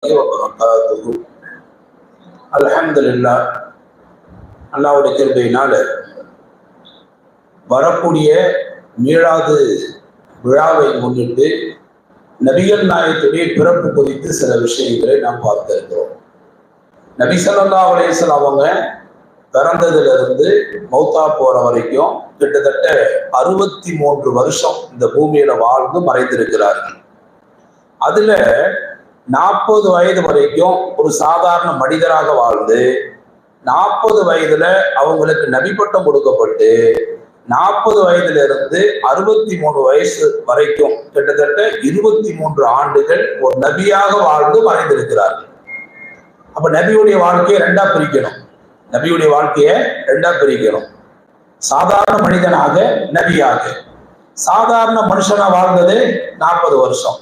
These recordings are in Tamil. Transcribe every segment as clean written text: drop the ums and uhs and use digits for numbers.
வபரகாத்துஹு. அல்ஹம்துலில்லாஹ், அல்லாஹ்வுடைய கிருபையினால வரக்கூடிய மீளாது விழாவை முன்னிட்டு நபிகள் நாயகத்துடைய பிறப்பு குறித்து சில விஷயங்களை நாம் பார்க்க இருக்கிறோம். நபி ஸல்லல்லாஹு அலைஹி வஸல்லம் அவங்க பிறந்ததிலிருந்து மௌத்தா போற வரைக்கும் கிட்டத்தட்ட 63 வருஷம் இந்த பூமியில வாழ்ந்து மறைந்திருக்கிறார்கள். அதுல 40 வயது வரைக்கும் ஒரு சாதாரண மனிதராக வாழ்ந்து 40 வயதுல அவங்களுக்கு நபி பட்டம் கொடுக்கப்பட்டு 40 வயதுல இருந்து 63 வயசு வரைக்கும் கிட்டத்தட்ட 23 ஆண்டுகள் ஒரு நபியாக வாழ்ந்து மறைந்திருக்கிறார்கள். அப்ப நபியுடைய வாழ்க்கையை ரெண்டா பிரிக்கணும். நபியுடைய வாழ்க்கையை ரெண்டா பிரிக்கணும். சாதாரண மனிதனாக நபியாக. சாதாரண மனுஷனா வாழ்ந்தது 40 வருஷம்.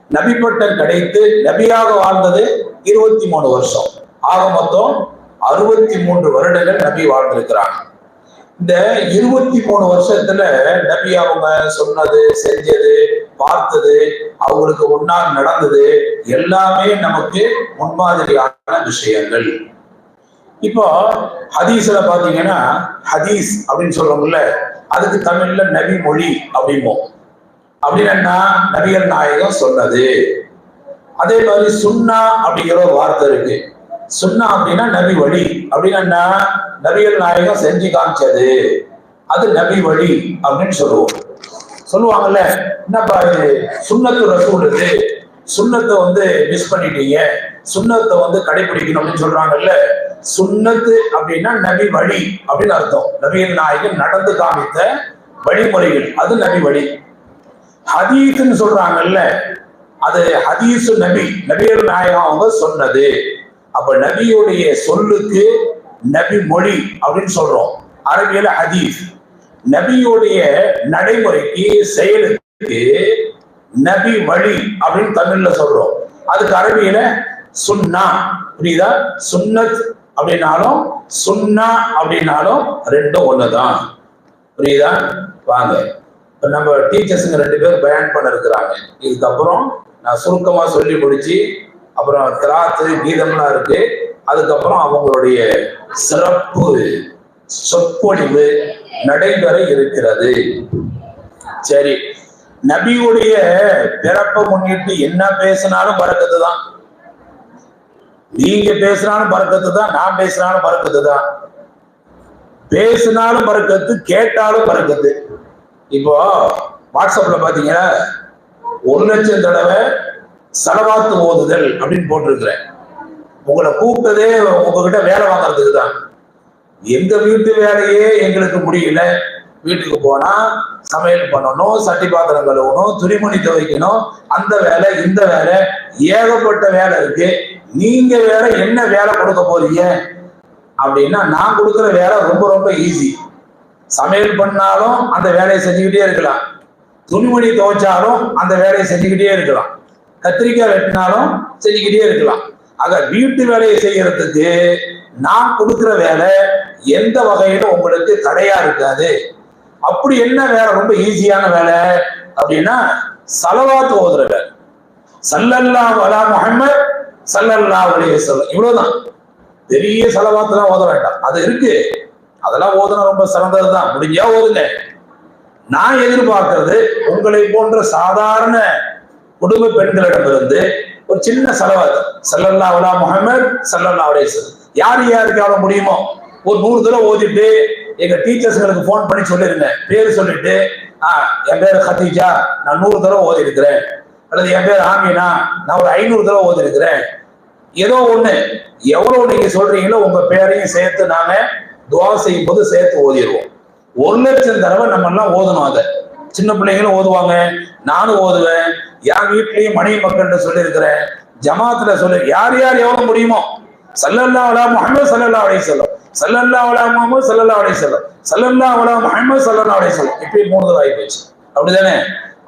நபி பட்டம் கிடைத்து நபியாக வாழ்ந்தது 23 வருஷம். ஆக மொத்தம் 63 வருடங்கள் நபி வாழ்ந்திருக்கிறாங்க. இந்த 23 வருஷத்துல நபி அவங்க சொன்னது, செஞ்சது, பார்த்தது, அவங்களுக்கு முன்னால் நடந்தது எல்லாமே நமக்கு முன்மாதிரியான விஷயங்கள். இப்போ ஹதீஸ்ல பாத்தீங்கன்னா, ஹதீஸ் அப்படின்னு சொல்றோம்ல, அதுக்கு தமிழ்ல நபி மொழி அப்படிம்போம். அப்படின்னா நபிகள் நாயகம் சொன்னது. அதே மாதிரி சுன்னா அப்படிங்கிற ஒரு வார்த்தை இருக்கு. சுன்னா அப்படின்னா நபி வழி, அப்படின்னா நபிகள் நாயகம் செஞ்சு காமிச்சது, அது நபி வழி அப்படின்னு சொல்லுவோம். சொல்லுவாங்கல்ல, என்னப்பா இது சுன்னத்து ரசூல், இது சுன்னத்தை மிஸ் பண்ணிட்டீங்க, சுன்னத்தை கடைபிடிக்கணும் அப்படின்னு சொல்றாங்கல்ல. சுன்னத்து அப்படின்னா நபி வழி அப்படின்னு அர்த்தம். நபிகள் நாயகம் நடந்து காமித்த வழிமுறைகள், அது நபி வழி. ஹதீஸ்ன்னு சொல்றாங்கல்ல, அது ஹதீசு நபி, நபிகள் நாயகம் அவங்க சொன்னது. அப்ப நபியுடைய சொல்லுக்கு நபி மொழி அப்படின்னு சொல்றோம், அரபியில ஹதீஸ். நபியுடைய நடைமுறைக்கு, செயலுக்கு நபி வழி அப்படின்னு தமிழ்ல சொல்றோம், அதுக்கு அரபியில சுன்னா. புரியுதா? சுன்னத் அப்படின்னாலும் சுன்னா அப்படின்னாலும் ரெண்டும் ஒண்ணுதான். புரியுதா? வாங்க, நம்ம டீச்சர்ஸுங்க 2 பேர் பயான் பண்ண இருக்கிறாங்க. இதுக்கப்புறம் நான் சுருக்கமா சொல்லி முடிச்சு, அப்புறம் கிராத்து கீதம்லாம் இருக்கு, அதுக்கப்புறம் அவங்களுடைய சிறப்பு சொற்பொழிவு நடைபெற இருக்கிறது. சரி, நபியுடைய பிறப்பை முன்னிட்டு என்ன பேசினாலும் பரக்கத்து தான். நீங்க பேசினாலும் பரக்கத்து தான், நான் பேசினாலும் பரக்கத்து தான். பேசினாலும் பரக்கத்து, கேட்டாலும் பரக்கத்து. இப்போ வாட்ஸ்அப்ல பாத்தீங்கன்னா 1 லட்சம் தடவை சலவாத்து ஓதுதல் அப்படின்னு போட்டிருக்கிறேன். உங்களை கூப்பிட்டதே உங்ககிட்ட வேலை வாங்கறதுக்கு தான். எங்க வீட்டு வேலையே எங்களுக்கு முடியல. வீட்டுக்கு போனா சமையல் பண்ணணும், சட்டி பாத்திரம் கழுவணும், துணிமணி துவைக்கணும், அந்த வேலை இந்த வேலை, ஏகப்பட்ட வேலை இருக்கு. நீங்க வேற என்ன வேலை கொடுக்க போறீங்க அப்படின்னா, நான் கொடுக்குற வேலை ரொம்ப ரொம்ப ஈஸி. சமையல் பண்ணாலும் அந்த வேலையை செஞ்சுக்கிட்டே இருக்கலாம், துணிமணி துவைச்சாலும் அந்த வேலையை செஞ்சுக்கிட்டே இருக்கலாம், கத்திரிக்காய் வெட்டினாலும் செஞ்சுக்கிட்டே இருக்கலாம். ஆக வீட்டு வேலையை செய்யறதுக்கு நான் கொடுக்குற வேலை எந்த வகையிலும் உங்களுக்கு தடையா இருக்காது. அப்படி என்ன வேலை ரொம்ப ஈஸியான வேலை அப்படின்னா, ஸலவாத் ஓதுற வேலை. ஸல்லல்லாஹு அலா முஹம்மத் ஸல்லல்லாஹு அலைஹி வஸல்லம், இவ்வளவுதான். பெரிய ஸலவாத்லாம் ஓத வேண்டாம், அது இருக்கு, அதெல்லாம் ஓதுனா ரொம்ப சிறந்ததுதான், முடிஞ்சா ஓதுங்க. நான் எதிர்பார்க்கிறது உங்களை போன்ற சாதாரண குடும்ப பெண்களிடமிருந்து ஒரு சின்ன ஸலவாத், ஸல்லல்லாஹு அலா முஹம்மத் ஸல்லல்லாஹு அலைஹி வஸல்லம், யார் யாருக்கு எவ்வளவு முடியுமோ ஒரு 100 தடவை ஓதிட்டு எங்க டீச்சர்ஸ்களுக்கு போன் பண்ணி சொல்லிருங்க. பேரு சொல்லிட்டு, என் பேரு ஹதீஜா, நான் 100 தடவை ஓதி இருக்கிறேன், அல்லது என் பேர் ஆமீனா, நான் ஒரு 500 தடவை ஓதி இருக்கிறேன். ஏதோ ஒண்ணு, எவ்வளவு நீங்க சொல்றீங்களோ உங்க பேரையும் சேர்த்து நாங்க துவா செய்யும் போது சேர்த்து ஓதிடுவோம். 1 லட்சம் தடவை நம்ம எல்லாம் ஓதணும். அதை சின்ன பிள்ளைங்களும் ஓதுவாங்க, நானும் ஓதுவேன். என் வீட்லயும் மனைவி மக்கள்கிட்ட சொல்லி இருக்கிறேன், ஜமாத்துல சொல்லி, யார் யார் எவ்வளவு முடியுமோ. ஸல்லல்லாஹு அலா முஹம்மத் ஸல்லல்லாஹு அலைஹி வஸல்லம், ஸல்லல்லாஹு அலா முஹம்மத் ஸல்லல்லாஹு அலைஹி வஸல்லம், ஸல்லல்லாஹு அலா முஹம்மத் ஸல்லல்லாஹு அலைஹி வஸல்லம், இப்படி 3 தடவை ஆகி போச்சு. அப்படிதானே?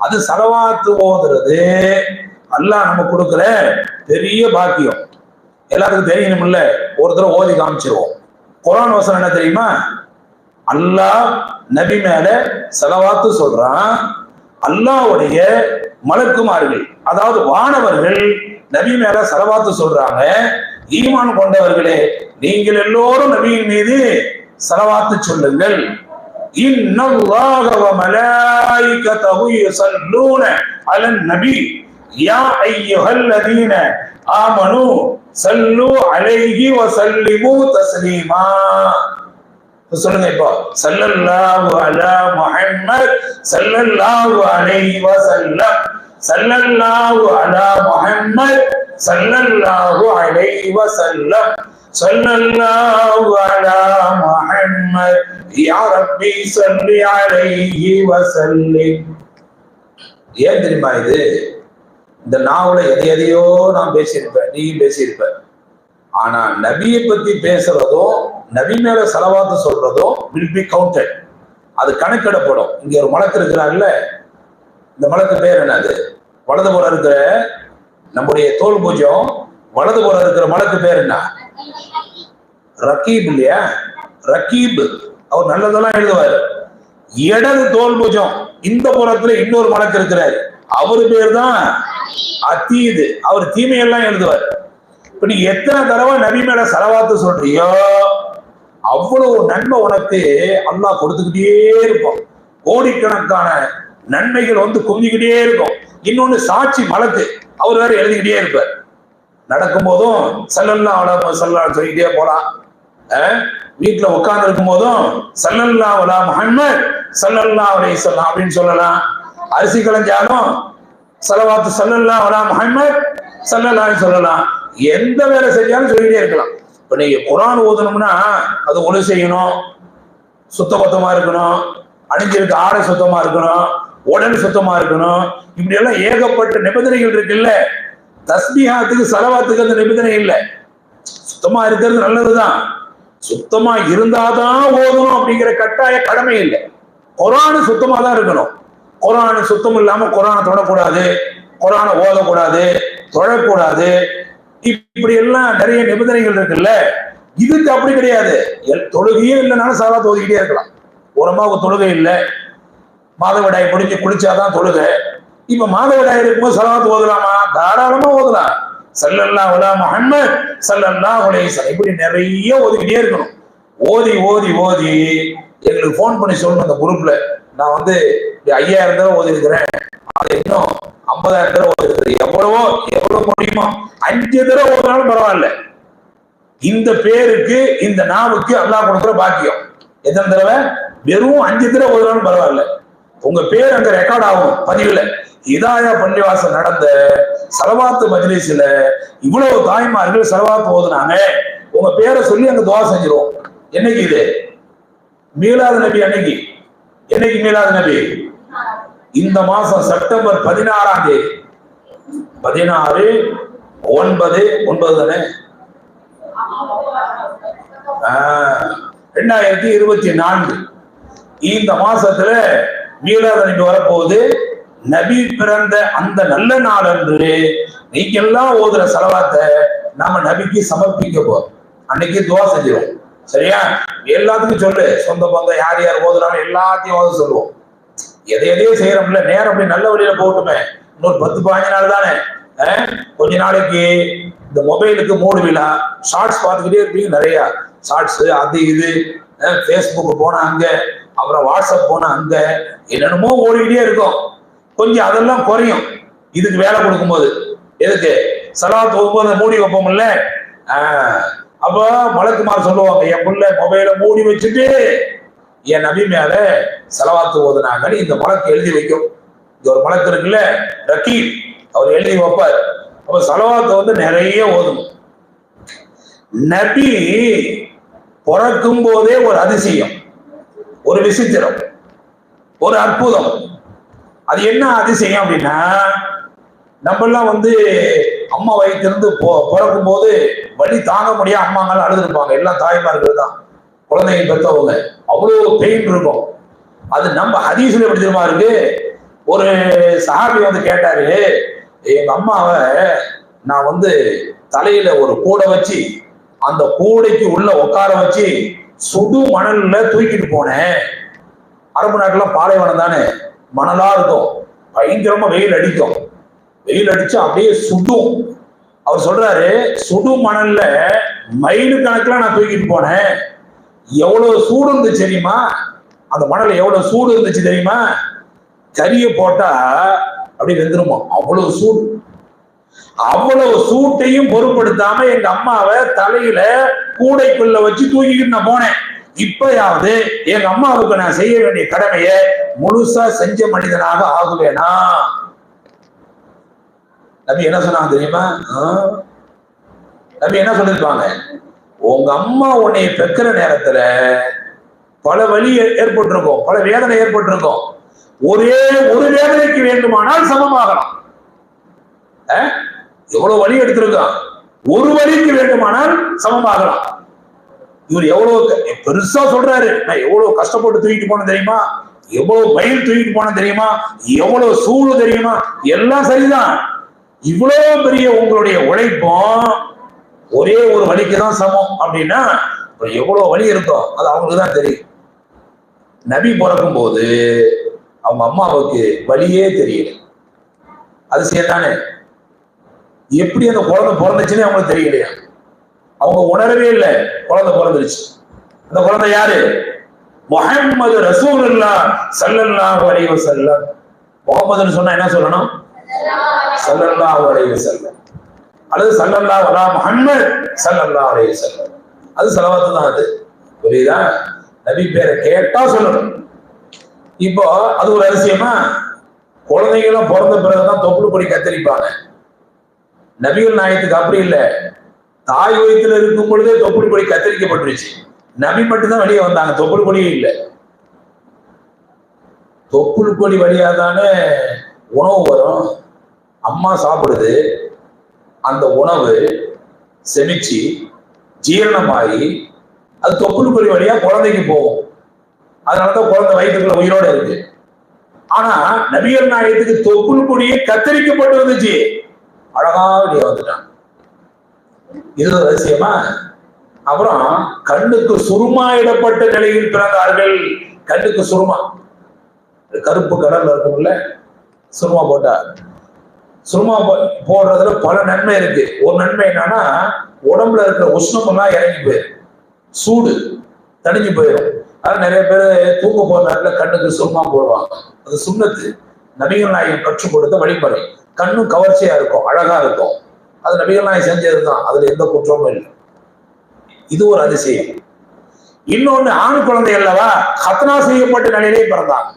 அது ஸலவாத்து ஓதுறது அல்லாஹ் நம்ம கொடுக்குற பெரிய பாக்கியம். எல்லாத்துக்கும் தெரியணும்ல, ஒரு தடவை ஓதி காமிச்சிருவோம். குர்ஆன் வசனம் என்ன தெரியுமா? அல்லாஹ் நபி மேல ஸலவாத்து சொல்றான், அல்லாஹ்வுடைய மலக்குமார்கள், அதாவது வானவர்கள் நபி மேல ஸலவாத்து சொல்றாங்க. ஈமான் கொண்டவர்களே, நீங்கள் எல்லோரும் நபியின் மீது ஸலவாத்து சொல்லுங்கள். இன்னல்லாஹ வ மலாயிகத்தஹு யுஸல்லூன அலன் நபி யா அய்யுஹல்லதீன ஆமனு ஸல்லு அலைஹி வ ஸல்லிமு தஸ்லீமா. சொல்லுங்க இப்போ, ஸல்லல்லாஹு அலா முஹம்மத் ஸல்லல்லாஹு அலைஹி வஸல்லம், ஸல்லல்லாஹு அலா முஹம்மத் ஸல்லல்லாஹு அலைஹி வஸல்லம், ஸல்லல்லாஹு அலா முஹம்மத் யா ரப்பி ஸல்லி அலைஹி வஸல்லிம். ஏன் தெரியுமா இது? இந்த நாவல எதையோ நான் பேசியிருப்பேன், நீயும் பேசியிருப்ப. ஆனா நபியை பத்தி பேசுறதும் நபி மேல ஸலவாத்து சொல்றதும் will be counted. அது கணக்கிடப்படும். இங்க ஒரு மலக்கு இருக்கிறாங்கல்ல, இந்த மலக்கு பேர் என்னது? வலது புறம் இருக்கிற நம்முடைய தோல் பூஜ்யம், வலது புறம் இருக்கிற மலக்கு பேர் என்ன? ரகீப் இல்லையா? ரகீப். அவர் நல்லதெல்லாம் எழுதுவார். இடது தோல் பூஜ்யம், இந்த புறத்துல இன்னொரு மலக்கு இருக்கிறார், அவரு பேர் தான் அதீது. அவர் தீமையெல்லாம் எழுதுவார். இப்ப நீ எத்தனை தடவை நபி மேல ஸலவாத்து சொல்றியோ அவ்வளவு நன்மை உனக்கு அல்லாஹ் கொடுத்துக்கிட்டே இருப்பான். கோடிக்கணக்கான நன்மைகள் வந்து குவிஞ்சுக்கிட்டே இருக்கும். இன்னொன்னு சாட்சி மலக்கு, அவர் வேற எழுதிக்கிட்டே இருப்பார். நடக்கும் போதும் ஸல்லல்லாஹு அலைஹி வஸல்லம் சொல்லிக்கிட்டே போலாம். வீட்டுல உட்கார்ந்து இருக்கும் போதும் ஸல்லல்லாஹு அலா முஹம்மத் ஸல்லல்லாஹு அலைஹி வஸல்லம் அப்படின்னு சொல்லலாம். அரிசி களைஞ்சாலும் ஸலவாத்து ஸல்லல்லாஹு அலா முஹம்மத் ஸல்லல்லாஹு அலைஹி சொல்லலாம். எந்த வேலை செஞ்சாலும் சொல்லிட்டே இருக்கலாம். இப்ப நீங்க குர்ஆன் ஓதணும்னா அது ஒழு செய்யணும், சுத்த பத்தமா இருக்கணும், அணிஞ்சிருக்க ஆடை சுத்தமா இருக்கணும், உடல் சுத்தமா இருக்கணும். இப்படி எல்லாம் ஏகப்பட்ட நிபந்தனைகள் இருக்குல்ல. தஸ்பீஹாத்துக்கு ஸலவாத்துக்கு அந்த நிபந்தனை இல்லை. சுத்தமா இருக்கிறது நல்லதுதான், சுத்தமா இருந்தாதான் ஓதணும் அப்படிங்கிற கட்டாய கடமை இல்லை. குர்ஆன் சுத்தமா தான் இருக்கணும். குர்ஆன் சுத்தம் இல்லாம குர்ஆனை தொடக்கூடாது, குர்ஆனை ஓதக்கூடாது, தொழக்கூடாது. இப்படி எல்லாம் நிறைய நிபந்தனைகள் இருக்குல்ல. இதுக்கு அப்படி கிடையாது. தொழுகையே இல்லைனாலும் ஸலவாத் ஓதிக்கிட்டே இருக்கலாம். ஒரு அம்மாவுக்கு தொழுகை இல்லை, மாதவிடாய் முடிஞ்சு குளிச்சாதான் தொழுகை. இப்ப மாதவிடாய் இருக்கும்போது ஸலவாத் ஓதலாமா? தாராளமா ஓதலாம். ஸல்லல்லாஹு அலா முஹம்மத் ஸல்லல்லாஹு அலைஹி வஸல்லம் இப்படி நிறைய ஓதிக்கிட்டே இருக்கணும். ஓதி ஓதி ஓதி எங்களுக்கு போன் பண்ணி சொல்லணும். அந்த குரூப்ல நான் வந்து 5000 தடவை ஓதி இருக்கிறேன், அது இன்னும் 50,000 தடவை ஓதி இருக்கிறேன். எவ்வளவு முடியுமோ 5 தடவை ஓதினாலும் பரவாயில்ல. இந்த பேருக்கு இந்த நாவுக்கு அல்லாஹ் கொடுக்குற பாக்கியம். எத்தனை தடவை? வெறும் 5 தடவை ஓதினாலும் பரவாயில்ல. உங்க பேர் அங்க ரெக்கார்ட் ஆகும் பதிவுல. ஹிதாயா பள்ளிவாசல் நடந்த ஸலவாத்து மஜ்லிஸ்ல இவ்வளவு தாய்மார்கள் ஸலவாத்து ஓதுனாங்க. உங்க பேரை சொல்லி அங்க துஆ செஞ்சிருவோம். என்னைக்கு இது? மீலாது நபி அன்னைக்கு. என்னைக்கு மீலாது நபி? இந்த மாசம் செப்டம்பர் 16ஆம் தேதி. 16/9 தானே? 2024. இந்த மாசத்துல மீலாது நபி வரப்போகுது. நபி பிறந்த அந்த நல்ல நாள் அன்று நீங்க எல்லாம் ஓதுற ஸலவாத்தை நாம நபிக்கு சமர்ப்பிக்க போறோம். அன்னைக்கு துஆ செஞ்சிருவோம். சரியா? எல்லாத்துக்கும் சொல்லு, சொந்த பந்தம் யார் யார் ஓதுறாலும் எல்லாத்தையும் ஓத சொல்லுவோம். எதையோ செய்யறோம்ல, நேரம் அப்படி நல்ல வழியில போகட்டுமே. இன்னொரு 10-15 நாள் தானே. கொஞ்ச நாளைக்கு இந்த மொபைலுக்கு மூடு விழா, ஷார்ட்ஸ் பார்த்துக்கிட்டே இருப்பீங்க. நிறைய ஷார்ட்ஸ், அது இது, ஃபேஸ்புக் போனா அங்க, அப்புறம் வாட்ஸ்அப் போனா அங்க, என்னென்னமோ ஓடிக்கிட்டே இருக்கும். கொஞ்சம் அதெல்லாம் குறையும் இதுக்கு வேலை கொடுக்கும்போது. எதுக்கு? ஸலவாத் ஓதும்போது மூடி வைப்போம்ல. அப்போ மலக்குமார் சொல்லுவாங்க, என் புள்ள மொபைலை மூடி வச்சுட்டு என் நபி மேல ஸலவாத்து ஓதுனாங்கன்னு இந்த மலக்கு எழுதி வைக்கும். இங்க ஒரு மலக்கு இருக்குல்ல, ரகீப், அவர் எழுதி வைப்பார். அப்ப ஸலவாத்து வந்து நிறைய ஓதணும். நபி பிறக்கும் போதே ஒரு அதிசயம், ஒரு விசித்திரம், ஒரு அற்புதம். அது என்ன அதிசயம் அப்படின்னா, நம்ம எல்லாம் வந்து அம்மா வயிற்றிலிருந்து பிறக்கும் போது வலி தாங்க முடியாது அம்மாங்கெல்லாம் அழுதுருப்பாங்க. எல்லாம் தாய்மார்கள் தான் குழந்தைங்க பெற்றவங்க. அவ்வளவு பெயின் இருக்கும். அது நம்ம ஹதீஸ்ல எப்படி தெரியுமா இருக்கு? ஒரு சஹாபி வந்து கேட்டாரு, எங்க அம்மாவை நான் வந்து தலையில ஒரு கூடை வச்சு அந்த கூடைக்கு உள்ள உட்கார வச்சு சுடு மணல்ல தூக்கிட்டு போனேன். அரபு நாட்டுல பாலைவனம் தானே, மணலா இருக்கும். பயங்கரமா வெயில் அடிக்கும். வெயில் அடிச்சு அப்படியே சுடும். அவர் சொல்றாரு, சுடு மணல்ல மைலு கணக்குல நான் தூக்கிட்டு போனேன். எவ்வளவு சூடு இருந்துச்சு தெரியுமா? அந்த மணல் எவ்வளவு சூடு இருந்துச்சு தெரியுமா? கரிய போட்டா அப்படி வெந்துருமா, அவ்வளவு சூடு. அவ்வளவு சூட்டையும் பொருட்படுத்தாம எங்க அம்மாவை தலையில கூடைக்குள்ள வச்சு தூக்கிக்கிட்டு நான் போனேன். இப்பயாவது எங்க அம்மாவுக்கு நான் செய்ய வேண்டிய கடமையை முழுசா செஞ்ச மனிதனாக ஆகுவேனா? நபி என்ன சொன்னாங்க தெரியுமா? நபி என்ன சொல்லிருப்பாங்க? உங்க அம்மா உன்னை பெக்கிற நேரத்துல பல வலி ஏற்பட்டிருக்கும், பல வேதனை ஏற்பட்டிருக்கும். ஒரே ஒரு வேதனைக்கு வேண்டுமானால் சமமாகலாம். எவ்வளவு வலி எடுத்திருக்கான், ஒரு வலிக்கு வேண்டுமானால் சமமாகலாம். இவர் எவ்வளவு பெருசா சொல்றாரு, நான் எவ்வளவு கஷ்டப்பட்டு தூக்கிட்டு போனேன் தெரியுமா, எவ்வளவு மயில் தூக்கிட்டு போனேன் தெரியுமா, எவ்வளவு சூடு தெரியுமா, எல்லாம் சரிதான். இவ்வளவு பெரிய உங்களுடைய உழைப்பும் ஒரே ஒரு வலிக்கு தான் சமம் அப்படின்னா எவ்வளவு வலி இருக்கும் அது அவங்களுக்கு தான் தெரியும். நபி பிறக்கும் போது அவங்க அம்மாவுக்கு வலியே தெரியல. அது சரிதானே? எப்படி அந்த குழந்தை பிறந்துச்சுன்னு அவங்களுக்கு தெரியலையா? அவங்க உணரவே இல்லை குழந்தை பிறந்துருச்சு. அந்த குழந்தை யாரு? முஹம்மது ரசூலுல்லாஹ் ஸல்லல்லாஹு அலைஹி வஸல்லம். முஹம்மதுன்னு சொன்னா என்ன சொல்லணும்? ஸல்லல்லாஹு அலைஹி வஸல்லம் அல்லது ஸல்லல்லாஹு அலா முஹம்மத் ஸல்லல்லாஹு அலைஹி வஸல்லம். அது ஸலவாத்து தான். அது புரியுதா? நபி பேரை கேட்டா சொல்லணும். இப்போ அது ஒரு அதிசயமா? குழந்தைங்களாம் பிறந்த பிறகுதான் தொப்புள் கொடி கத்தரிப்பாங்க. நபிகள் நாயகத்துக்கு அப்படி இல்லை. தாய் வயிற்றுல இருக்கும் பொழுதே தொப்புள் கொடி கத்தரிக்கப்பட்டுருச்சு. நபி மட்டும்தான் வெளியே வந்தாங்க, தொப்புள் கொடியே இல்லை. தொப்புள் கொடி வழியா தானே உணவு வரும். அம்மா சாப்பிடுது, அந்த உணவு செமிச்சு ஜீரணமாகி அது தொப்புள் கொடி வழியா குழந்தைக்கு போகும். அதனாலதான் குழந்தை வயிற்றுக்குள்ள உயிரோட இருக்கு. ஆனா நபிகள் நாயகத்துக்கு தொப்புள் கொடியே கத்தரிக்கப்பட்டு வந்துச்சு, அழகா வெளியே வந்துட்டான். இது ரகசியமா? அப்புறம் கண்ணுக்கு சுருமா இடப்பட்ட நிலையில் பிறந்தார்கள். கண்ணுக்கு சுருமா, கருப்பு கடல்ல இருக்கும்ல, சுருமா போட்டா. சுருமா போடுறதுல பல நன்மை இருக்கு. ஒரு நன்மை என்னன்னா, உடம்புல இருக்கிற உஷ்ணம் எல்லாம் இறங்கி போயிடும், சூடு தணிஞ்சு போயிடும். அதான் நிறைய பேர் தூங்க போற நேரத்துல கண்ணுக்கு சுருமா போடுவாங்க. அது சுண்ணத்து, நபிகள் நாயகம் கற்றுக் கொடுத்த வழிமுறை. கண்ணும் கவர்ச்சியா இருக்கும், அழகா இருக்கும். அது நபிகள் நாயகம் செஞ்சதுதான், அதுல எந்த குற்றமும் இல்லை. இது ஒரு அதிசயம். இன்னொன்னு, ஆண் குழந்தை அல்லவா, ஹத்னா செய்யப்பட்ட நிலையிலே பிறந்தாங்க.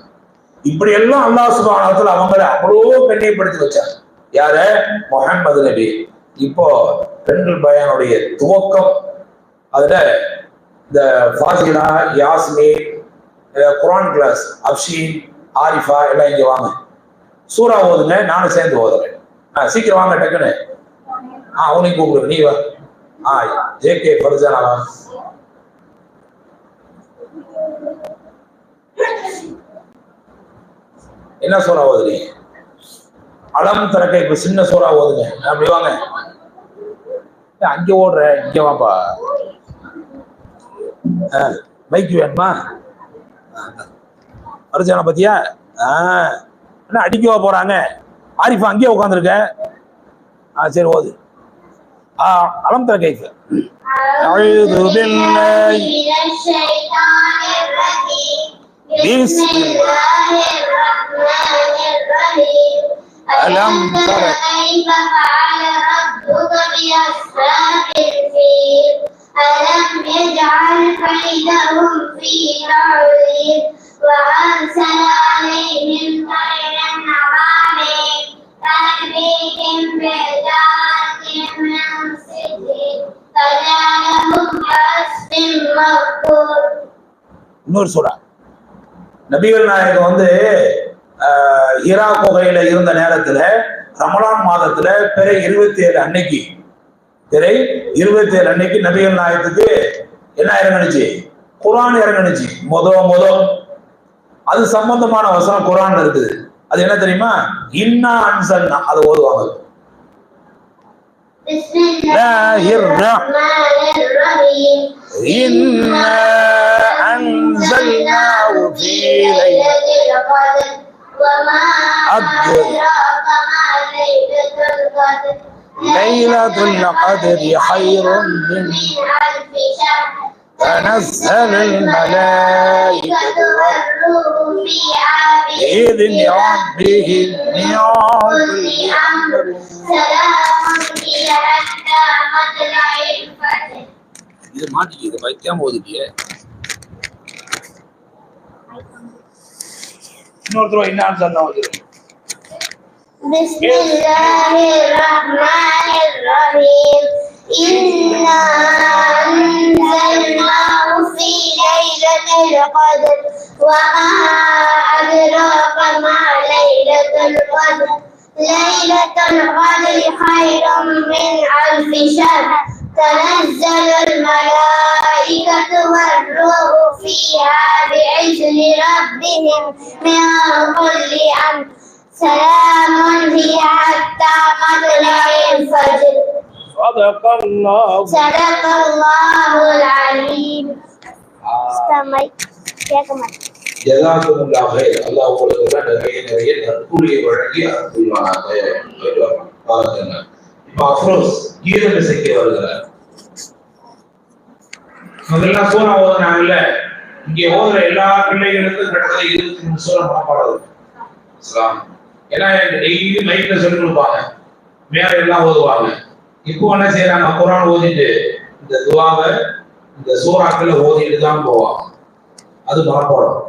இப்படி எல்லாம் அல்லாஹ் சுப்ஹானஹு வ தஆலா அவங்களை அவ்வளோ கண்ணியப்படுத்தி வச்சாங்க. யார? முஹம்மது நபி. இப்போ பெண்கள் பயானுடைய துவக்கம். அதுல இந்த ஃபாசிலா, யாஸ்மீன், குர்ஆன் கிளாஸ், அப்ஷீன், ஆரிஃபா எல்லாம் இங்க வாங்க, சூரா ஓதுங்க, நானும் சேர்ந்து ஓதுறேன். சீக்கிரம் வாங்க, டக்குன்னு. அவனையும் கூப்பிடுங்க, நீ வா. ஜே.கே. ஃபர்ஜானா வா. என்ன சூரா ஓதுறீங்க? அலம் தரக்க. இப்ப சின்ன சூறா ஓதுங்க. அப்படி வாங்க. அங்க ஓடுற, இங்க வாப்பா. பைக் வேணுமா? அரிஜான பத்தியா? என்ன அடிக்கவா போறாங்க? ஆரிஃபா அங்கேயே உட்காந்துருக்க. சரி ஓது. அலம் தர கைஃப். அஊது பில்லாஹி மினஷ் ஷைத்தானிர் ரஜீம். பிஸ்மில்லாஹிர் ரஹ்மானிர் ரஹீம். அலம் தர கைஃப ஃபஅல ரப்புக பிஅஸ்ஹாபில் ஃபீல். ألم يجعل كيدهم في تضليل وأرسل عليهم طيرا أبابيل ترميهم بحجارة من سجيل فجعلهم كعصف مأكول. இன்னொரு சூரா. நபிகள் நாயகம் வந்து ஹிரா குகையில இருந்த நேரத்துல ரமலான் மாதத்துல பிறை 27 அன்னைக்கு, பிறை 27 அன்னைக்கு நபிகள் நாயகத்துக்கு என்ன இறங்குனுச்சு? குர்ஆன் இறங்குனுச்சு. அது சம்பந்தமான வசனம் குர்ஆன்ல இருக்குது. அது என்ன தெரியுமா? இன்னா அன்சல்னா. அது ஓதுவாங்க. பிஸ்மில்லாஹிர் ரஹ்மானிர் ரஹீம். இன்னா அன்சல்னாஹு ஃபீ லைலத்தில் கத்ர் வமா القدر ليلة القدر خير من ألف شهر تنزل الملائكة والروح فيها بإذن ربهم من كل أمر سلام هي حتى مطلع الفجر. இது மாட்டிக்கிது வைக்காம ஓதுட்டியே. இன்னொருத்தர் என்ன ஆன்சர் தான் ஓதுறீங்க? பிஸ்மில்லாஹிர் ரஹ்மானிர் ரஹீம். இன்னா அன்ஸல்னாஹு ஃபீ லைலத்தில் கத்ர் வமா அத்ராக மா லைலத்துல் கத்ர் லைலத்துல் கத்ரி கைரும் மின் அல்ஃபி ஷஹர் تنزل الملائكة والروح فيها بإذن ربهم من كل أمر سلام هي حتى مطلع الفجر. صدق الله العليم. ஜஸாக்குமுல்லாஹ் கைர். அல்லாஹ் உங்களுக்கு நிறைய நற்கூலியை வழங்கி அருள்வானாக. இப்ப அஃப்ரோஸ் கீதம் இசைக்க வருகிறார். முதல்ல சூறா ஓதுனாங்கல்ல, இங்கே ஓதுற எல்லா பிள்ளைகளுக்கும் கிட்டத்தட்ட 23 சூறா மனப்பாடம். ஏன்னா டெய்லி மைக்ல சொல்லி கொடுப்பாங்க, மேல எல்லாம் ஓதுவாங்க. இப்போ என்ன செய்யறாங்க, குர்ஆன் ஓதிட்டு இந்த துஆவை இந்த சூறாக்களை ஓதிட்டு தான் போவாங்க. அது மனப்பாடம்.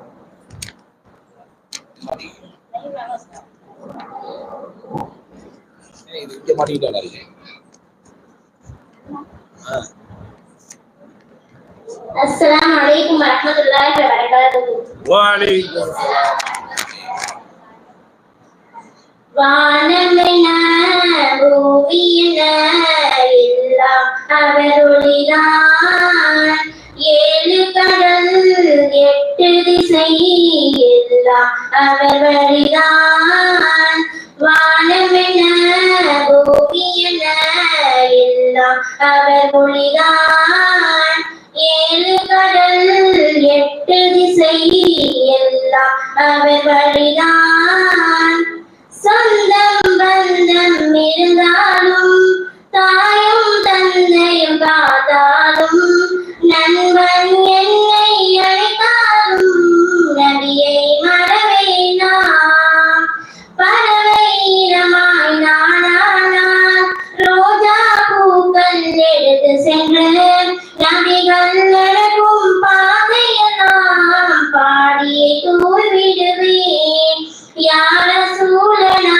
அஸ்ஸலாமு அலைக்கும் வரஹ்மத்துல்லாஹி வபரகாத்துஹு. வஅலைக்கும் ஸலாம். வானமென பூமியென எல்லாம் அவரொளிதான். 7 கடல் 8 திசை எல்லாம் அவர் வழிதான். வானமென பூமியென எல்லாம் அவர் ஒளிதான். 7 கடல் 8 திசை எல்லாம் அவர் வழிதான். சொந்தம் பந்தம் இருந்தாலும் தாயும் தந்தையும் காத்தாலும் நண்பன் என்னை அழைத்தாலும் நபியை மறவேனாம். பறவை இடமாய் நானானால் ரோஜா பூக்கள் எடுத்து சென்று நபிகள் நடக்கும் பாதையெல்லாம் பாடியே தூவிடுவேன். யா ரசூலனா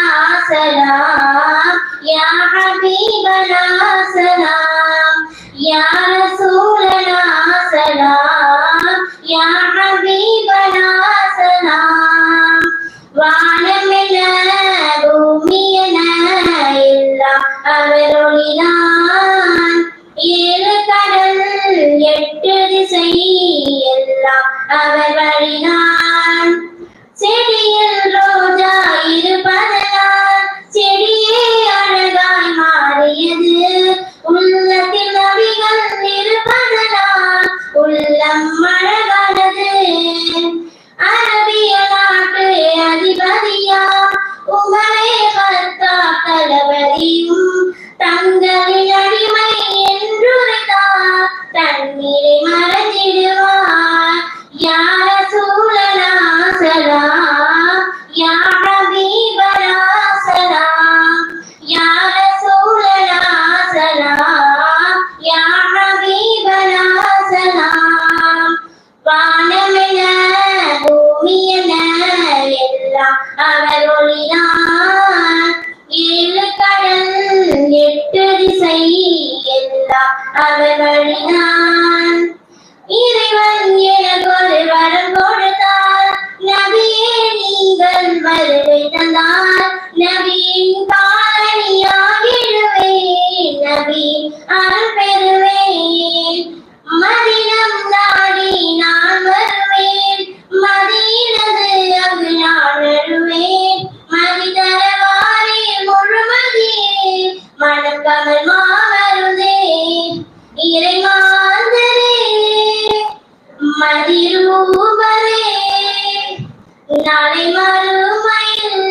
சலாம் யா ஹபீபனா சலாம் யா ரசூலனா சலாம் யா ஹபீபனா சலாம். வானமென பூமியென எல்லாம் அவரொளிதான். 7 கடல் 8 திசை எல்லாம் அவர் வழிதான். செடியில் ரோஜா இருப்பதனால் செடியே அழகாய் மாறியது. உள்ளத்தில் நபிகள் இருப்பதனால் உள்ளம் அழகானது. அரபிய நாட்டு அதிபதியா உமரே கத்தா தளபதியும் தங்களின் அடிமை என்றுரைத்தார் தண்ணீரை மறந்திடுவார். யா ரசூலனா சலாம் யா ஹபீபனா சலாம் யா ரசூலனா சலாம் யா ஹபீபனா சலாம். வானமென பூமியென எல்லாம் அவர் ஒளிதான். 7 கடல் 8 திசை எல்லாம் அவர் வழிதான். இறைவன் எனக்கொரு வரம் கொடுத்தார். நபியே நீங்கள் வருகை தந்தார். நபியின் காலணியாகிடுவேன். நபி அருள் பெறுவேன். மதினம் நாடி நான் வருவேன். மதீனது அங்கு நான் வருவேன். மதிதரவாரி முழுமதியே மனம் கமல் மாமருதே. இறைமாந்தரே மதிரூபரே நாளை மறுமையில்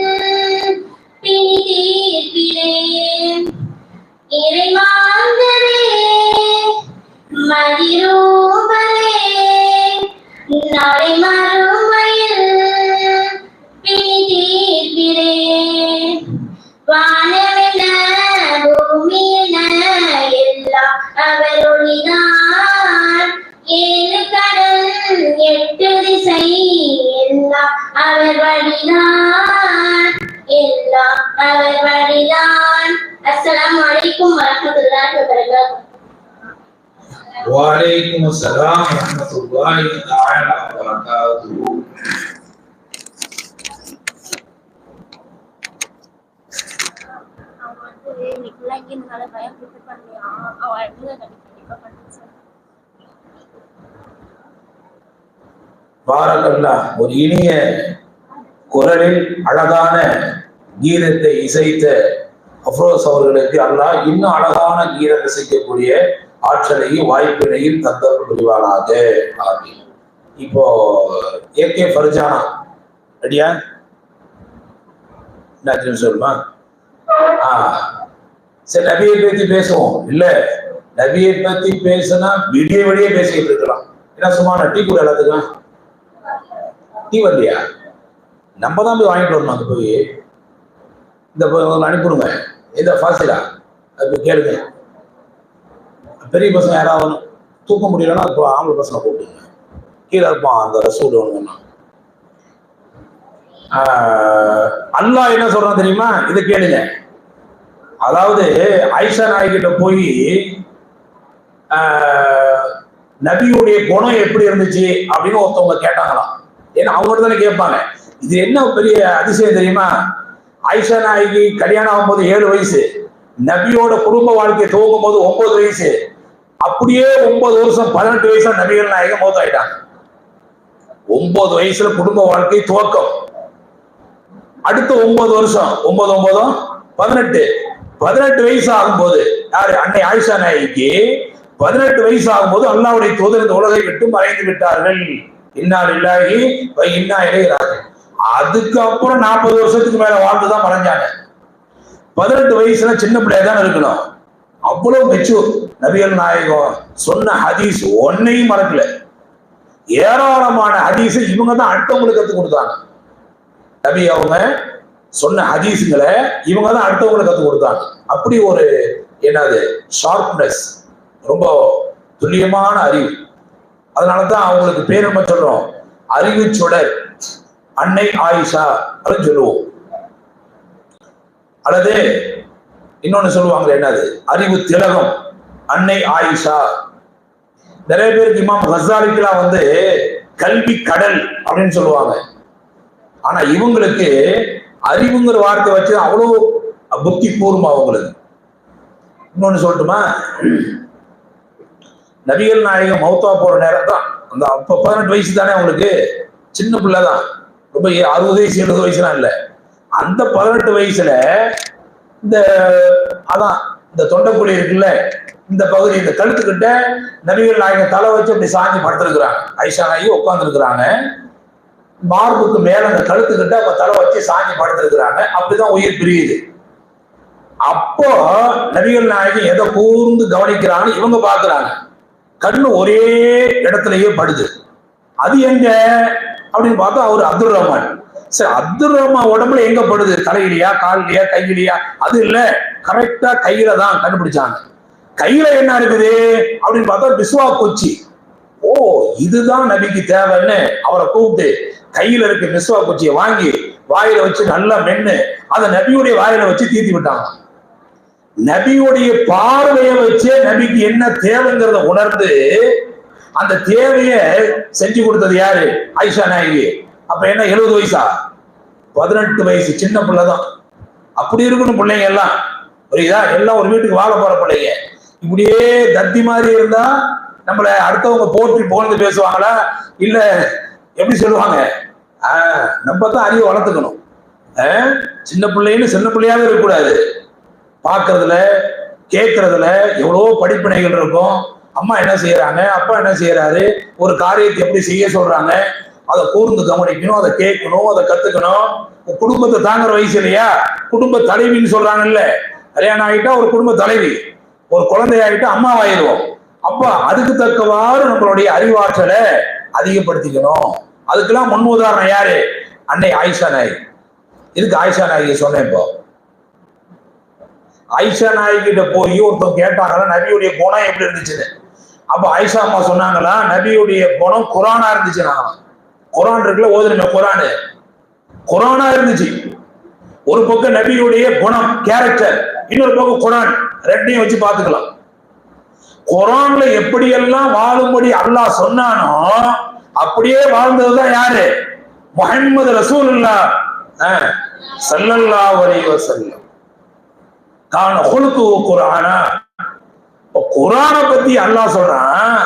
அவர் ஒளிதான். ஏழு கடல் எட்டு திசை எல்லாம் அவர் வழிதான், எல்லாம் அவர் வழிதான். அஸ்ஸலாமு அலைக்கும் வரஹ்மத்துல்லாஹி வபரகாத்துஹு. வலைக்கும் அஸ்ஸலாம் வரஹ்மத்துல்லாஹி தஆலா வபரகாத்துஹு. பாரக்கல்லாஹ். ஒரு இனிய குரலில் அழகான கீதத்தை இசைத்த அஃப்ரோஸ் அவர்களுக்கு அல்லாஹ் இன்னும் அழகான கீதத்தை இசைக்கக்கூடிய ஆற்றலையும் வாய்ப்பினையும் தந்தல் புரிவானாக. ஆமீன். இப்போ ஏகே ஃபர்ஜானா ரெடியா? என்ன சொல்லுமா? சரி, நபியை பத்தி பேசுவோம். இல்ல, நபியை பத்தி பேசினா விடிய விடிய பேசிக்கிட்டு இருக்கலாம். ஏன்னா சும்மா டீ கூட எல்லாத்துக்கும் டீ வரலையா? நம்ம தான் போய் வாங்கிட்டு வரணும். அங்க போய் இந்த அனுப்பிடுங்க. இந்த ஃபாசிலா அது கேளுங்க. பெரிய பசங்க யாராவது தூக்க முடியலன்னா இப்போ ஆம்பளை பசங்க கூப்பிடுங்க. கீழே இருப்பான் அந்த ரசூல் ஒண்ணுன்னா. அல்லாஹ் என்ன சொல்றான் தெரியுமா? இதை கேளுங்க. அதாவது ஆயிஷா நாய்கிட்ட போய் நபியுடைய குணம் எப்படி இருந்துச்சு அப்படின்னு ஒருத்தவங்க கேட்டாங்களாம். ஏன்னா அவங்கள்ட்ட தானே கேட்பாங்க. இது என்ன பெரிய அதிசயம் தெரியுமா? ஆயிஷா நாய்க்கு கல்யாணம் ஆகும்போது 7 வயசு, நபியோட குடும்ப வாழ்க்கையை துவங்கும் போது 9 வயசு. அப்படியே 9 வருஷம் 18 வயசுல நபிகள் நாயகம் மௌத்தாயிட்டாங்க. 9 வயசுல குடும்ப வாழ்க்கை துவக்கம். அடுத்த 9 வருஷம் 9 9 18 வயசு ஆகும்போது யாரு? அன்னை ஆயிஷா நாய்க்கு 18 வயசு ஆகும்போது அல்லாஹ்வுடைய தூதர் இந்த உலகை விட்டு மறைந்து விட்டார்கள். இன்னா லில்லாஹி வ இன்னா இலைஹி ராஜிஊன். அதுக்கப்புறம் 40 வருஷத்துக்கு மேல வாழ்ந்துதான் மறைஞ்சாங்க. 18 வயசுல சின்ன பிள்ளையா தான் இருக்கணும். அவ்வளவு மெச்சூர். நபிகள் நாயகம் சொன்ன ஹதீஸ் ஒன்னையும் மறக்கல. ஏராளமான ஹதீஸ் இவங்க தான் அடுத்தவங்களுக்கு கற்றுக் கொடுத்தாங்க. நபி அவங்க சொன்ன ஹதீஸுங்களை இவங்க தான் அடுத்தவங்களுக்கு கற்றுக் கொடுத்தாங்க. அப்படி ஒரு என்னது ஷார்ப்னஸ், ரொம்ப துல்லியமான அறிவு. அதனாலதான் அவங்களுக்கு பேர் நம்ம சொல்றோம், அறிவு சுடர் அன்னை ஆயிஷா அப்படின்னு சொல்லுவோம். அல்லது இன்னொன்னு சொல்லுவாங்க, என்னது அறிவு திலகம் அன்னை ஆயிஷா. நிறைய பேருக்கு இமாம் கஸாலிக்கெல்லாம் வந்து கல்வி கடல் அப்படின்னு சொல்லுவாங்க. ஆனா இவங்களுக்கு அறிவுங்கிற வார்த்தை வச்சு அவ்வளவு புத்தி பூர்வம் அவங்களுக்கு. இன்னொன்னு சொல்லட்டுமா? நபிகள் நாயகம் மௌத்தா போற நேரம் தான் அந்த 18 வயசு தானே அவங்களுக்கு, சின்ன பிள்ளைதான், ரொம்ப 60 வயசு 70 வயசுலாம் இல்லை. அந்த 18 வயசுல இந்த அதான் இந்த தொண்டைக்குழி இருக்குல்ல, இந்த பகுதி, இந்த கழுத்துக்கிட்ட நபிகள் நாயகம் தலை வச்சு அப்படி சாஞ்சி படுத்திருக்கிறாங்க. ஆயிஷா நாயகி உட்கார்ந்து இருக்கிறாங்க. மார்புக்கு மேல அந்த கழுத்துக்கிட்ட அவங்க தலை வச்சு சாஞ்சி படுத்திருக்கிறாங்க. அப்படிதான் உயிர் பிரியுது. அப்போ நபிகள் நாயகம் எதை கூர்ந்து கவனிக்கிறான்னு இவங்க பாக்குறாங்க. கண்ணு ஒரே இடத்துலயே படுது. அது எங்க அப்படின்னு பார்த்தா அவர் அப்துல் ரஹ்மான். சரி, அப்துல் ரஹ்மான் உடம்புல எங்க படுது? தலையிலையா, காலிலையா, கையிலையா? அது இல்ல, கரெக்டா கையில தான் கண்டுபிடிச்சாங்க. கையில என்ன இருக்குது அப்படின்னு பார்த்தா பிஸ்வா குச்சி. ஓ, இதுதான் நபிக்கு தேவைன்னு அவரை கூப்பிட்டு கையில இருக்க பிஸ்வா குச்சியை வாங்கி வாயில வச்சு நல்லா மென்னு அதை நபியுடைய வாயில வச்சு தீர்த்தி விட்டாங்க. நபியுடைய பார்வையை வச்சே நபிக்கு என்ன தேவைங்கிறத உணர்ந்து அந்த தேவையை செஞ்சு கொடுத்தது யாரு? ஆயிஷா நாயகி. அப்ப என்ன 70 வயசா? 18 வயசு, சின்ன பிள்ளைதான். அப்படி இருக்கணும் பிள்ளைங்க எல்லாம், புரியுதா? எல்லாம் ஒரு வீட்டுக்கு வாழ போற பிள்ளைங்க. இப்படியே தத்தி மாதிரி இருந்தா நம்மள அடுத்தவங்க போற்றி புகழ்ந்து பேசுவாங்களா? இல்ல எப்படி சொல்லுவாங்க? நம்ம தான் அறிவை வளர்த்துக்கணும். சின்ன பிள்ளைன்னு சின்ன பிள்ளையாவே இருக்கக்கூடாது. பார்க்கறதுல கேட்கறதுல எவ்வளவோ படிப்பினைகள் இருக்கும். அம்மா என்ன செய்யறாங்க, அப்பா என்ன செய்யறாரு, ஒரு காரியத்தை எப்படி செய்ய சொல்றாங்க, அதை கூர்ந்து கவனிக்கணும், அதை கேட்கணும், அதை கத்துக்கணும். குடும்பத்தை தாங்குற வயசு இல்லையா? குடும்ப தலைவின்னு சொல்றாங்கல்ல. கல்யாணம் ஆகிட்டா ஒரு குடும்ப தலைவி, ஒரு குழந்தை ஆகிட்டா அம்மாவாயிடுவோம். அப்ப அதுக்கு தக்கவாறு நம்மளுடைய அறிவாற்றலை அதிகப்படுத்திக்கணும். அதுக்கெல்லாம் முன் உதாரணம் யாரு? அன்னை ஆயிஷா நாயகி. இதுக்கு ஆயிஷா நாயகி சொன்னேன். இப்போ ஆயிஷா நாய்கிட்ட போய் ஒருத்தர் கேட்டாங்களா நபியுடைய குணம் எப்படி இருந்துச்சுன்னு. அப்ப ஆயிஷா அம்மா சொன்னாங்களா நபியுடைய குணம் குரானா இருந்துச்சு. நான் குரான் இருக்குல்ல, ஓதுன குரானு குரானா இருந்துச்சு. ஒரு பக்கம் நபியுடைய குணம் கேரக்டர், இன்னொரு பக்கம் குரான், ரெண்டையும் வச்சு பார்த்துக்கலாம். குரான்ல எப்படியெல்லாம் வாழும்படி அல்லாஹ் சொன்னானோ அப்படியே வாழ்ந்ததுதான் யாரு? முஹம்மது ரசூலுல்லாஹ் ஸல்லல்லாஹு அலைஹி வஸல்லம். கான குலுகு குர்ஆனா. குர்ஆனை பத்தி அல்லாஹ் சொல்றான்.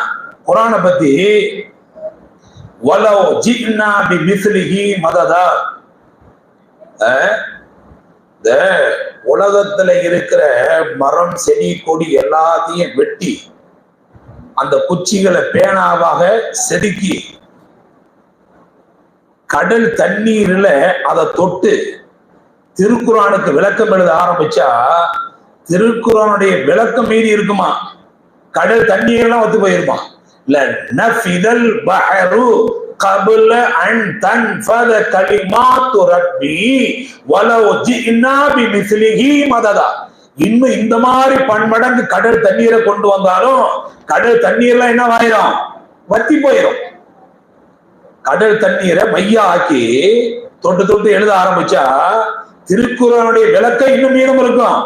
குர்ஆனை பத்தி வலவ் ஜினா பிமிஸ்லிஹி மததா. உலகத்துல இருக்கிற மரம் செடி கொடி எல்லாத்தையும் வெட்டி அந்த குச்சிகளை பேனாவாக செதுக்கி கடல் தண்ணீர்ல அதை தொட்டு திருக்குறானுக்கு விளக்கம் எழுத ஆரம்பிச்சா திருக்குறானுடைய விளக்கம் மீறி இருக்குமா? கடல் தண்ணீர்லாம் ஒத்து போயிருமா? லனஃபிதல் பஹரு قبل أن تنفذ كلمات ربي ولو جئنا بمثله مددا. இன்னும் இந்த மாதிரி பன்மடங்கு கடல் தண்ணீரை கொண்டு வந்தாலும் கடல் தண்ணீர்லாம் என்ன ஆயிரும்? வத்தி போயிடும். கடல் தண்ணீரை மையா ஆக்கி தொட்டு தொட்டு எழுத ஆரம்பிச்சா திருக்குறளுடைய விளக்கம் இன்னும் மீதம் இருக்கும்.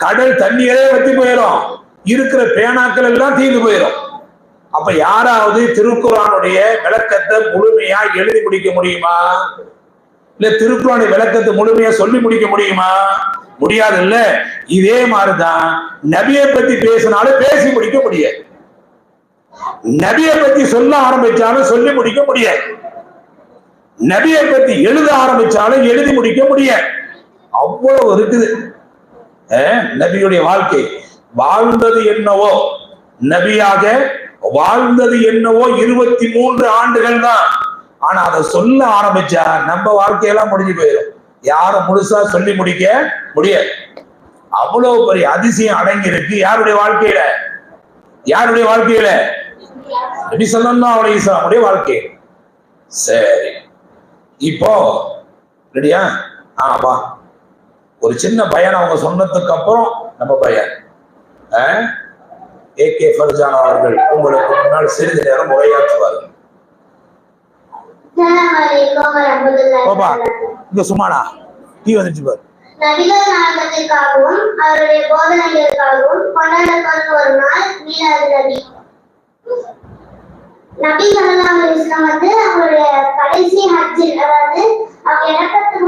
கடல் தண்ணீரே வத்தி போயிடும். இருக்கிற பேனாக்கள் எல்லாம் தீர்ந்து போயிடும். அப்ப யாராவது திருக்குறானுடைய விளக்கத்தை முழுமையா எழுதி முடிக்க முடியுமா? இல்ல திருக்குறானுடைய விளக்கத்தை முழுமையா சொல்லி முடிக்க முடியுமா? முடியாது. இல்ல இதே மாதிரிதான் நபியை பத்தி பேசினாலும் பேசி முடிக்க முடியாது. நபியை பத்தி சொல்ல ஆரம்பிச்சாலும் சொல்லி முடிக்க முடியாது. நபியை பத்தி எழுத ஆரம்பிச்சாலும் எழுதி முடிக்க முடியாது. அவ்வளவு இருக்குது நபியுடைய வாழ்க்கை. வாழ்ந்தது என்னவோ நபியாக வாழ்ந்தது என்னவோ 23 ஆண்டுகள் தான். ஆனா அதை சொல்ல ஆரம்பிச்சா நம்ம வாழ்க்கையெல்லாம் முடிஞ்சு போயிடும். யாரும் முழுசா சொல்லி முடிக்க முடியாது. அவ்வளவு பெரிய அதிசயம் அடங்கி இருக்கு யாருடைய வாழ்க்கையில? யாருடைய வாழ்க்கையில? நபி ஸல்லல்லாஹு அலைஹி வஸல்லம் வாழ்க்கை. சரி, இப்போ ரெடியா? வா, ஒரு சின்ன பயான் அவங்க சொன்னதுக்கு அப்புறம் நம்ம பயான். ஏகே ஃபர்ஜானா அவர்கள் உங்களுக்கு முன்னால் சிறிது நேரம் உரையாற்றுவார்கள். இங்க சும்மாடா டீ வந்துச்சு பாரு. நபிகள் நாயகத்திற்காகவும் அவருடைய போதனைகளுக்காகவும் கொண்டாடப்படும் ஒரு நாள் மீலாது நபி. நபி ஸல்லல்லாஹு அலைஹி வஸல்லம் வந்து அவருடைய கடைசி ஹஜ்ஜில், அதாவது அவங்க இறக்கத்துக்கு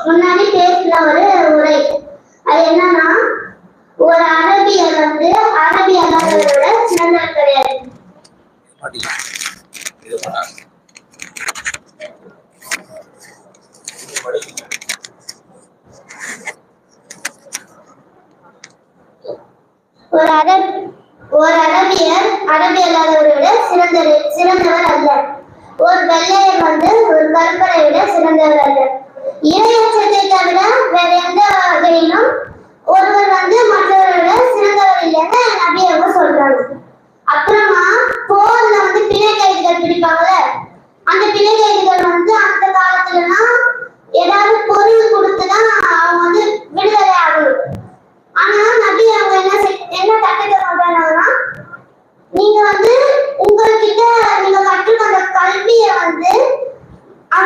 முன்னாடி பேசின ஒரு உரை. அது என்னன்னா, ஒரு அரபியர் வந்து அரபி அல்லாதவரோட சிறந்தவர் கிடையாது. ஒரு அரபியர் அரபி அல்லாதவரை விட சிறந்தவர் அல்ல. ஒரு வெள்ளையர் வந்து ஒரு கருப்பரை விட சிறந்தவர் அல்ல. இறையச்சத்தை தவிர வேற எந்த வகையிலும் ஒருவர் வந்து மற்றவரை விட சிறந்தவர் இல்லைன்னு நபி அவங்க சொல்றாங்க. அப்புறமா போர்ல வந்து பிணை கைதிகள் பிடிப்பாங்கல்ல, அந்த பிணை கைதிகள் வந்து அந்த காலத்துலலாம் ஏதாவது பொருள் கொடுத்துதான் அவங்க வந்து விடுதலை ஆகணும். ஆனா நபி அவங்க என்ன கட்டத்தை சொல்றாங்கன்னா, நீங்க வந்து உங்ககிட்ட நீங்க கற்றுக்கொண்ட கல்வியை வந்து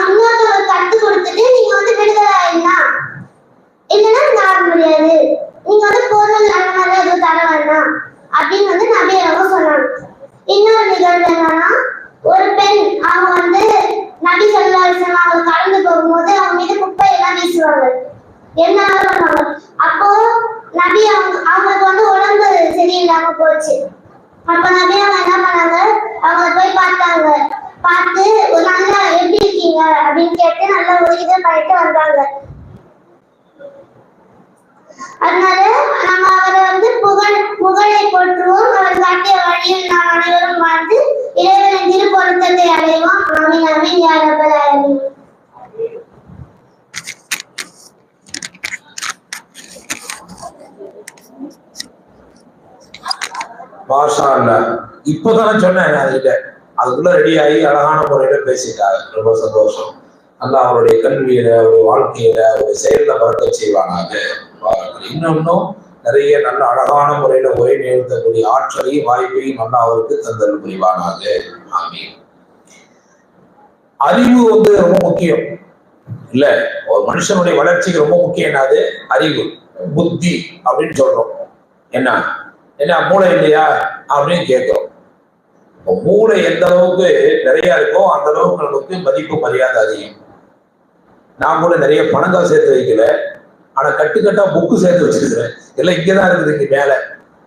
இன்னொருத்தவங்க கற்றுக் கொடுத்துட்டு நீங்க வந்து விடுதலை ஆயிடலாம், இல்லைன்னா நீங்க ஆக முடியாது, நீங்க வந்து பொருள் அந்த மாதிரி எதுவும் தர வேண்டாம் அப்படின்னு வந்து நபி அவங்க சொன்னாங்க. இன்னொரு நிகழ்வு என்னன்னா, ஒரு பெண் அவங்க வந்து நபி ஸல்லல்லாஹு அலைஹி வஸல்லம் அவங்க கடந்து போகும்போது அவங்க மீது குப்பை எல்லாம் வீசுவாங்க, என்ன பண்ணுவாங்க. அப்போ நபி அவங்களுக்கு வந்து உடம்பு சரியில்லாம போச்சு. அப்ப நபி அவங்க என்ன பண்ணாங்க, அவங்க போய் பார்த்தாங்க. பார்த்து ஒரு நல்லா எப்படி இருக்கீங்க அப்படின்னு கேட்டு நல்லா உதவி பண்ணிட்டு வந்தாங்க. அதனால நம்ம அவரை வந்து புகழை போற்றுவோம். அவர் காட்டிய வழியில் நாம் அனைவரும் வாழ்ந்து இறைவனின் திருப்பொருத்தத்தை அடைவோம். ஆமீன் ஆமீன் யா ரப்பல் ஆலமீன். மாஷா அல்லாஹ். இப்பதானே சொன்னேன் அதுகிட்ட, அதுக்குள்ள ரெடி ஆகி அழகான முறையில பேசிட்டாங்க. ரொம்ப சந்தோஷம். அல்லாஹ் அவருடைய கல்வியில, அவருடைய வாழ்க்கையில, அவருடைய செயல்ல பறக்க செய்வானாக. இன்னும் நிறைய நல்ல அழகான முறையில உரை நிறுத்தக்கூடிய ஆற்றலையும் வாய்ப்பையும் அல்லாஹ் அவருக்கு தந்தல் புரிவானாக. ஆமீன். அறிவு ரொம்ப முக்கியம் இல்ல, ஒரு மனுஷனுடைய வளர்ச்சிக்கு ரொம்ப முக்கியம். என்னது? அறிவு, புத்தி அப்படின்னு சொல்றோம். என்ன மூளை இல்லையா அப்படின்னு கேட்கிறோம். மூளை எந்த அளவுக்கு நிறைய இருக்கோ அந்த அளவுக்கு நமக்கு மதிப்பு மரியாதை அதிகம். நான் கூட நிறைய பணங்கள் சேர்த்து வைக்கல, ஆனா கட்டுக்கட்டா புக்கு சேர்த்து வச்சிருக்கிறேன். எல்லாம் இங்கதான் இருக்குது, இங்க மேல.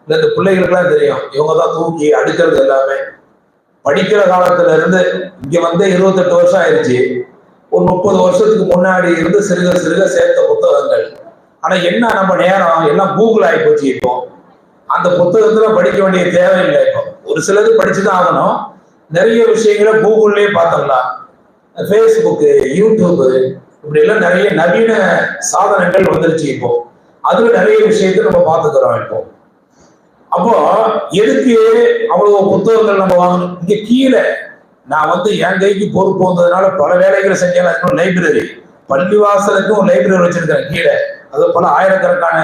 இல்ல இந்த பிள்ளைகளுக்குலாம் தெரியும், இவங்கதான் தூக்கி அடுக்கிறது எல்லாமே. படிக்கிற காலத்துல இருந்து இங்க 28 வருஷம் ஆயிடுச்சு. ஒரு 30 வருஷத்துக்கு முன்னாடி இருந்து சிறுக சிறுக சேர்த்த புத்தகங்கள். ஆனா என்ன, நம்ம நேரம் எல்லாம் கூகுள் ஆகி போச்சு. இப்போ அந்த புத்தகத்துல படிக்க வேண்டிய தேவையில்லை. இப்போ ஒரு சிலது படிச்சுதான் ஆகணும். நிறைய விஷயங்களை கூகுள்லயே பார்த்தோம்லாம். ஃபேஸ்புக்கு, யூடியூபு, இப்படி எல்லாம் நிறைய நவீன சாதனங்கள் வந்துருச்சு. இப்போ அதுல நிறைய விஷயத்தை நம்ம பார்த்துக்கிறோம். இப்போ அப்போ எதுக்கு அவ்வளவு புத்தகங்கள் நம்ம வாங்கணும்? இங்க கீழே நான் என் கைக்கு பொறுப்பு வந்ததுனால பல வேலைகளை செஞ்சேன். லைப்ரரி, பள்ளிவாசலுக்கும் லைப்ரரி வச்சிருக்கேன் கீழே. அது பல ஆயிரக்கணக்கான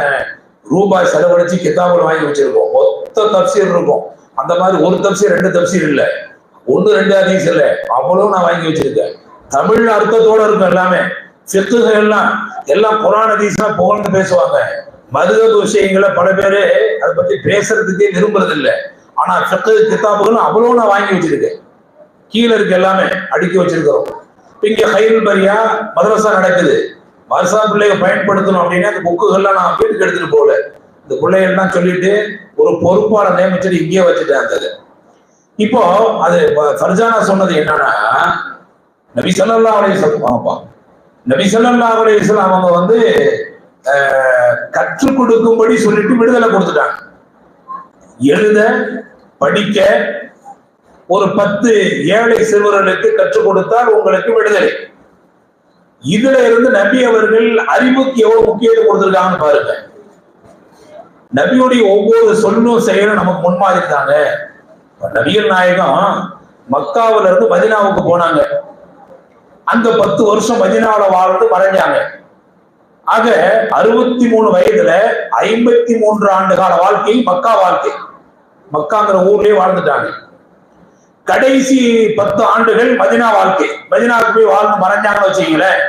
ரூபாய் செலவழிச்சு கிதாபுகள் வாங்கி வச்சிருக்கோம். மொத்த தப்சீர் இருக்கும். அந்த மாதிரி ஒரு தப்சீர் 2 தப்சீர் இல்லை, 1 2 ஹதீஸ் இல்லை, அவ்வளவு நான் வாங்கி வச்சிருக்கேன். தமிழ் அர்த்தத்தோட இருக்கும் எல்லாமே. ஃபிக்ஹ் எல்லாம் குர்ஆன் ஹதீஸ்லாம் புகழ்ந்து பேசுவாங்க. மதுஹப் விஷயங்களை பல பேரு அதை பத்தி பேசுறதுக்கே விரும்புறது இல்லை. ஆனா ஃபிக்ஹ் கிதாபுகளும் அவ்வளவு நான் வாங்கி வச்சிருக்கேன். கீழே இருக்கு, எல்லாமே அடுக்கி வச்சிருக்கிறோம். இங்க ஹைருல் பரியா மதரசா நடக்குது. மதரசா பிள்ளைங்க பயன்படுத்தணும் அப்படின்னா அந்த புக்குகள்லாம் நான் வீட்டுக்கு எடுத்துட்டு போகல. இந்த பிள்ளைகள்லாம் சொல்லிட்டு ஒரு பொறுப்பாளர் நியமிச்சுட்டு இங்கேயே வச்சுட்டேன். அந்த இப்போ அது ஃபர்ஜானா சொன்னது என்னன்னா, நபி ஸல்லல்லாஹு அலைஹி வஸல்லம் நபி ஸல்லல்லாஹு அலைஹி வஸல்லம் அவங்க கற்றுக் கொடுக்கும்படி சொல்லிட்டு விடுதலை கொடுத்துட்டாங்க. எழுத படிக்க ஒரு 10 ஏழை சிறுவர்களுக்கு கற்றுக் கொடுத்தால் உங்களுக்கு விடுதலை. இதுல இருந்து நபி அவர்கள் அறிவுக்கு எவ்வளவு முக்கியத்துவம் கொடுத்திருக்காங்கன்னு பாருங்க. நபியுடைய ஒவ்வொரு சொல்லும் செயலும் நமக்கு முன்மாதிரி தாங்க. நபிகள் நாயகம் மக்காவில இருந்து மதீனாவுக்கு போனாங்க. அந்த 10 வருஷம் மதீனாவுல வாழ்ந்து மறைஞ்சாங்க. ஆக 63 வயதுல 53 ஆண்டு கால வாழ்க்கை மக்கா வாழ்க்கை. மக்காங்கிற ஊர்லயே வாழ்ந்துட்டாங்க. கடைசி 10 ஆண்டுகள் மதீனா வாழ்க்கை. மதீனாவுக்கு போய் வாழ்ந்து மறைஞ்சாங்கன்னு வச்சுக்கீங்களேன்.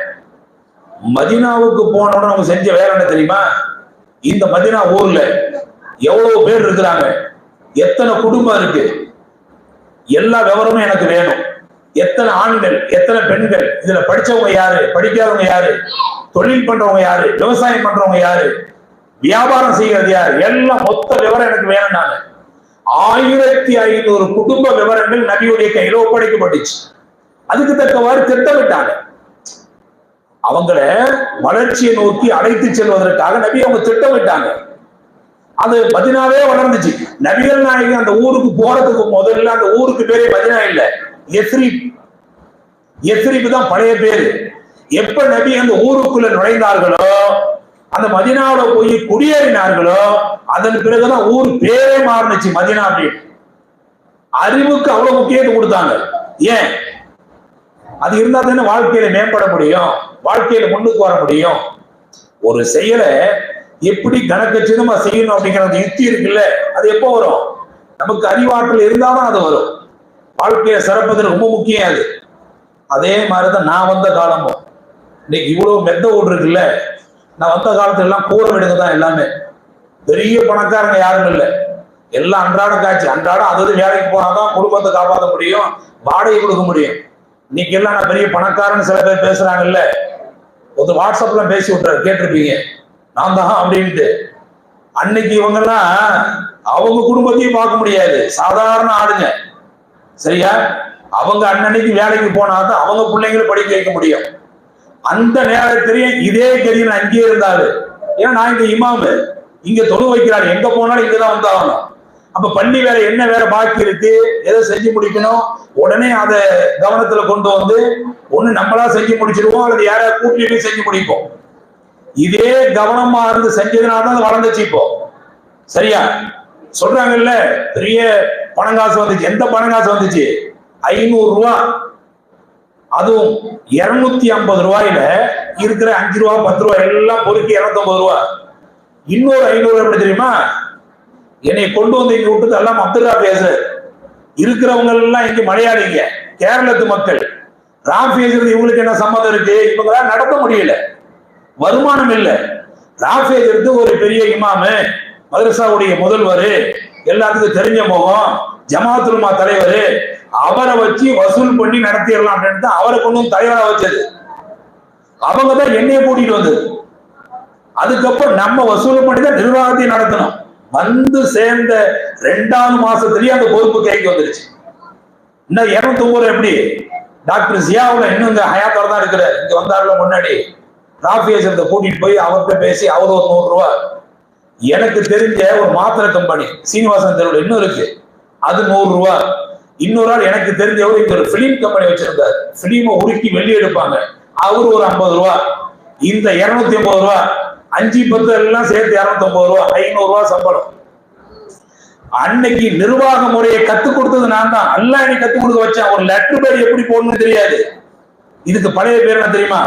மதீனாவுக்கு போனோட நம்ம செஞ்ச வேலை என்ன தெரியுமா? இந்த மதீனா ஊர்ல எவ்வளவு பேர் இருக்கிறாங்க, எத்தனை குடும்பம் இருக்கு, எல்லா விவரமும் எனக்கு வேணும். எத்தனை ஆண்கள், எத்தனை பெண்கள், இதுல படிச்சவங்க யாரு, படிக்காதவங்க யாரு, தொழில் பண்றவங்க யாரு, விவசாயம் பண்றவங்க யாரு, வியாபாரம் செய்யறது யாரு, எல்லாம் மொத்த விவரம் எனக்கு வேணும். நாங்க 1500 குடும்ப விவரங்கள் நபியுடைய கையில ஒப்படைக்கப்பட்டுச்சு. அதுக்கு தக்கவாறு திட்டமிட்டாங்க. அவங்கள வளர்ச்சியை நோக்கி அழைத்து செல்வதற்காக நபி அவங்க திட்டமிட்டாங்க. அது மதீனாவே வளர்ந்துச்சு. நபிகள் நாயகி அந்த ஊருக்கு போறதுக்கு முதல்ல அந்த ஊருக்கு பேரே மதீனா இல்ல, எஸ்ரிப் தான் பழைய பேரு. எப்ப நபி அந்த ஊருக்குள்ள நுழைந்தார்களோ, அந்த மதீனாவோட போய் குடியேறினார்களோ, அதன் பிறகுதான் ஊர் பேரே மாறுனுச்சு மதீனா அப்படின்னு. அறிவுக்கு அவ்வளவு முக்கியத்துவம் கொடுத்தாங்க. ஏன்? அது இருந்தா தானே வாழ்க்கையில மேம்பட முடியும், வாழ்க்கையில முன்னுக்கு வர முடியும். ஒரு செயலை எப்படி கணக்கச்சிதமா செய்யணும் அப்படிங்கிற அந்த யுக்தி இருக்குல்ல, அது எப்போ வரும்? நமக்கு அறிவாற்றல் இருந்தாதான் அது வரும். வாழ்க்கையை சிறப்பது ரொம்ப முக்கியம். அது அதே மாதிரிதான் நான் வந்த காலமும். இன்னைக்கு இவ்வளவு மெத்த வீடு இருக்குல்ல, நான் வந்த காலத்துல எல்லாம் கூரை வீடுங்க தான் எல்லாமே. பெரிய பணக்காரங்க யாரும் இல்லை, எல்லாம் அன்றாட காட்சி. அன்றாடம் அதாவது வேலைக்கு போனாதான் குடும்பத்தை காப்பாற்ற முடியும், வாடகை கொடுக்க முடியும். இன்னைக்கு எல்லாம் நான் பெரிய பணக்காரன்னு சில பேர் பேசுறாங்கல்ல. ஒரு வாட்ஸ்அப்ல பேசி விட்டுறாரு, கேட்டிருப்பீங்க, நான் தான் அப்படின்ட்டு. அன்னைக்கு இவங்கெல்லாம் அவங்க குடும்பத்தையும் பார்க்க முடியாது, சாதாரண ஆளுங்க. சரியா? அவங்க அன்னன்னைக்கு வேலைக்கு போனாதான் அவங்க பிள்ளைங்களை படிக்க வைக்க முடியும். அந்த நேரத்திலேயே இதே கதியில் அங்கேயே இருந்தாரு. ஏன்னா நான் இங்க இமாமு, இங்க தொழு வைக்கிறாரு, எங்க போனாலும் இங்கதான் வந்தாகணும். அப்ப பள்ளி வேலை என்ன வேற பாக்கி இருக்கு, எதை செஞ்சு முடிக்கணும், உடனே அதை கவனத்துல கொண்டு வந்து ஒண்ணு நம்மளா செஞ்சு முடிச்சிருவோம், அல்லது யாராவது கூட்டிட்டு போய் செஞ்சு முடிப்போம். இதே கவனமா இருந்து செஞ்சதுனாலதான் அது வளர்ந்துச்சு. இப்போ சரியா சொல்றாங்கல்ல, பெரிய பணங்காசு வந்துச்சு. எந்த பணங்காசு வந்துச்சு? 500 ரூபா. அதுவும் 250 ரூபாயில இருக்கிற 5 ரூபா 10 ரூபாய் எல்லாம் பொறுக்கி 250 ரூபா. இன்னொரு 500 எப்படி தெரியுமா? என்னை கொண்டு வந்து இங்க விட்டு எல்லாம் அப்துல்லா பேசுற இருக்கிறவங்க எல்லாம் இங்க மலையாளிங்க, கேரளத்து மக்கள். ராஃபேஜ் இவங்களுக்கு என்ன சம்மதம் இருக்கு? இவங்களால நடத்த முடியல, வருமானம் இல்லை. ராஃபேஜ் ஒரு பெரிய இமாமு, மதரசாவுடைய முதல்வர், எல்லாத்துக்கும் தெரிஞ்ச முகம், ஜமாத்துல்மா தலைவர், அவரை வச்சு வசூல் பண்ணி நடத்திடலாம் அப்படின்னு அவரை கொண்டு தலைவரா வச்சது. அவங்க தான் என்னைய கூட்டிட்டு வந்தது. அதுக்கப்புறம் நம்ம வசூல் பண்ணி தான் நிர்வாகத்தை நடத்தணும். வந்து சேர்ந்த 2வது மாசத்துலயே அந்த பொறுப்பு கைக்கு வந்துருச்சு. இன்னும் 250 எப்படி? டாக்டர் ஜியாவுல இன்னும் இந்த ஹயாத்தோட தான் இருக்கிறார். இங்க வந்தாருல முன்னாடி ராஃபியேஜத்தை கூட்டிட்டு போய் அவர்கிட்ட பேசி அவர் ஒரு 100 ரூபா. எனக்கு தெரிஞ்ச ஒரு மாத்திரை கம்பெனி சீனிவாசன் தெருவில் இன்னும் இருக்கு, அது 100 ரூபா. இன்னொரு ஆள் எனக்கு தெரிஞ்சவர் இங்க ஒரு பிலிம் கம்பெனி வச்சிருந்தார், பிலிமை உருக்கி வெளியே எடுப்பாங்க, அவரு ஒரு 50 ரூபா. இந்த 250 ரூபா 5 10 எல்லாம் சேர்த்து 250 ரூபா, 500 ரூபா சம்பளம். அன்னைக்கு நிர்வாக முறையை கத்துக் கொடுத்தது நான் தான். எல்லாம் எனக்கு கத்துக் கொடுக்க வச்சேன். ஒரு லெட்டர் பேர் எப்படி போடணும்னு தெரியாது. இதுக்கு பழைய பேர் என்ன தெரியுமா?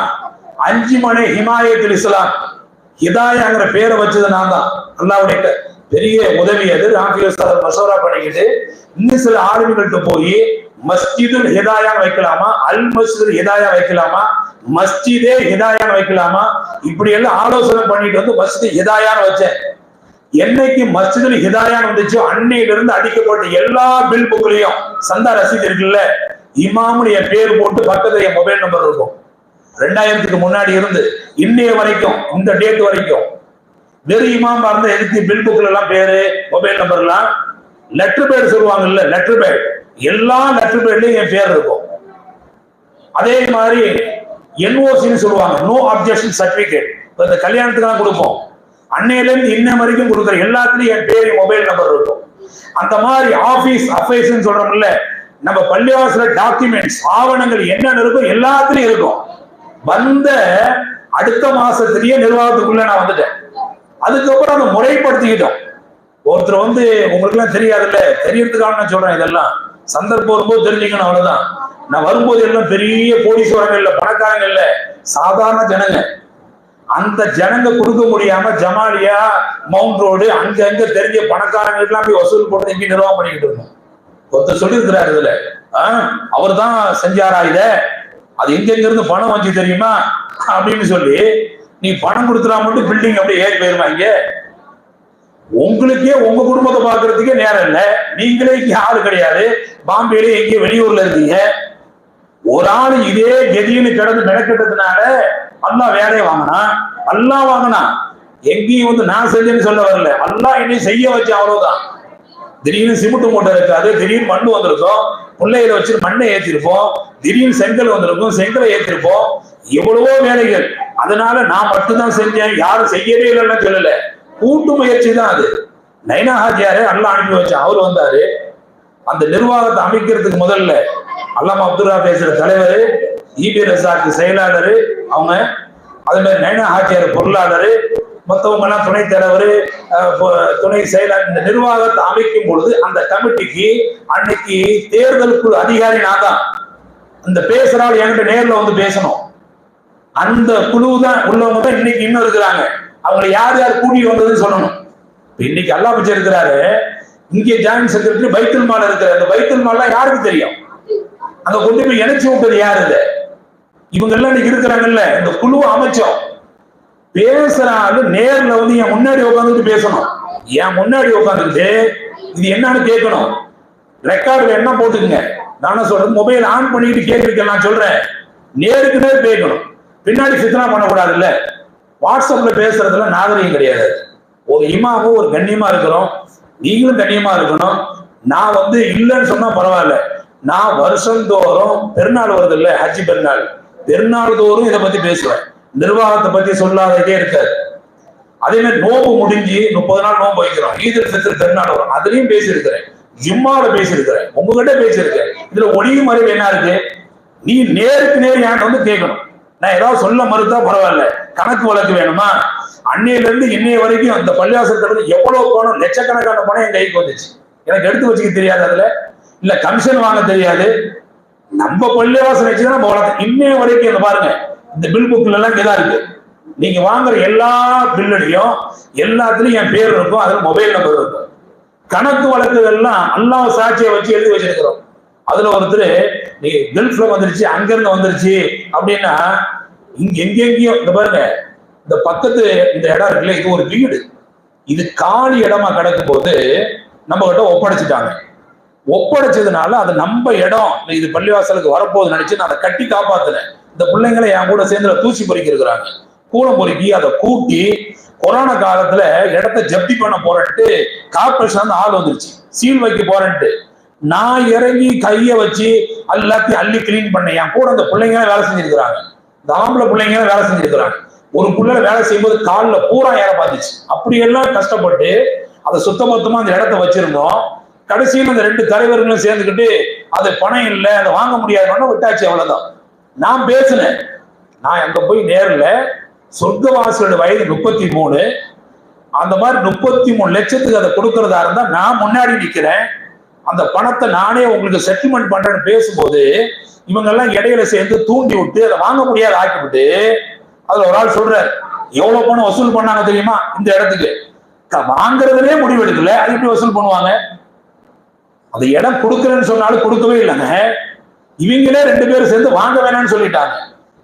5 மணி ஹிமாயத்துல் இஸ்லாம், ஹிதாயாங்கிற பேரை வச்சது நான் தான். அல்லாவுடைய பெரிய உதவி அது. மசோரா பண்ணிக்கிட்டு இன்னும் சில ஆளுமைகள்கிட்ட போய் மஸ்ஜிதுல் ஹிதாயா வைக்கலாமா, அல் மஸ்ஜிதுல் ஹிதாயா வைக்கலாமா, மஸ்ஜிதே ஹிதாயா வைக்கலாமா, இப்படி எல்லாம் ஆலோசனை பண்ணிட்டு வந்து மஸ்ஜித் ஹிதாயான்னு வச்சேன். என்னைக்கு மஸ்ஜிதுல் ஹிதாயான்னு வந்துச்சோ அன்னையிலிருந்து அடிக்கப்பட்ட எல்லா பில் புக்லயும் சந்தா ரசீது இருக்குல்ல, இமாமுன்னு என் பேர் போட்டு பக்கத்துல என் மொபைல் நம்பர் இருக்கும். 2000க்கு முன்னாடி இருந்து இன்னைய வரைக்கும், இந்த டேட் வரைக்கும் வெறும் இமாம் இருந்த எதுக்கு பில் புக்ல எல்லாம் பேரு மொபைல் நம்பர் எல்லாம் லெட்டர் பேட் சொல்லுவாங்கல்ல, லெட்டர் பேட், எல்லா லெட்டர் பேட்லயும் என் பேர் இருக்கும். அதே மாதிரி என்ஓசின்னு சொல்லுவாங்க, நோ அப்ஜெக்ஷன் சர்டிபிகேட். இந்த கல்யாணத்துக்கு கொடுப்போம், அன்னையில இருந்து இன்ன வரைக்கும் கொடுக்குற எல்லாத்துலயும் என் பேரு மொபைல் நம்பர் இருக்கும். அந்த மாதிரி ஆபீஸ் அஃபேர்ஸ் சொல்றோம்ல, நம்ம பள்ளிவாசல டாக்குமெண்ட்ஸ் ஆவணங்கள் என்னென்ன இருக்கும் எல்லாத்துலயும் இருக்கும். வந்த அடுத்த மாசத்திலேயே நிர்வாகத்துக்குள்ள நான் வந்துட்டேன். அதுக்கப்புறம் அதை முறைப்படுத்திக்கிட்டோம். ஒருத்தர் உங்களுக்கு எல்லாம் தெரியாதுல்ல, தெரியறதுக்காக நான் சொல்றேன். இதெல்லாம் சந்தர்ப்பம் வரும்போது தெரிஞ்சுக்கணும், அவ்வளவுதான். நான் வரும்போது எல்லாம் பெரிய கோடீஸ்வரங்க இல்ல, பணக்காரங்க இல்ல, சாதாரண ஜனங்க. அந்த ஜனங்க கொடுக்க முடியாம ஜமாலியா, மவுண்ட் ரோடு, அங்க தெரிஞ்ச பணக்காரங்களுக்கு எல்லாம் போய் வசூல் போட்டு இங்க நிர்வாகம் பண்ணிக்கிட்டு இருந்தோம். ஒருத்தர் சொல்லி இருக்கிறாரு இதுல, அவர் தான் செஞ்சாரா இத, அது எங்க இருந்து பணம் வந்து தெரியுமா அப்படின்னு சொல்லி, நீ பணம் கொடுத்துட்டா மட்டும் பில்டிங் அப்படியே ஏறி போயிருமா? இங்க உங்களுக்கே உங்க குடும்பத்தை பாக்குறதுக்கே நேரம் இல்லை, நீங்களே இங்க ஆளு கிடையாது, பாம்பேல எங்கேயோ வெளியூர்ல இருக்கீங்க. ஒரு ஆள் இதே கெதின்னு கிடந்து மெனக்கெட்டதுனால அல்லா வேலையை வாங்கினா, எங்கேயும் நான் செஞ்சேன்னு சொல்ல வரல, அல்லா என்னையும் செய்ய வச்சு, அவ்வளவுதான். திடீர்னு சிமெண்ட் மூட்டை இருக்காது, திடீர்னு மண்ணு வந்திருக்கும், பிள்ளைகளை வச்சு மண்ணை ஏற்றிருப்போம், திடீர்னு செங்கல் வந்திருக்கும், செங்கலை ஏற்றிருப்போம், எவ்வளவோ வேலைகள். அதனால நான் மட்டும்தான் செஞ்சேன், யாரும் செய்யவே இல்லைன்னு சொல்லல, கூட்டு முயற்சி தான் அது. நைனா ஹாஜியாரு அல்லா அனுப்பி வச்சேன், அவர் வந்தாரு. அந்த நிர்வாகத்தை அமைக்கிறதுக்கு முதல்ல அல்லாமா அப்துல்லா பேசுற தலைவர், இபி ரசாக்கு செயலாளர், அவங்க அதே மாதிரி நைனா ஹாஜியார் பொருளாளர், மற்றவங்க எல்லாம் துணைத் தலைவர், துணை செயலாளர். இந்த நிர்வாகத்தை அமைக்கும் பொழுது அந்த கமிட்டிக்கு அன்னைக்கு தேர்தல் குழு அதிகாரி நான் தான். இந்த பேசுறாள் என்கிட்ட நேர்ல வந்து பேசணும். அந்த குழு தான் உள்ளவங்க தான் இன்னைக்கு இன்னும் இருக்கிறாங்க. அவங்களை யார் யார் கூட்டிட்டு வந்ததுன்னு சொல்லணும். இன்னைக்கு அல்லா பச்சை இருக்கிறாரு, இங்கே ஜாயின்ட் செக்ரட்டரி பைத்துல் மால் இருக்கிறார். அந்த பைத்துல் மால்லாம் யாருக்கு தெரியும்? அங்க கொண்டு போய் இணைச்சு விட்டது யாரு? இது இவங்க எல்லாம் இன்னைக்கு இருக்கிறாங்கல்ல, இந்த குழுவை அமைச்சோம். பேசுறாங்க நேர்ல வந்து என் முன்னாடி உட்காந்துட்டு பேசணும். என் முன்னாடி உட்காந்துட்டு இது என்னன்னு கேட்கணும். ரெக்கார்டுல என்ன போட்டுக்குங்க. நானே சொல்றது, மொபைல் ஆன் பண்ணிட்டு கேட்க நான் சொல்றேன், நேருக்கு நேர் பேசணும். பின்னாடி சித்தனா பண்ணக்கூடாது. இல்ல வாட்ஸ்அப்ல பேசுறதுல நாகரிகம் கிடையாது. ஒரு இமாமும் ஒரு கண்ணியமா இருக்கிறோம், நீங்களும் கண்ணியமா இருக்கணும். நான் இல்லைன்னு சொன்னா பரவாயில்ல, நான் வருஷந்தோறும் பெருநாள் வருது இல்ல, ஹஜ்ஜி பெருநாள் தோறும் இதை பத்தி பேசுவேன். நிர்வாகத்தை பத்தி சொல்லாதே இருக்காது. அதே மாதிரி நோம்பு முடிஞ்சு 30 நாள் நோம்பு வைக்கிறோம், ஈதுல் ஃபித்ர் பெருநாள் வரும், அதுலயும் பேசியிருக்கிறேன், ஜும்மாவில பேசியிருக்கிறேன், உங்ககிட்ட பேசியிருக்கேன். இதுல ஒளியும் மறைவு என்ன இருக்கு? நீ நேருக்கு நேர் என்கிட்ட கேட்கணும். நான் ஏதாவது சொல்ல மறுத்தா பரவாயில்ல, கணக்கு வழக்கு வேணுமா? அன்னையில இருந்து இன்னைய வரைக்கும் அந்த பள்ளிவாசல் எவ்வளவு பணம், லட்சக்கணக்கான பணம் என் கைக்கு வந்துச்சு. எனக்கு எடுத்து வச்சுக்க தெரியாது, அதுல இல்ல கமிஷன் வாங்க தெரியாது. நம்ம பள்ளிவாசல் வச்சுதான் நம்ம வளர்த்தோம். இன்னைய வரைக்கும் இந்த பாருங்க, இந்த பில் புக்ல எல்லாம் இங்கதான் இருக்கு. நீங்க வாங்குற எல்லா பில்லுலையும் எல்லாத்துலயும் என் பேர் இருக்கும், அதுல மொபைல் நம்பர் இருக்கும். கணக்கு வழக்குகள்லாம் அல்லாஹ் சாட்சியை வச்சு எழுதி வச்சிருக்கிறோம். அதுல ஒருத்தர் நீ கல்ஃப்ல வந்துருச்சு, அங்க இருந்து வந்துருச்சு அப்படின்னா, இங்க எங்கெங்கயோ இந்த பாருங்க, இந்த பக்கத்து இந்த இடம் இருக்குல்ல, இது ஒரு வீடு, இது காலி இடமா கிடக்கும் போது நம்ம கிட்ட ஒப்படைச்சிட்டாங்க. ஒப்படைச்சதுனால அது நம்ம இடம், இது பள்ளிவாசலுக்கு வரப்போகுது நினைச்சு நான் அதை கட்டி காப்பாத்தினேன். இந்த பிள்ளைங்களை என் கூட சேர்ந்து தூசி பொறுக்கி இருக்கிறாங்க, கூலம் பொறுக்கி அதை கூட்டி கொரோனா காலத்துல இடத்த ஜப்தி பண்ண போறேன்ட்டு கார்பரேஷன் ஆள் வந்துருச்சு, சீல் வைக்க போறேன்ட்டு நான் இறங்கி கைய வச்சு எல்லாத்தையும் அள்ளி கிளீன் பண்ணேன். என் கூட அந்த பிள்ளைங்க வேலை செஞ்சிருக்கிறாங்க, இந்த ஆம்பளை பிள்ளைங்க வேலை செஞ்சிருக்கிறாங்க. ஒரு பிள்ளை வேலை செய்யும்போது காலில் பூரா ஏற பார்த்துச்சு. அப்படியெல்லாம் கஷ்டப்பட்டு அதை சுத்தமொத்தமா அந்த இடத்த வச்சிருந்தோம். கடைசியில் அந்த 2 தலைவர்களும் சேர்ந்துக்கிட்டு அது பணம் இல்லை, அதை வாங்க முடியாதுன்னு விட்டாச்சு, அவ்வளவுதான். நான் பேசினேன், நான் அங்க போய் நேரில் சொர்க்கவாசியோட வயது 33, அந்த மாதிரி 33 லட்சத்துக்கு அதை கொடுக்கறதா இருந்தா நான் முன்னாடி நிக்கிறேன், அந்த பணத்தை நானே உங்களுக்கு செட்டில்மெண்ட் பண்றேன்னு பேசும்போது இவங்க எல்லாம் இடையில சேர்ந்து தூண்டி விட்டு அதை வாங்க முடியாத ஆக்கிவிட்டு, அதுல ஒரு ஆள் சொல்றாரு, எவ்வளவு பணம் வசூல் பண்ணாங்க தெரியுமா இந்த இடத்துக்கு, வாங்குறதுலே முடிவெடுக்கல, அது எப்படி வசூல் பண்ணுவாங்க? அந்த இடம் கொடுக்கறேன்னு சொன்னாலும் கொடுக்கவே இல்லைங்க. இவங்களே 2 பேரும் சேர்ந்து வாங்க வேணாம்னு சொல்லிட்டாங்க.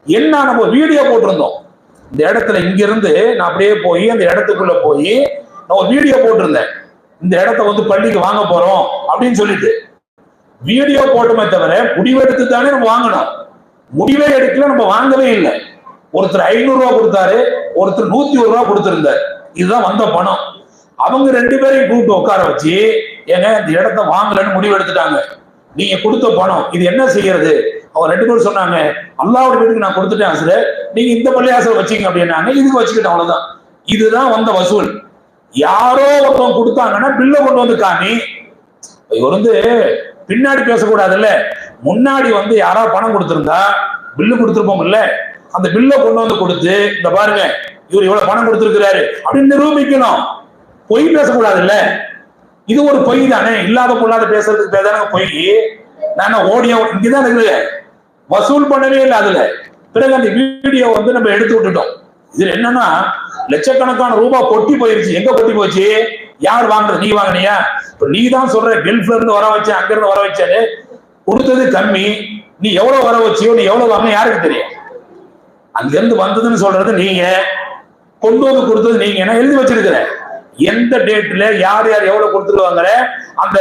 என்ன, நம்ம வீடியோ போட்டிருந்தோம் இந்த இடத்துல, இங்க இருந்து நான் அப்படியே போய் அந்த இடத்துக்குள்ள போய் நான் ஒரு வீடியோ போட்டிருந்தேன், இந்த இடத்த வந்து பள்ளிக்கு வாங்க போறோம் அப்படின்னு சொல்லிட்டு வீடியோ போட்டுமே தவிர முடிவெடுத்து தானே நம்ம வாங்கணும். முடிவே எடுக்கல, நம்ம வாங்கவே இல்லை. ஒருத்தர் 500 ரூபாய் கொடுத்தாரு, ஒருத்தர் 101 ரூபாய் கொடுத்திருந்தார். இதுதான் வந்த பணம். அவங்க 2 பேரையும் கூப்பிட்டு உட்கார வச்சு, ஏங்க இந்த இடத்த வாங்கலன்னு முடிவு எடுத்துட்டாங்க, நீங்க கொடுத்த பணம் இது என்ன செய்யறது? அவங்க 2 பேரும் சொன்னாங்க, அல்லாஹ்வுடைய வீட்டுக்கு நான் கொடுத்துட்டேன் ஆசிரியர், நீங்க இந்த பள்ளியாசல் வச்சீங்க அப்படின்னாங்க, இதுக்கு வச்சுக்கிட்டேன், அவ்வளவுதான். இதுதான் வந்த வசூல். யாரோ ஒருத்தவங்க கொடுத்தாங்கன்னா பில்ல கொண்டு வந்து காமி. இவர் வந்து பின்னாடி பேசக்கூடாதுல்ல, முன்னாடி வந்து யாரா பணம் கொடுத்திருந்தா பில்லு கொடுத்துருப்போம் இல்ல, அந்த பில்ல கொண்டு வந்து கொடுத்து இந்த பாருங்க இவர் இவ்வளவு பணம் கொடுத்திருக்கிறாரு அப்படின்னு நிரூபிக்கணும். பொய் பேசக்கூடாது இல்ல, இது ஒரு பொய் தானே, இல்லாத பொல்லாத பேசுறதுக்கு பேதான பொய். நான் ஓடியா இங்கதான் இருக்குது, வசூல் பண்ணவே இல்லை அதுல. பிறகு அந்த வீடியோ வந்து நம்ம எடுத்து விட்டுட்டோம். இதுல என்னன்னா லட்சக்கணக்கான ரூபாய் கொட்டி போயிருச்சு. எங்க கொட்டி போச்சு? யார் வாங்குறது? நீ வாங்கினியா? இப்ப நீ தான் சொல்ற கல்ஃப்ல இருந்து வர வச்ச, அங்க இருந்து வர வச்சாரு, கொடுத்தது கம்மி, நீ எவ்வளவு வர வச்சியோ, நீ எவ்வளவு வாங்க யாருக்கு தெரியும்? அங்க இருந்து வந்ததுன்னு சொல்றது நீங்க, கொண்டு வந்து கொடுத்தது நீங்க. நான் எழுதி வச்சிருக்கிறேன் எந்த டேட்ல யார் யார் எவ்வளவு கொடுத்துருவாங்க, அந்த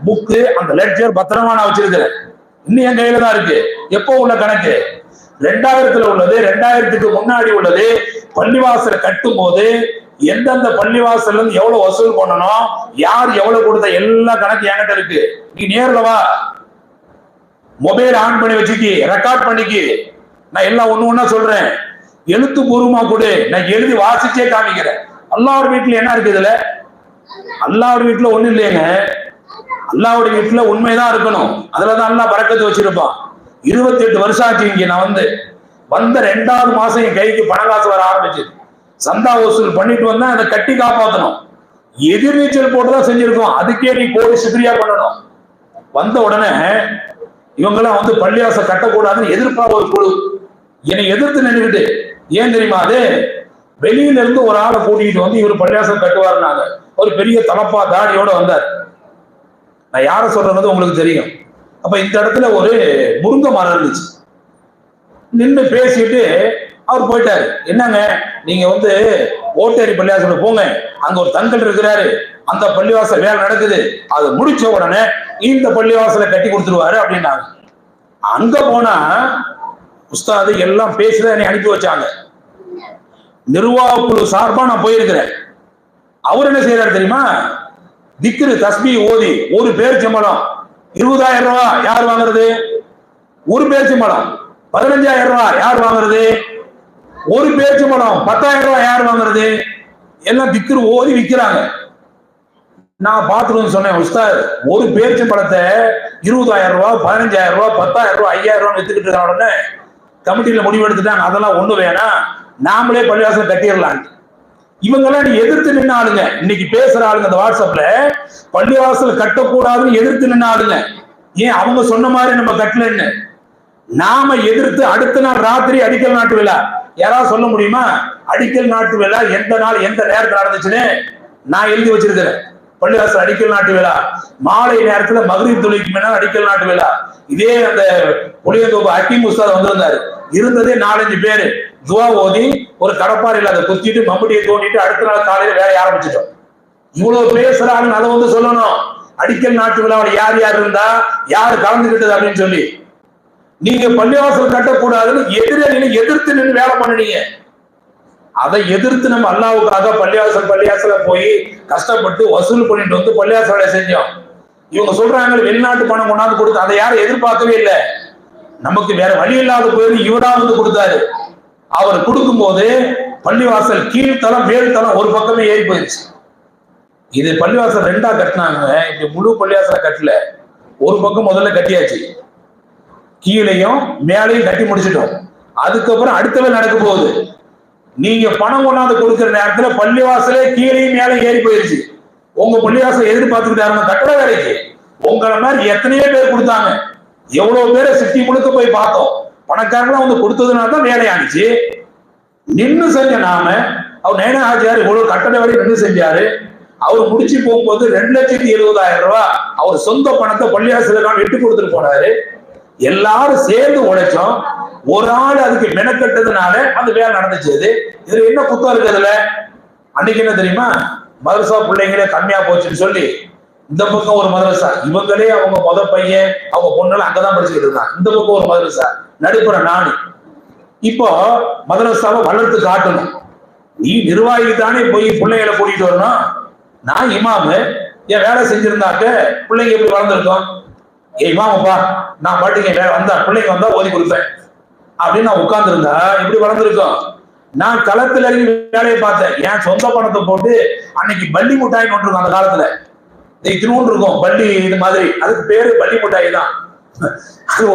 புக்கு அந்த லெட்ஜர் பத்திரமா நான் வச்சிருக்கிறேன். இன்னும் என் கையில தான் இருக்கு. எப்போ உள்ள கணக்கு? 2000 உள்ளது, 2000க்கு முன்னாடி உள்ளது. பள்ளிவாசலை கட்டும் போது எந்தெந்த பள்ளிவாசல்ல இருந்து எவ்வளவு வசூல் பண்ணணும், யார் எவ்வளவு கொடுத்த எல்லா கணக்கு என்கிட்ட இருக்கு. நீ நேர்ல வா, மொபைல் ஆன் பண்ணி வச்சுக்கி, ரெக்கார்ட் பண்ணிக்கி, நான் எல்லாம் ஒண்ணு ஒண்ணா சொல்றேன். எழுத்து பூர்வமா கொடு, நான் எழுதி வாசிச்சே காமிக்கிறேன். அல்லாஹ்வுடைய வீட்டுல என்ன இருக்கு? இதுல அல்லாஹ்வுடைய வீட்டுல ஒண்ணு இல்லையங்க. அல்லாஹ்வுடைய வீட்டுல உண்மைதான் இருக்கணும். அதுலதான் அல்லாஹ் பரக்கத்து வச்சிருப்பான். 28 வருஷம் ஆச்சு இங்க நான் வந்த 2வது மாசம் என் கைக்கு பணம் காசு வர ஆரம்பிச்சு. சந்தா வசூல் பண்ணிட்டு வந்தா அதை கட்டி காப்பாற்றணும். எதிர்நீச்சல் போட்டுதான் செஞ்சிருக்கோம். அதுக்கே நீ கோடி சுக்ரியா பண்ணணும். வந்த உடனே இவங்கெல்லாம் வந்து பள்ளிவாசல் கட்டக்கூடாதுன்னு எதிர்ப்பாக ஒரு குழு என்னை எதிர்த்து நின்றுக்கிட்டு, ஏன் தெரியுமா? அது வெளியில இருந்து ஒரு ஆளை கூட்டிகிட்டு வந்து இவர் பள்ளிவாசல் கட்டுவாருனாங்க. ஒரு பெரிய தலப்பா தாடியோட வந்தார். நான் யார சொல்றது உங்களுக்கு தெரியும். அப்ப இந்த இடத்துல ஒரு முருங்கை மரம் இருந்துச்சு. நின்று பேசிட்டு அவர் போயிட்டாரு. என்னங்க, நீங்க வந்து ஓட்டேரி பள்ளிவாசல் போங்க, அங்க ஒரு தங்கல் இருக்கிறாரு, அந்த பள்ளிவாசல் வேலை நடக்குது, அது முடிச்ச உடனே இந்த பள்ளிவாசலை கட்டி கொடுத்துருவாரு அப்படின்னாங்க. அங்க போனா உஸ்தாது எல்லாம் பேசிதான் என்னை அனுப்பி வச்சாங்க. நிர்வாக குழு சார்பா நான் போயிருக்கிறேன். அவர் என்ன செய்யறாரு தெரியுமா? திக்ரு தஸ்பீ ஓதி ஒரு பேரிச்சம்பழம் 20,000 ரூபாய் யார் வாங்குறது? ஒரு பேரிச்சம்பழம் 15,000 ரூபாய் யார் வாங்குறது? ஒரு பேரிச்சம்பழம் 10,000 ரூபாய் யார் வாங்குறது? எல்லாம் திக்ரு ஓதி விற்கிறாங்க. நான் பார்த்துட்டு சொன்னேன், உஸ்தாத் ஒரு பேரிச்சம்பழத்தை 20,000 ரூபாய் 15,000 ரூபாய் 10,000 ரூபாய் 5,000 ரூபாய் வித்துக்கிட்டு இருக்க உடனே கமிட்டியில முடிவு எடுத்துட்டாங்க, அதெல்லாம் ஒண்ணு வேணாம், நாமளே பள்ளிவாசல் கட்டிடலாம். இவங்கெல்லாம் நீ எதிர்த்து நின்ன ஆளுங்க. இன்னைக்கு பேசுற ஆளுங்க அந்த வாட்ஸ்அப்ல பள்ளிவாசல் கட்டக்கூடாதுன்னு எதிர்த்து நின்ன ஆளுங்க. ஏன் அவங்க சொன்ன மாதிரி நம்ம கட்டலன்னு நாம எதிர்த்து அடுத்த நாள் ராத்திரி அடிக்கல் நாட்டு விழா. யாராவது சொல்ல முடியுமா அடிக்கல் நாட்டு விழா எந்த நாள் எந்த நேரத்தில் நடந்துச்சுன்னு? நான் எழுதி வச்சிருக்கிறேன். பள்ளிவாசல் அடிக்கல் நாட்டு விழா மாலை நேரத்துல மகரிப் தொழுகைக்கு முன்னாடி அடிக்கல் நாட்டு விழா. இதே அந்த புளியந்தோப்பு ஹக்கீம் உஸ்தாத் வந்திருந்தாரு. இருந்ததே 4-5 பேரு துவா ஓதி ஒரு கடப்பாறையில் அதை குத்திட்டு மம்முட்டியை தோண்டிட்டு அடுத்த நாள் காலையில வேலையை ஆரம்பிச்சிட்டோம். இவ்வளவு பேசுறாங்கன்னு அதை வந்து சொல்லணும். அடிக்கல் நாட்டு விழாவில் யார் யார் இருந்தா யாரு கலந்துகிட்டது அப்படின்னு சொல்லி நீங்க பள்ளிவாசல் கட்டக்கூடாதுன்னு எதிர்த்து நின்று வேலை பண்ணுனீங்க. அதை எதிர்த்து நம்ம அல்லாவுக்காக பள்ளிவாசல போய் கஷ்டப்பட்டு வசூல் பண்ணிட்டு வந்து பள்ளிவாசல் வேலை செஞ்சோம். இவங்க சொல்றாங்க வெளிநாட்டு பணம் கொண்டாந்து கொடுத்து, அதை யாரும் எதிர்பார்க்கவே இல்லை. நமக்கு வேற வழி இல்லாத போயிருந்து இவரா வந்து கொடுத்தாரு. அவர் கொடுக்கும் போது பள்ளிவாசல் கீழ்த்தளம் மேல்தளம் ஒரு பக்கமே ஏறி போயிடுச்சு. இது பள்ளிவாசல் 2ஆ கட்டினாங்க. இப்படி முழு பள்ளிவாசல கட்டல, ஒரு பக்கம் முதல்ல கட்டியாச்சு, கீழையும் மேலையும் கட்டி முடிச்சிட்டோம். அதுக்கப்புறம் அடுத்தவே நடக்க போகுது. நீங்க பணம் கொண்டாந்து கொடுக்கிற நேரத்துல பள்ளிவாசலே கீழையும் மேலே ஏறி போயிருச்சு. உங்க பள்ளிவாசல் எதிர்பார்த்துக்கிட்டாருங்க கட்டட வேலைக்கு. உங்களை மாதிரி எத்தனையோ பேர் கொடுத்தாங்க. எவ்வளவு பேரை சிட்டி முழுக்க போய் பார்த்தோம். பணக்காரங்களாம் வந்து கொடுத்ததுனால தான் வேலையானுச்சு. நின்று செஞ்ச நாம அவர் நயனா ஆஜியார் இவ்வளவு கட்டட வேலையை நின்று செஞ்சாரு. அவர் முடிச்சு போகும்போது 2,70,000 ரூபாய் அவர் சொந்த பணத்தை பள்ளிவாசலுக்கான விட்டு கொடுத்துட்டு போனாரு. எல்லாரும் சேர்ந்து உழைச்சோம். ஒரு ஆள் அதுக்கு மெனக்கட்டதுனால அந்த வேலை நடந்துச்சு. இதுல என்ன குத்தம் இருக்கு? அதுல அன்னைக்கு என்ன தெரியுமா, மதரசா பிள்ளைங்களே கம்மியா போச்சுன்னு சொல்லி இந்த பக்கம் ஒரு மதரசா, இவங்களே அவங்க முத பையன் அவங்க பொண்ணுல அங்கதான் படிச்சுக்கிட்டு இருந்தாங்க. இந்த பக்கம் ஒரு மதரசா, நடுப்புற நானு. இப்போ மதரசாவை வளர்த்து காட்டணும். நீ நிர்வாகி தானே போய் பிள்ளைகளை கூட்டிட்டு வரணும். நான் இமாமு, என் வேலை செஞ்சிருந்தாக்க பிள்ளைங்க எப்படி வளர்ந்துருக்கோம்? இமாமப்பா நான் பாட்டுங்க வந்தா பிள்ளைங்க வந்தா ஓதி கொடுப்பேன் அப்படின்னு நான் உட்கார்ந்து இருந்தா எப்படி வளர்ந்துருக்கோம்? நான் களத்துல இறங்கி வேலையை பார்த்தேன். என் சொந்த பணத்தை போட்டு அன்னைக்கு பள்ளி முட்டாயின்னு ஒன்று இருக்கும். அந்த காலத்துல திருவூன் இருக்கும் பள்ளி, இது மாதிரி அதுக்கு பேரு பள்ளி முட்டாய் தான். அது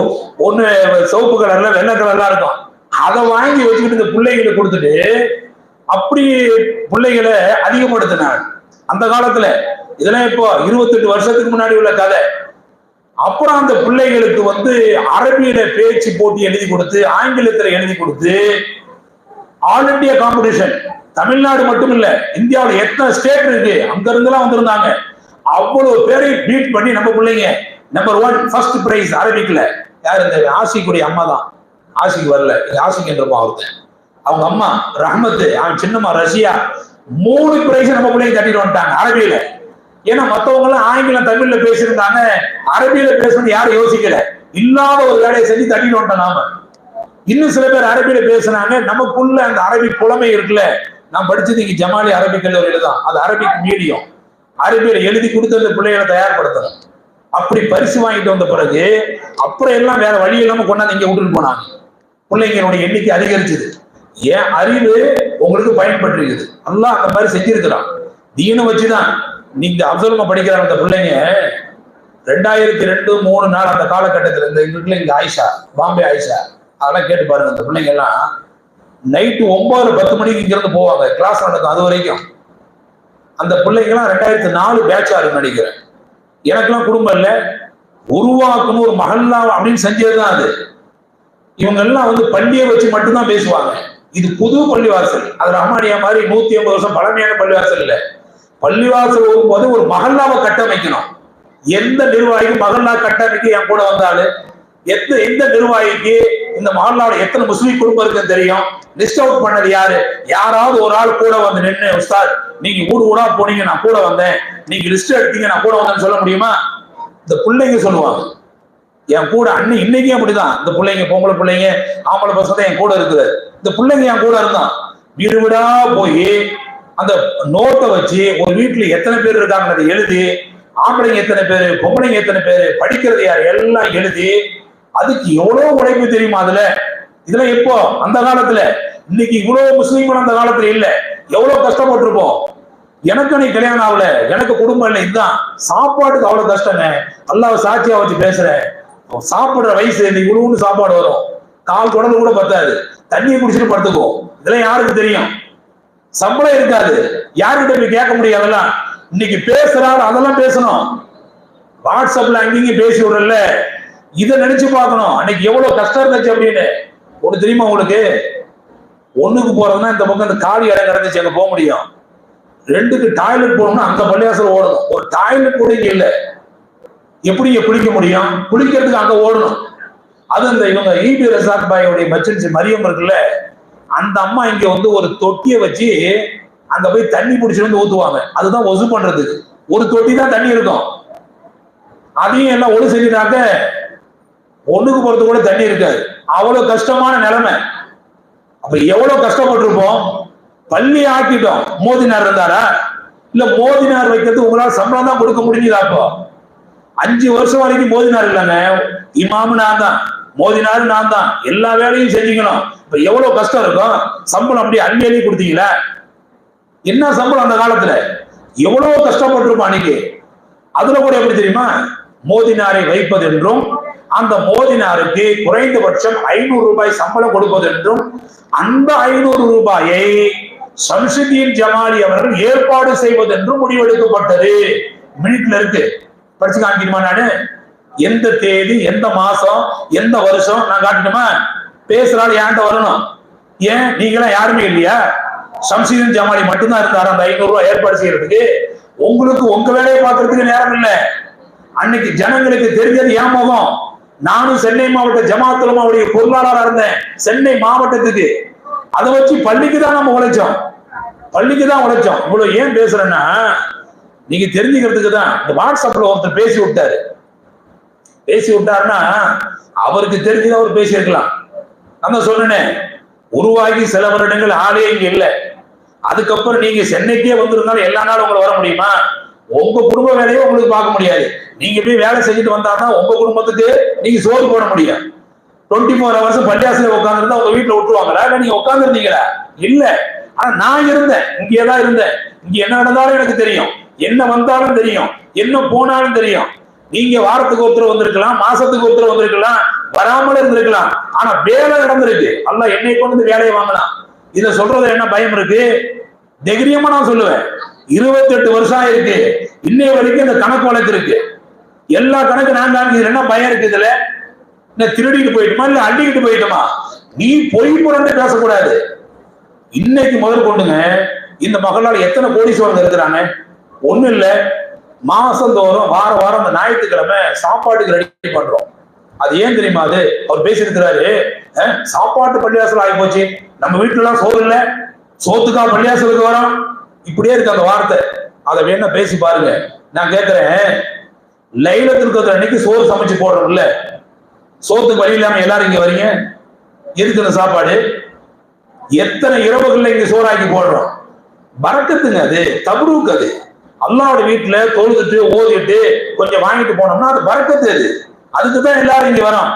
ஒண்ணு சிவப்பு கலர்ல வெள்ளை கலர்லாம் இருக்கும். அதை வாங்கி வச்சுக்கிட்டு இந்த பிள்ளைகளை கொடுத்துட்டு அப்படி பிள்ளைகளை அதிகப்படுத்தினாங்க அந்த காலத்துல. இதெல்லாம் இப்போ 28 வருஷத்துக்கு முன்னாடி உள்ள கதை. அப்புறம் அந்த பிள்ளைகளுக்கு வந்து அரபியில பேச்சு போட்டி எழுதி கொடுத்து, ஆங்கிலத்துல எழுதி கொடுத்து, ஆல் இண்டியா காம்படிஷன். தமிழ்நாடு மட்டும் இல்ல, இந்தியாவில் எத்தனை ஸ்டேட் இருக்கு அங்க இருந்தெல்லாம் வந்திருந்தாங்க. அவ்வளவு பேரை பீட் பண்ணி நம்ம பிள்ளைங்க நம்பர் 1 ஃபர்ஸ்ட் பிரைஸ் அரபிக்ல. யார்? இந்த ஆசிக்குடைய அம்மா தான். ஆசிக்கு வரல, ஆசிக்கு என்றப்பா ஒருத்தன், அவங்க அம்மா ரஹ்மத்து, அவன் சின்னம்மா ரஷ்யா, 3 பிரைஸ் நம்ம பிள்ளைங்க தட்டிட்டு வந்துட்டாங்க அரபியில. ஏன்னா மத்தவங்க எல்லாம் ஆங்கிலம் தமிழ்ல பேசியிருந்தாங்க, அரபியில பேசணும்னு யாரும் யோசிக்கல. இல்லாத ஒரு வேலையை செஞ்சு தட்டிட்டு வந்துட்டோம் நாம. இன்னும் சில பேர் அரபியில பேசுனாங்க. நமக்குள்ள அந்த அரபி புலமை இருக்குல்ல. நான் படிச்சது இங்க ஜமாலி அரபிக் கல்லூரியில தான். அது அரபிக் மீடியம். அரபியில எழுதி கொடுத்து அந்த பிள்ளைகளை தயார்படுத்தணும். அப்படி பரிசு வாங்கிட்டு வந்த பிறகு அப்புறம் எல்லாம் வேற வழி இல்லாம கொண்டாந்து இங்க விட்டுட்டு போனாங்க. பிள்ளைங்களுடைய எண்ணிக்கை அதிகரிச்சது. ஏன் அறிவு உங்களுக்கு பயன்பட்டு அல்லாஹ் அந்த மாதிரி செஞ்சிருக்கிறான். தீனை வச்சுதான் நீங்க அப்சல்மா படிக்கிறாங்க. அந்த பிள்ளைங்க 2002-3 அந்த காலகட்டத்தில் இந்த இருக்குல்ல, இங்க ஆயிஷா, பாம்பே ஆயிஷா, அதெல்லாம் கேட்டு பாருங்க. அந்த பிள்ளைங்க எல்லாம் நைட்டு 9-10 மணிக்கு இங்க இருந்து போவாங்க, கிளாஸ் நடக்கும் அது வரைக்கும். அந்த பிள்ளைங்க எல்லாம் 2004 பேட்ச் ஆகுன்னு நினைக்கிறேன். எனக்கெல்லாம் குடும்பம் இல்லை, உருவாக்கணும் ஒரு மகல்லா அப்படின்னு செஞ்சதுதான் அது. இவங்க எல்லாம் வந்து பள்ளியை வச்சு மட்டும்தான் பேசுவாங்க. இது புது பள்ளிவாசல். அது ரஹ்மானியா மாதிரி 150 வருஷம் பழமையான பள்ளிவாசல் இல்லை. பள்ளிவாசல் போது ஒரு மகல்லாவை கட்டமைக்கணும். எந்த நிர்வாகிக்கு மகல்லா கட்டமைக்க என் கூட வந்தாலும், எந்த நிர்வாகிக்கு இந்த மகல்லாவோட எத்தனை முஸ்லீம் குடும்பம் இருக்குன்னு தெரியும். லிஸ்ட் அவுட் பண்ணது யாரு? யாராவது ஒரு ஆள் கூட வந்து நின்று, உஸ்தாத் நீங்க ஊடா போனீங்க, நான் கூட வந்தேன், நீங்க லிஸ்ட் எடுத்தீங்க, நான் கூட வந்தேன்னு சொல்ல முடியுமா? இந்த பிள்ளைங்க சொல்லுவாங்க. என் கூட அண்ணன் இன்னைக்கும் அப்படிதான். இந்த பிள்ளைங்க, பொம்பளை பிள்ளைங்க, ஆம்பளை பசங்க தான் என் கூட இருக்குது. இந்த பிள்ளைங்க என் கூட இருந்தான். வீடு வீடா போய் அந்த நோட்டை வச்சு ஒரு வீட்டுல எத்தனை பேர் இருக்காங்க அதை எழுதி, ஆம்பளைங்க எத்தனை பேரு, பொம்பளைங்க எத்தனை பேரு, படிக்கிறது யார் எல்லாம் எழுதி, அதுக்கு எவ்வளவு உழைப்பு தெரியுமா அதுல. இதெல்லாம் எப்போ? அந்த காலத்துல. இன்னைக்கு இவ்வளவு முஸ்லீம்கள் அந்த காலத்துல இல்ல. எவ்வளவு கஷ்டப்பட்டிருப்போம். எனக்கு நீ கல்யாணம் ஆகல, எனக்கு குடும்பம் இல்லை, இதுதான் சாப்பாட்டுக்கு அவ்வளவு கஷ்டங்க. அல்லாஹ் சாட்சியா வச்சு பேசுறேன். சாப்பிடுற வயசு இந்த இவ்வளவுன்னு சாப்பாடு வரும், கால் குடம்பு கூட பத்தாது, தண்ணியை குடிச்சிட்டு படுத்துக்கும். இதெல்லாம் யாருக்கு தெரியும்? சம்பளம் இருக்காது, யாருக்கிட்ட போய் கேட்க முடியும்? அதெல்லாம் இன்னைக்கு பேசுறாரு, அதெல்லாம் பேசணும். வாட்ஸ்அப்ல அங்கேயும் பேசி விடல. இதை நினைச்சு பார்க்கணும் அன்னைக்கு எவ்வளவு கஷ்டம் இருந்துச்சு அப்படின்னு. ஒண்ணு தெரியுமா உங்களுக்கு? ஒண்ணுக்கு போறதுன்னா இந்த பக்கம் இந்த காலி இடம் கிடந்துச்சு, அங்க போக முடியும். ரெண்டுக்கு டாய்லெட் போகணும்னா அந்த பள்ளியாசல் ஓடணும். ஒரு டாய்லெட் கூட இங்க இல்ல, எப்படி இங்க குளிக்க முடியும்? குளிக்கிறதுக்கு அங்க ஓடணும். அது இந்த இவங்க ஈபி ரசாக் பாயோடைய மச்சின்சி மரியம் இருக்குல்ல, அந்த அம்மா இங்க வந்து ஒரு தொட்டியை வச்சு அங்க போய் தண்ணி பிடிச்சிட்டு வந்து ஊத்துவாங்க. அதுதான் ஒசு பண்றதுக்கு. ஒரு தொட்டி தான் தண்ணி இருக்கும். அதையும் எல்லாம் ஒழு செஞ்சுட்டாக்க ஒண்ணுக்கு போறது கூட தண்ணி இருக்காது. அவ்வளவு கஷ்டமான நிலைமை. அப்ப எவ்வளவு கஷ்டப்பட்டிருப்போம். பள்ளி ஆக்கிட்டோம். மோதினார் இருந்தாரா? இல்ல மோதினார் வைக்கிறது உங்களால சம்பளம் தான் கொடுக்க முடியுதா? அப்போ 5 வருஷம் வரைக்கும் மோதினார் இல்லைங்க. இமாமு நான் தான், மோதினாரு நான் தான், எல்லா வேலையும் செஞ்சுக்கணும். இப்ப எவ்வளவு கஷ்டம் இருக்கும். சம்பளம் அப்படி அள்ளி அள்ளி கொடுத்தீங்களா? என்ன சம்பளம் அந்த காலத்துல? எவ்வளவு கஷ்டப்பட்டிருப்போம் அன்னைக்கு. அதுல கூட எப்படி தெரியுமா? மோதினாரை வைப்பது என்றும், அந்த மோதினாருக்கு குறைந்தபட்சம் 500 ரூபாய் சம்பளம் கொடுப்பது என்றும், அந்த 500 ரூபாயை ஷம்சுதீன் ஜமாலி அவர்கள் ஏற்பாடு செய்வது என்றும் முடிவெடுக்கப்பட்டது. மினிட்ல இருக்கு, படிச்சு காமிக்கணுமா? நானு எந்த தேதி, எந்த மாசம், எந்த வருஷம் நான் காட்டணுமா? பேசுறாள் ஏன்ட்ட வரணும். ஏன் நீங்களாம் யாருமே இல்லையா? ஷம்சுதீன் ஜமாலி மட்டும்தான் இருந்தாரு அந்த 500 ரூபாய் ஏற்பாடு செய்யறதுக்கு. உங்களுக்கு உங்க வேலையை பார்க்கறதுக்கு நேரம் இல்லை. அன்னைக்கு ஜனங்களுக்கு தெரிஞ்சது ஏன் முகம். நானும் சென்னை மாவட்ட ஜமாத் உலமாவுடைய பொருளாளராக இருந்தேன் சென்னை மாவட்டத்துக்கு. அதை வச்சு பள்ளிக்கு தான் நம்ம உழைச்சோம், பள்ளிக்கு தான் உழைச்சோம். இவ்வளவு ஏன் பேசுறேன்னா நீங்க தெரிஞ்சுக்கிறதுக்கு தான். இந்த வாட்ஸ்அப்ல ஒருத்தர் பேசி விட்டாரு. பேசி விட்டாருன்னா அவருக்கு தெரிஞ்சதை அவர் பேசியிருக்கலாம். நான் சொன்னேன், உருவாகி சில வருடங்கள் ஆளே இங்க இல்லை. அதுக்கப்புறம் நீங்க சென்னைக்கே வந்திருந்தாலும் எல்லா நாளும் உங்களை வர முடியுமா? உங்க குடும்ப வேலையை உங்களுக்கு பார்க்க முடியாது. நீங்க போய் வேலை செஞ்சுட்டு வந்தாதான் உங்க குடும்பத்துக்கு நீங்க சோறு போட முடியும். 24 hours பள்ளியாசில உட்காந்துருந்தா உங்க வீட்டுல விட்டுருவாங்களா? இல்ல நீங்க உட்கார்ந்து இருந்தீங்களா? இல்ல. ஆனா நான் இருந்தேன், இங்கேதான் இருந்தேன். இங்க என்ன நடந்தாலும் எனக்கு தெரியும், என்ன வந்தாலும் தெரியும், என்ன போனாலும் தெரியும். நீங்க வாரத்துக்கு ஒருத்தர் வந்திருக்கலாம், மாசத்துக்கு ஒருத்தர் வந்திருக்கலாம், வராமல இருந்திருக்கலாம். ஆனா வேலை நடந்திருக்கு. அல்லாஹ் என்னை கொண்டு வேலையை வாங்கலாம். இதை சொல்றது என்ன பயம் இருக்கு? தைரியமா நான் சொல்லுவேன். 28 வருஷம் இருக்கு, இன்னைய வரைக்கும் இந்த கணக்கு வழக்கு இருக்கு. எல்லா கணக்கு நான் காமிக்கிறேன். என்ன பயம் இருக்கு இதுல? திருடிட்டு போயிட்டுமா இல்ல அள்ளிக்கிட்டு போயிட்டுமா? நீ பொய் புரண்டு பேசக்கூடாது. இன்னைக்கு முதல் கொண்டுங்க இந்த மகளால் எத்தனை கோடீஸ்வரங்க இருக்கிறாங்க? ஒண்ணு இல்ல, மாசந்தோறும் வார வாரம் அந்த ஞாயிற்றுக்கிழமை சாப்பாட்டுக்கு ரெடி பண்றோம். அது ஏன் தெரியுமா? அது அவர் பேசியிருக்கிறாரு, சாப்பாட்டு பள்ளியாசல் ஆகி போச்சு, நம்ம வீட்டுல எல்லாம் சோறு இல்ல, சோத்துக்கா பள்ளியாசலுக்கு வரோம். இப்படியே இருக்கு அந்த வார்த்தை. அதை வேணா பேசி பாருங்க. நான் கேட்கிறேன், லைலத்துல் அன்னைக்கு சோறு சமைச்சு போடுறோம்ல, சோத்துக்கு வழி இல்லாம எல்லாரும் இங்க வரீங்க, எதுக்கு இந்த சாப்பாடு? எத்தனை இரவுகள்ல இங்க சோறாக்கி போடுறோம். பரக்கத்துங்க அது, தபரூக் அது. அல்லாஹ்வுடைய வீட்டுல தொழுதுட்டு ஓதிட்டு கொஞ்சம் வாங்கிட்டு போனோம்னா அது பரக்கத்து. அது அதுக்குதான் எல்லாரும் இங்க வரோம்.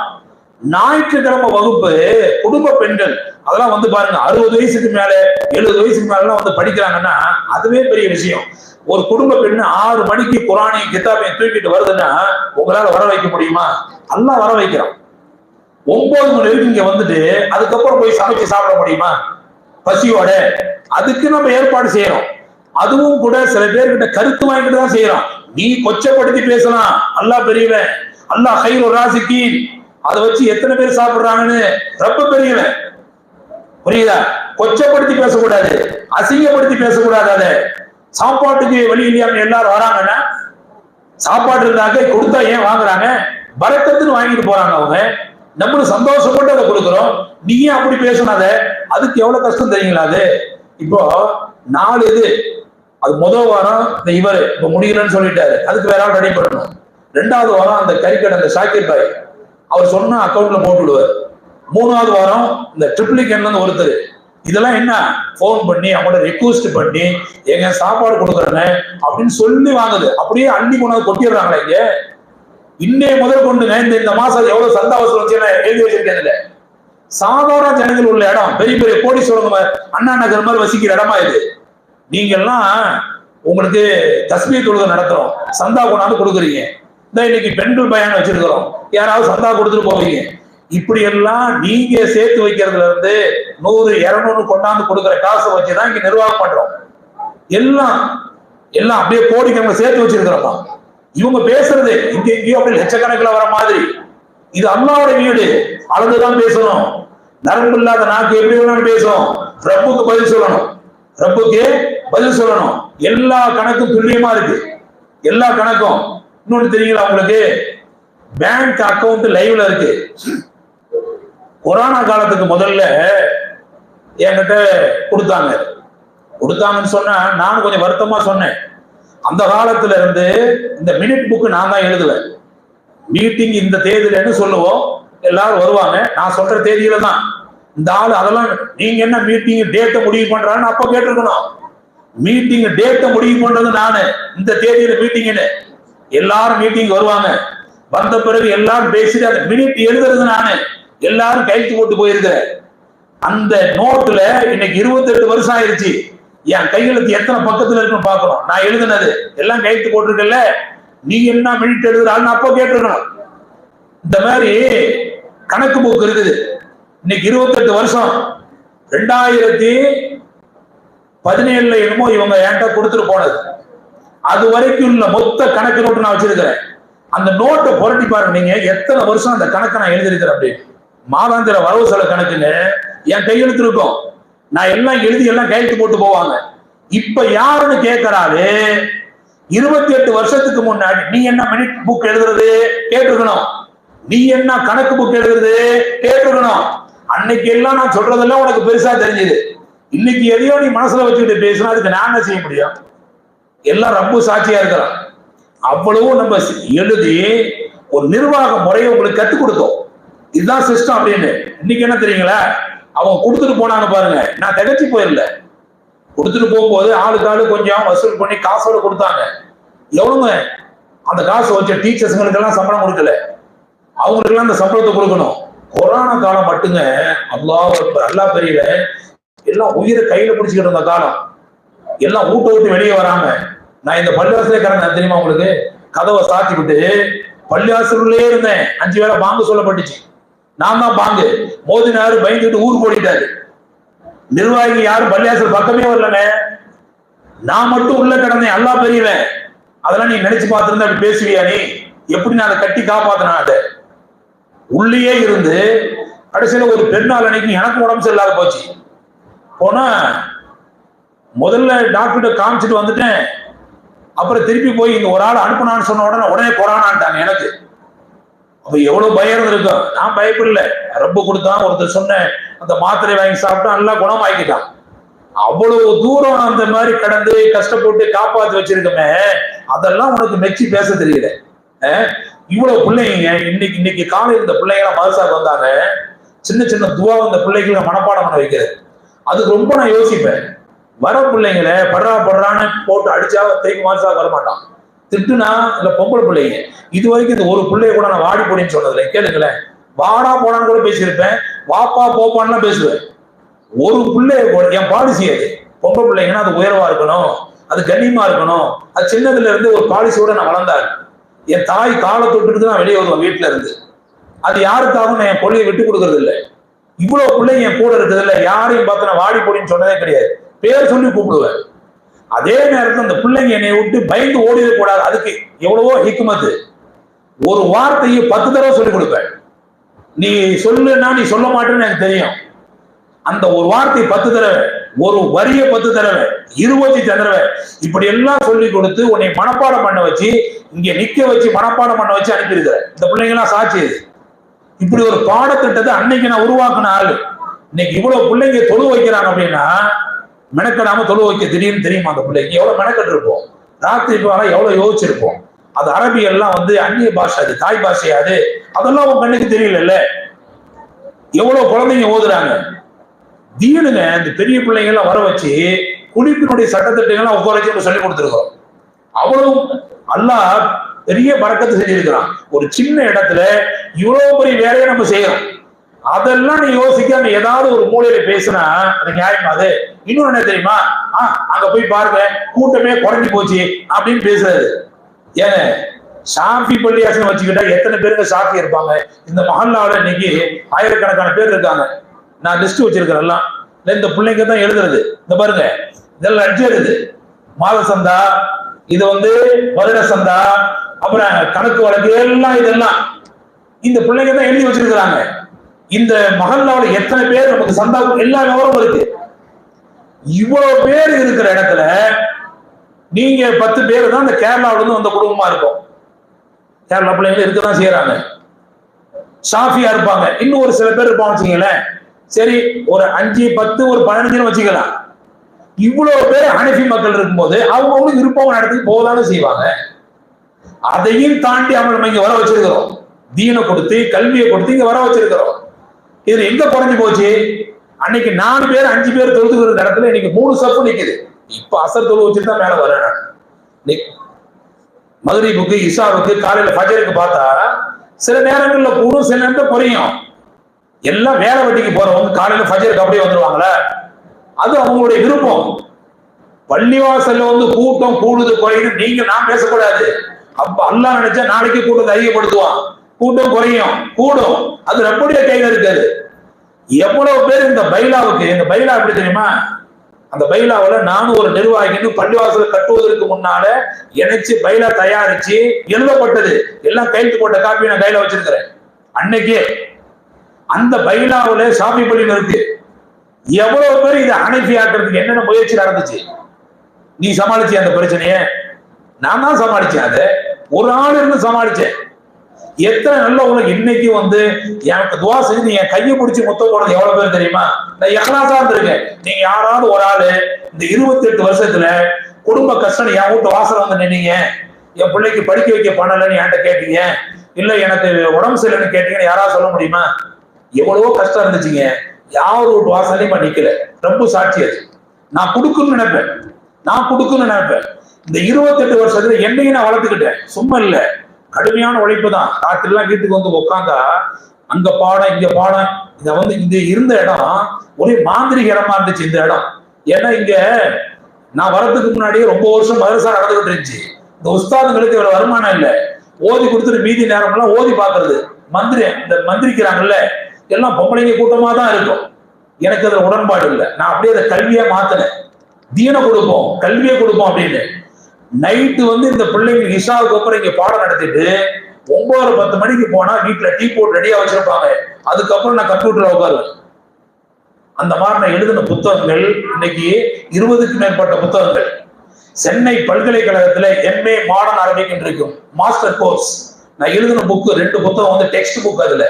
ஞாயிற்றுக்கிழமை வகுப்பு குடும்ப பெண்கள் அதெல்லாம் வந்து பாருங்க, 60 வயசுக்கு மேல 70 வயசுக்கு மேல வந்து படிக்கிறாங்கன்னா அதுவே பெரிய விஷயம். ஒரு குடும்ப பெண்ணு 6 மணிக்கு குரானையும் கிதாபையும் தூக்கிட்டு வருதுன்னா உங்களால வர வைக்க முடியுமா? அல்லாஹ் வர வைக்கிறான். 9 மணி வரைக்கும் இங்க வந்துட்டு அதுக்கப்புறம் போய் சமைச்சு சாப்பிட முடியுமா பசியோட? அதுக்கு நம்ம ஏற்பாடு செய்யறோம். அதுவும் கூட சில பேர்கிட்ட கருத்து வாங்கிட்டு தான் செய்யறோம். நீ கொச்சப்படுத்தி பேசலாம், அல்லாஹ் பெரியவன், அல்லாஹ் கைர் ராசிக்கீன். அதை வச்சு எத்தனை பேர் சாப்பிடுறாங்கன்னு ரொம்ப பெரியவன். புரியுதா? கொச்சப்படுத்தி பேசக்கூடாது, அசிங்கப்படுத்தி பேசக்கூடாது. அதை சாப்பாட்டுக்கு வழி இல்லாம எல்லாரும் வராங்கன்னா, சாப்பாடு இருந்தாக்க கொடுத்தா ஏன் வாங்குறாங்க? பரக்கத்துன்னு வாங்கிட்டு போறாங்க அவங்க. நம்மளும் சந்தோஷப்பட்டு அதை கொடுக்குறோம். நீயே அப்படி பேசினாத, அதுக்கு எவ்வளவு கஷ்டம் தெரியுங்களா? அது இப்போ 4 இது. அது முதல் வாரம் இந்த இவர் இப்ப முடியலன்னு சொல்லிட்டாரு, அதுக்கு வேற ஆள் ரெடி பண்ணணும். 2வது வாரம் அந்த கறிக்கடை அந்த ஷாக்கிர் பாய் அவர் சொன்னா அக்கௌண்ட்ல போட்டு விடுவார். 3வது வாரம் இந்த ட்ரிப்ளிகேன்ல இருந்து ஒருத்தர். இதெல்லாம் என்ன, போன் பண்ணி அவங்களோட ரெக்வஸ்ட் பண்ணி எங்க சாப்பாடு கொடுக்குறேன்னு அப்படின்னு சொல்லி வாங்குது. அப்படியே அள்ளி கொண்டாந்து கொட்டிடுறாங்களா இங்க. இன்னைய முதல் கொண்டுங்க இந்த மாசம் எவ்வளவு சந்தா வசூல் எழுதி வச்சிருக்கேன். சாதாரண ஜனங்கள் உள்ள இடம், பெரிய பெரிய கோடீஸ்வரங்க அண்ணா நகர் மாதிரி வசிக்கிற இடமா இது. நீங்க எல்லாம் உங்களுக்கு தஸ்மீர் தொழுகை நடத்துறோம், சந்தா கொண்டாந்து கொடுக்குறீங்க. இந்த இன்னைக்கு பெண்கள் பயான் வச்சிருக்கிறோம், யாராவது சந்தா கொடுத்துட்டு போவீங்க. இப்படி எல்லாம் நீங்க சேர்த்து வைக்கிறதுல இருந்து 100, 200 கொண்டாந்து கொடுக்குற காசை வச்சுதான் இங்க நிர்வாகம் பண்றோம். எல்லாம் அப்படியே கோடிக்கணக்கில் சேர்த்து வச்சிருக்கிறோம். இவங்க பேசுறது இங்க எங்கேயோ அப்படி லட்சக்கணக்கில் வர மாதிரி. இது அல்லாஹ்வோட வீடு, அளந்துதான் பேசணும். நரம்பு இல்லாத நாக்கு எப்படி வேணாலும் பேசும். ரப்புக்கு பதில் சொல்லணும், ரப்புக்கு பதில் சொல்லணும். எல்லா கணக்கும் துல்லியமா இருக்கு, எல்லா கணக்கும். இன்னொன்னு தெரியுங்களா உங்களுக்கு, பேங்க் அக்கௌண்ட் லைவ்ல இருக்கு. கொரோனா காலத்துக்கு முதல்ல என்கிட்ட கொடுத்தாங்கன்னு சொன்னா நானும் கொஞ்சம் வருத்தமா சொன்னேன். அந்த காலத்துல இருந்து இந்த மினிட் புக்கு நான் தான் எழுதுவேன். மீட்டிங் இந்த தேதியிலன்னு சொல்லுவோம், எல்லாரும் வருவாங்க. நான் சொல்ற தேதியில தான். இந்த ஆளு அதெல்லாம் நீங்க என்ன மீட்டிங் டேட்டை முடிவு பண்றான்னு அப்ப கேட்டிருக்கணும். மீட்டிங் டேட்டை முடிவு பண்றது நானு, இந்த தேதியில மீட்டிங்னு. எல்லாரும் மீட்டிங் வருவாங்க. வந்த பிறகு எல்லாரும் பேசிட்டு அந்த மினிட் எழுதுறது நானு. எல்லாரும் கைத்து போட்டு போயிருக்கிறேன். அந்த நோட்டுல இன்னைக்கு 28 வருஷம் ஆயிருச்சு. என் கையெழுத்து எத்தனை பக்கத்துல இருக்குன்னு பாக்கணும். நான் எழுதுனது எல்லாம் கைத்து போட்டிருக்கல, நீ என்ன மினிட் எழுதுறான்னு அப்போ கேட்டிருக்கணும். இந்த மாதிரி கணக்கு புக் இருக்குது. இன்னைக்கு 28 வருஷம், 2017 என்னமோ இவங்க என்கிட்ட கொடுத்துட்டு போனது. அது வரைக்கும் உள்ள மொத்த கணக்கு நோட்டு நான் வச்சிருக்கிறேன். அந்த நோட்டை புரட்டி பாருங்க நீங்க, எத்தனை வருஷம் அந்த கணக்கை நான் எழுதிருக்கிறேன். அப்படி மாதாந்திர வரவு செலவு கணக்குன்னு என் கையெழுத்து இருக்கும். நான் எல்லாம் எழுதி எல்லாம் கையெழுத்து போட்டு போவாங்க. இப்ப யாருன்னு கேட்கறாரு, 28 வருஷத்துக்கு முன்னாடி நீ என்ன மினிட் புக் எழுதுறது கேட்டிருக்கணும், நீ என்ன கணக்கு புக் எழுதுறது கேட்டிருக்கணும். அன்னைக்கு எல்லாம் நான் சொல்றதெல்லாம் உனக்கு பெருசா தெரிஞ்சது. இன்னைக்கு எதையோ நீ மனசுல வச்சுக்கிட்டு பேசினா அதுக்கு நான் என்ன செய்ய முடியும்? எல்லாம் ரப்பு சாட்சியா இருக்கிறான். அவ்வளவும் நம்ம எழுதி ஒரு நிர்வாக முறையை உங்களுக்கு கத்துக் கொடுத்தோம். இதுதான் சிஸ்டம் அப்படின்னு. இன்னைக்கு என்ன தெரியுங்களா, அவங்க கொடுத்துட்டு போனாங்க பாருங்க, நான் திகச்சு போயிடல. கொடுத்துட்டு போகும்போது ஆளுக்கு ஆளு கொஞ்சம் வசூல் பண்ணி காசோட கொடுத்தாங்க. எவ்வளவுங்க அந்த காசு வச்ச டீச்சர்ஸ்ங்களுக்கு எல்லாம் சம்பளம் கொடுக்கல, அவங்களுக்கு எல்லாம் அந்த சம்பளத்தை கொடுக்கணும். கொரோனா காலம் மட்டுங்க அல்லா பெரியல, எல்லாம் உயிரை கையில பிடிச்சிக்கிட்டு இருந்த காலம். எல்லாம் ஊட்ட விட்டு வெளியே வராம. நான் இந்த பள்ளிவாசலே கிடந்தேன் தெரியுமா உங்களுக்கு, கதவை சாத்தி விட்டு பள்ளிவாசல்லே இருந்தேன். 5 வேளை பாங்கு சொல்லப்பட்டுச்சு. நான் தான் பாங்கு மோதினாரு, பயந்துட்டு ஊர் போடிட்டாரு. நிர்வாகி யாரும் பள்ளிவாசல் பக்கமே வரலனே, நான் மட்டும் உள்ள கிடந்தேன். அல்லா பெரியல, அதெல்லாம் நீ நினைச்சு பார்த்திருந்தா அப்படி பேசுவியா நீ? எப்படி நான் அதை கட்டி காப்பாத்தினா? அதை உள்ளே இருந்து கடைசியில ஒரு பெருநாள் அன்னைக்கு எனக்கு உடம்பு சரியில்லாத போச்சு. போனா முதல்ல டாக்டர்கிட்ட காமிச்சிட்டு வந்துட்டேன். அப்புறம் திருப்பி போய் இங்க ஒரு ஆள் அனுப்புனான்னு சொன்ன உடனே கொரோனான்ட்டாங்க எனக்கு. அப்ப எவ்வளவு பயம் இருக்கும். நான் பயப்படல, ரப்பு கொடுத்தான். ஒருத்தர் சொன்னேன், அந்த மாத்திரை வாங்கி சாப்பிட்டா நல்லா குணமாக்கிட்டான். அவ்வளவு தூரம் அந்த மாதிரி கடந்து கஷ்டப்பட்டு காப்பாத்தி வச்சிருக்கமே, அதெல்லாம் உனக்கு மெச்சி பேச தெரியல. இவ்வளவு பிள்ளைங்க இன்னைக்கு காலையில் இந்த பிள்ளைங்க மதரசாக்கு வந்தாங்க. சின்ன சின்ன துவா இந்த பிள்ளைகளை மனப்பாடம் பண்ண வைக்கிறது, அதுக்கு ரொம்ப நான் யோசிப்பேன். வர பிள்ளைங்களை படுறான்னு போட்டு அடிச்சா திருப்பி மதரசாக்கு வரமாட்டான். திட்டுனா இல்ல பொம்பளை பிள்ளைங்க. இது வரைக்கும் இந்த ஒரு பிள்ளைய கூட நான் வாடி போடின்னு சொன்னதில்லை. கேளுங்களேன், வாடா போடான்னு கூட பேசியிருப்பேன், வாப்பா போப்பான்னு பேசுவேன். ஒரு பிள்ளைய கூட என் பாலிசி அது. பொம்பளை பிள்ளைங்கன்னா அது உயர்வா இருக்கணும், அது கண்ணியமா இருக்கணும். அது சின்னதுல இருந்து ஒரு பாலிசியோட நான் வளர்ந்தாரு. என் தாய் காலை தொட்டுட்டு நான் வெளியே வருவேன் வீட்டுல இருந்து. அது யாருக்காகவும் நான் என் கொள்ளையை விட்டு கொடுக்கறது இல்லை. இவ்வளவு பிள்ளைங்க என் கூட இருக்குது இல்லை, யாரையும் பார்த்து நான் வாடி போடின்னு சொன்னதே கிடையாது. பேர் சொல்லி கூப்பிடுவேன். அதே நேரத்தில் அந்த பிள்ளைங்க என்னை விட்டு பயந்து ஓடிடக்கூடாது. அதுக்கு எவ்வளவோ ஹிக்மத்து. ஒரு வார்த்தையை 10 தடவை சொல்லிக் கொடுப்பேன். நீ சொல்லுன்னா நீ சொல்ல மாட்டேன்னு எனக்கு தெரியும். அந்த ஒரு வார்த்தை 10 தடவை, ஒரு வரிய 10 தடவை, 20 தடவை இப்படி எல்லாம் சொல்லி கொடுத்து உன்னை மனப்பாடம் பண்ண வச்சு இங்க நிக்க வச்சு மனப்பாடம் பண்ண வச்சு அனுப்பியிருக்கிறேன். இந்த பிள்ளைங்க எல்லாம் சாட்சி இது. இப்படி ஒரு பாடத்திட்டத்தை அன்னைக்கு நான் உருவாக்குன ஆளு. இன்னைக்கு இவ்வளவு பிள்ளைங்க தொழு வைக்கிறாங்க அப்படின்னா, மெனக்கடாம தொழு வைக்க திடீர்னு தெரியுமா? அந்த பிள்ளைங்க எவ்வளவு மெனக்கட்டு இருப்போம், ராத்திரி எவ்வளவு யோசிச்சிருப்போம். அது அரபி எல்லாம் அந்நிய பாஷை, அது தாய் பாஷையாது, அதெல்லாம் உங்க கண்ணுக்கு தெரியல. எவ்வளவு குழந்தைங்க ஓதுறாங்க தீனுங்க. இந்த பெரிய பிள்ளைங்க எல்லாம் வர வச்சு குடிப்பினுடைய சட்டத்திட்டங்கள்லாம் உட்கார வச்சு சொல்லி கொடுத்துருக்கோம். அவ்வளவு அல்லாஹ் பெரிய பரக்கத்து செஞ்சிருக்கிறான். ஒரு சின்ன இடத்துல இவ்வளவு பெரிய வேலையை நம்ம செய்யறோம். அதெல்லாம் நீ யோசிக்காம ஏதாவது ஒரு மூலையில பேசுனா அது நியாயமா? அது இன்னொன்னு என்ன தெரியுமா, அங்க போய் பாருங்க கூட்டமே குறைஞ்சி போச்சு அப்படின்னு பேசுறது. ஏங்க ஷாஃபி பள்ளியாசனம் வச்சுக்கிட்டா எத்தனை பேருங்க ஷாஃபி இருப்பாங்க? இந்த மஹல்லாவில் இன்னைக்கு ஆயிரக்கணக்கான பேர் இருக்காங்க. நான் லிஸ்ட் வச்சிருக்கிறேன் எல்லாம். இந்த பிள்ளைங்க தான் எழுதுறது. இந்த பாருங்க, இதெல்லாம் அடிச்சிருது. மாத சந்தா, இது வருட சந்தா, அப்புறம் கணக்கு வழக்கு எல்லாம் இதெல்லாம் இந்த பிள்ளைங்க தான் எழுதி வச்சிருக்கிறாங்க. இந்த மஹல்லாவுல எத்தனை பேர் நமக்கு சந்தா எல்லா விவரமும் இருக்கு. இவ்வளவு பேர் இருக்கிற இடத்துல நீங்க 10 பேர் தான் இந்த கேரளாவில இருந்து வந்த குடும்பமா இருக்கும். கேரளா பிள்ளைங்க இருக்கதான் செய்யறாங்க, ஷாஃபியா இருப்பாங்க, இன்னும் ஒரு சில பேர் இருப்பாங்க வச்சுக்கீங்களேன். சரி, ஒரு 5, 10, ஒரு 15 வச்சுக்கலாம். இவ்வளவு பேர் ஹனஃபி மக்கள் இருக்கும்போது அவங்களும் விருப்பம் நடத்தி போதானே செய்வாங்க. அதையும் தாண்டி அவங்க நம்ம இங்க வர வச்சிருக்கிறோம், தீனை கொடுத்து கல்வியை கொடுத்து இங்க வர வச்சிருக்கிறோம். இதுல எங்க குறைஞ்சு போச்சு? அன்னைக்கு 4 பேர் 5 பேர் தொழுதுகிற இடத்துல இன்னைக்கு 3 சப்பு நிக்குது. இப்ப அசர் தொழு வச்சுட்டு தான் மேல வரேன் நான். மக்ரிபுக்கு இஷாவுக்கு காலையில ஃபஜருக்கு பார்த்தா சில நேரங்கள்ல கூடும், சில நேரத்துல குறையும். எல்லாம் வேலை வெட்டிக்கு போறவங்க காலையில ஃபஜருக்கு அப்படியே வந்துருவாங்களே, அது அவங்களுடைய விருப்பம். பள்ளிவாசல்ல கூட்டம் கூடுது குறையுது நீங்க நான் பேசக்கூடாது. அப்ப அல்லாஹ் நினைச்சா நாளைக்கு கூட்டத்தை அதிகப்படுத்துவான், கூட்டம் குறையும் கூடும், அது நம்முடைய கையில இருக்காது. எவ்வளவு பேர் இந்த பைலாவுக்கு, எங்க பைலா எப்படி தெரியுமா? அந்த பைலாவில நானும் ஒரு நிர்வாகின்னு பள்ளிவாசல கட்டுவதற்கு முன்னால இணைச்சு பைலா தயாரிச்சு எழுதப்பட்டது எல்லாம் கையெழுத்து போட்ட காப்பி நான் கையில வச்சிருக்கிறேன். அன்னைக்கே அந்த பைலாவில ஷாஃபி பள்ளியில் இருக்கு. எவ்வளவு பேர் இதை ஹனஃபி ஆக்குறதுக்கு என்னென்ன முயற்சி நடந்துச்சு? நீ சமாளிச்சு அந்த பிரச்சனைய? நான் தான் சமாளிச்சேன். அதை ஒரு ஆள் இருந்து சமாளிச்சேன். எத்தனை நல்ல உனக்கு இன்னைக்கு எனக்கு துவா செஞ்சு நீங்க கையை பிடிச்சி முத்தம் போடுறது எவ்வளவு பேர் தெரியுமா? நான் இஹ்லாஸா இருந்திருக்கேன். நீங்க யாராவது ஒரு ஆளு இந்த 28 வருஷத்துல குடும்ப கஷ்டம் என் வீட்டு வாசல் நின்னீங்க, என் பிள்ளைக்கு படிக்க வைக்க பண்ணலன்னு என்கிட்ட கேட்டீங்க, இல்ல எனக்கு உடம்பு சரியில்லைன்னு கேட்டீங்கன்னு யாராவது சொல்ல முடியுமா? எவ்வளவோ கஷ்டம் இருந்துச்சுங்க. யார் வீட்டு வாசலையும் நிக்கல. ரொம்ப சாட்சி அது. நான் கொடுக்கணும்னு நினைப்பேன், நான் கொடுக்கணும்னு நினைப்பேன். இந்த 28 வருஷத்துல என்னையும் நான் வளர்த்துக்கிட்டேன். சும்மா இல்ல, கடுமையான உழைப்பு தான். ராத்திரிலாம் வீட்டுக்கு உட்காந்தா அங்க பாடம் இங்க பாடம். இத இங்க இருந்த இடம் ஒரே மாந்திரிக இடமா இருந்துச்சு இந்த இடம். ஏன்னா இங்க நான் வரதுக்கு முன்னாடியே ரொம்ப வருஷம் மதரசா நடந்துகிட்டு இருந்துச்சு. இந்த உஸ்தாதுங்களுக்கு இவ்வளவு வருமானம் இல்லை. ஓதி கொடுத்துட்டு மீதி நேரம் எல்லாம் ஓதி பாக்குறது, இந்த மந்திரிக்கிறாங்கல்ல எல்லாம் பொம்பளைங்க கூட்டமா தான் இருக்கும். எனக்கு அதுல உடன்பாடு இல்லை. நான் அப்படியே அதை கல்வியா மாத்தினேன். தீனை கொடுப்போம், கல்வியை கொடுப்போம் அப்படின்னு. நைட்டு இந்த பிள்ளைங்க இஷாவுக்கு அப்புறம் இங்க பாடம் நடத்திட்டு 9-10 மணிக்கு போனா வீட்டுல டீ போட்டு ரெடியா வச்சிருப்பாங்க. அதுக்கப்புறம் நான் கம்ப்யூட்டர்ல உட்காருவேன். அந்த மாதிரி நான் எழுதின புத்தகங்கள் இன்னைக்கு 20க்கும் மேற்பட்ட புத்தகங்கள். சென்னை பல்கலைக்கழகத்துல MA மாடர்ன் அரபிக் இருக்கும் மாஸ்டர் கோர்ஸ். நான் எழுதின புக்கு 2 புத்தகம் டெக்ஸ்ட் புக். அதுல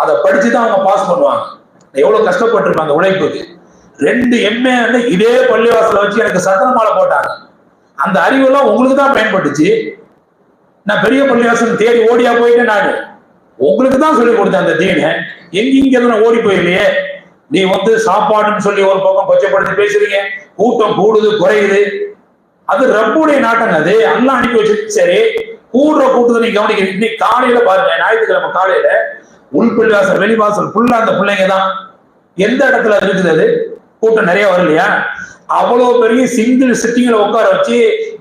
அதை படிச்சுதான் அவங்க பாஸ் பண்ணுவாங்க. எவ்வளவு கஷ்டப்பட்டிருப்பாங்க உழைப்புக்கு. 2 MA இதே பள்ளிவாசல வச்சு எனக்கு சத்தன மாலை போட்டாங்க. அந்த அறிவெல்லாம் உங்களுக்கு தான் பயன்பட்டுச்சு. நான் பெரிய பள்ளிவாசல் தேடி ஓடியா போயிட்டேன். நான் உங்களுக்கு தான் சொல்லி கொடுத்தேன் அந்த தீனை. எங்க நான் ஓடி போயிடலையே. நீ சாப்பாடுன்னு சொல்லி ஒரு பக்கம் கொச்சப்படுத்தி பேசுறீங்க, கூட்டம் கூடுது குறையுது, அது ரப்புடைய நாட்டங்க. அது அல்லாஹ் அனுப்பி வச்சிருக்கு. சரி, கூடுற கூட்டத்தை நீ கவனிக்கிறீங்க. இன்னைக்கு காலையில பாருங்க, ஞாயிற்றுக்கிழமை காலையில உள்பள்ளிவாசல் வெளிவாசல் ஃபுல்லா அந்த பிள்ளைங்க தான். எந்த இடத்துல இருக்குது அது கூட்டம் நிறைய வரலையா? அவ்வளவு பெரிய சிங்கிள் சிட்டிங்ல உட்கார வச்சு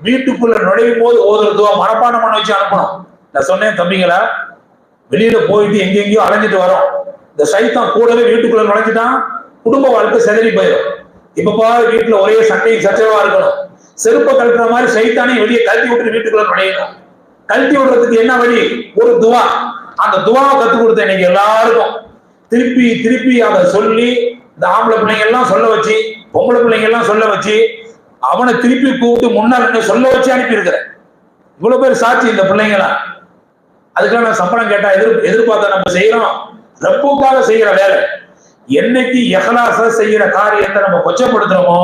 வீட்டுக்குள்ள நுழையும் போது ஓதுறதுவா மனப்பாடம் பண்ண வச்சு அனுப்பணும். நான் சொன்னேன் தம்பிங்களா, வெளியில போயிட்டு எங்கெங்கயோ அலைஞ்சிட்டு வரோம். இந்த சைத்தான் கூடவே வீட்டுக்குள்ள நுழைஞ்சிட்டான், குடும்ப வாழ்க்கை செதறி போயிடும். இப்ப பாரு, வீட்டுல ஒரே சண்டையும் சச்சரவா இருக்கணும். செருப்ப கழட்டுற மாதிரி சைத்தானையும் வெளியே கழட்டி விட்டு வீட்டுக்குள்ள நுழையணும். கழட்டி விடுறதுக்கு என்ன வழி? ஒரு துவா. அந்த துவாவை கத்துக் கொடுத்தேன் இன்னைக்கு எல்லாருக்கும். திருப்பி திருப்பி அதை சொல்லி இந்த ஆம்பளை பிள்ளைங்க எல்லாம் சொல்ல வச்சு, பொம்பளை பிள்ளைங்க எல்லாம் சொல்ல வச்சு, அவனை திருப்பி கூப்பிட்டு முன்னாடி சொல்ல வச்சு அனுப்பி இருக்கிறேன். இவ்வளவு பேர் சாட்சி இந்த பிள்ளைங்களாம். அதுக்கெல்லாம் நான் சம்பளம் கேட்டா எதிர்பார்த்த நம்ம செய்யறோம். ரப்புக்காக செய்யற வேலை. என்னைக்கு இஹ்லாஸா செய்யற காரியத்தை நம்ம கொச்சப்படுத்துறோமோ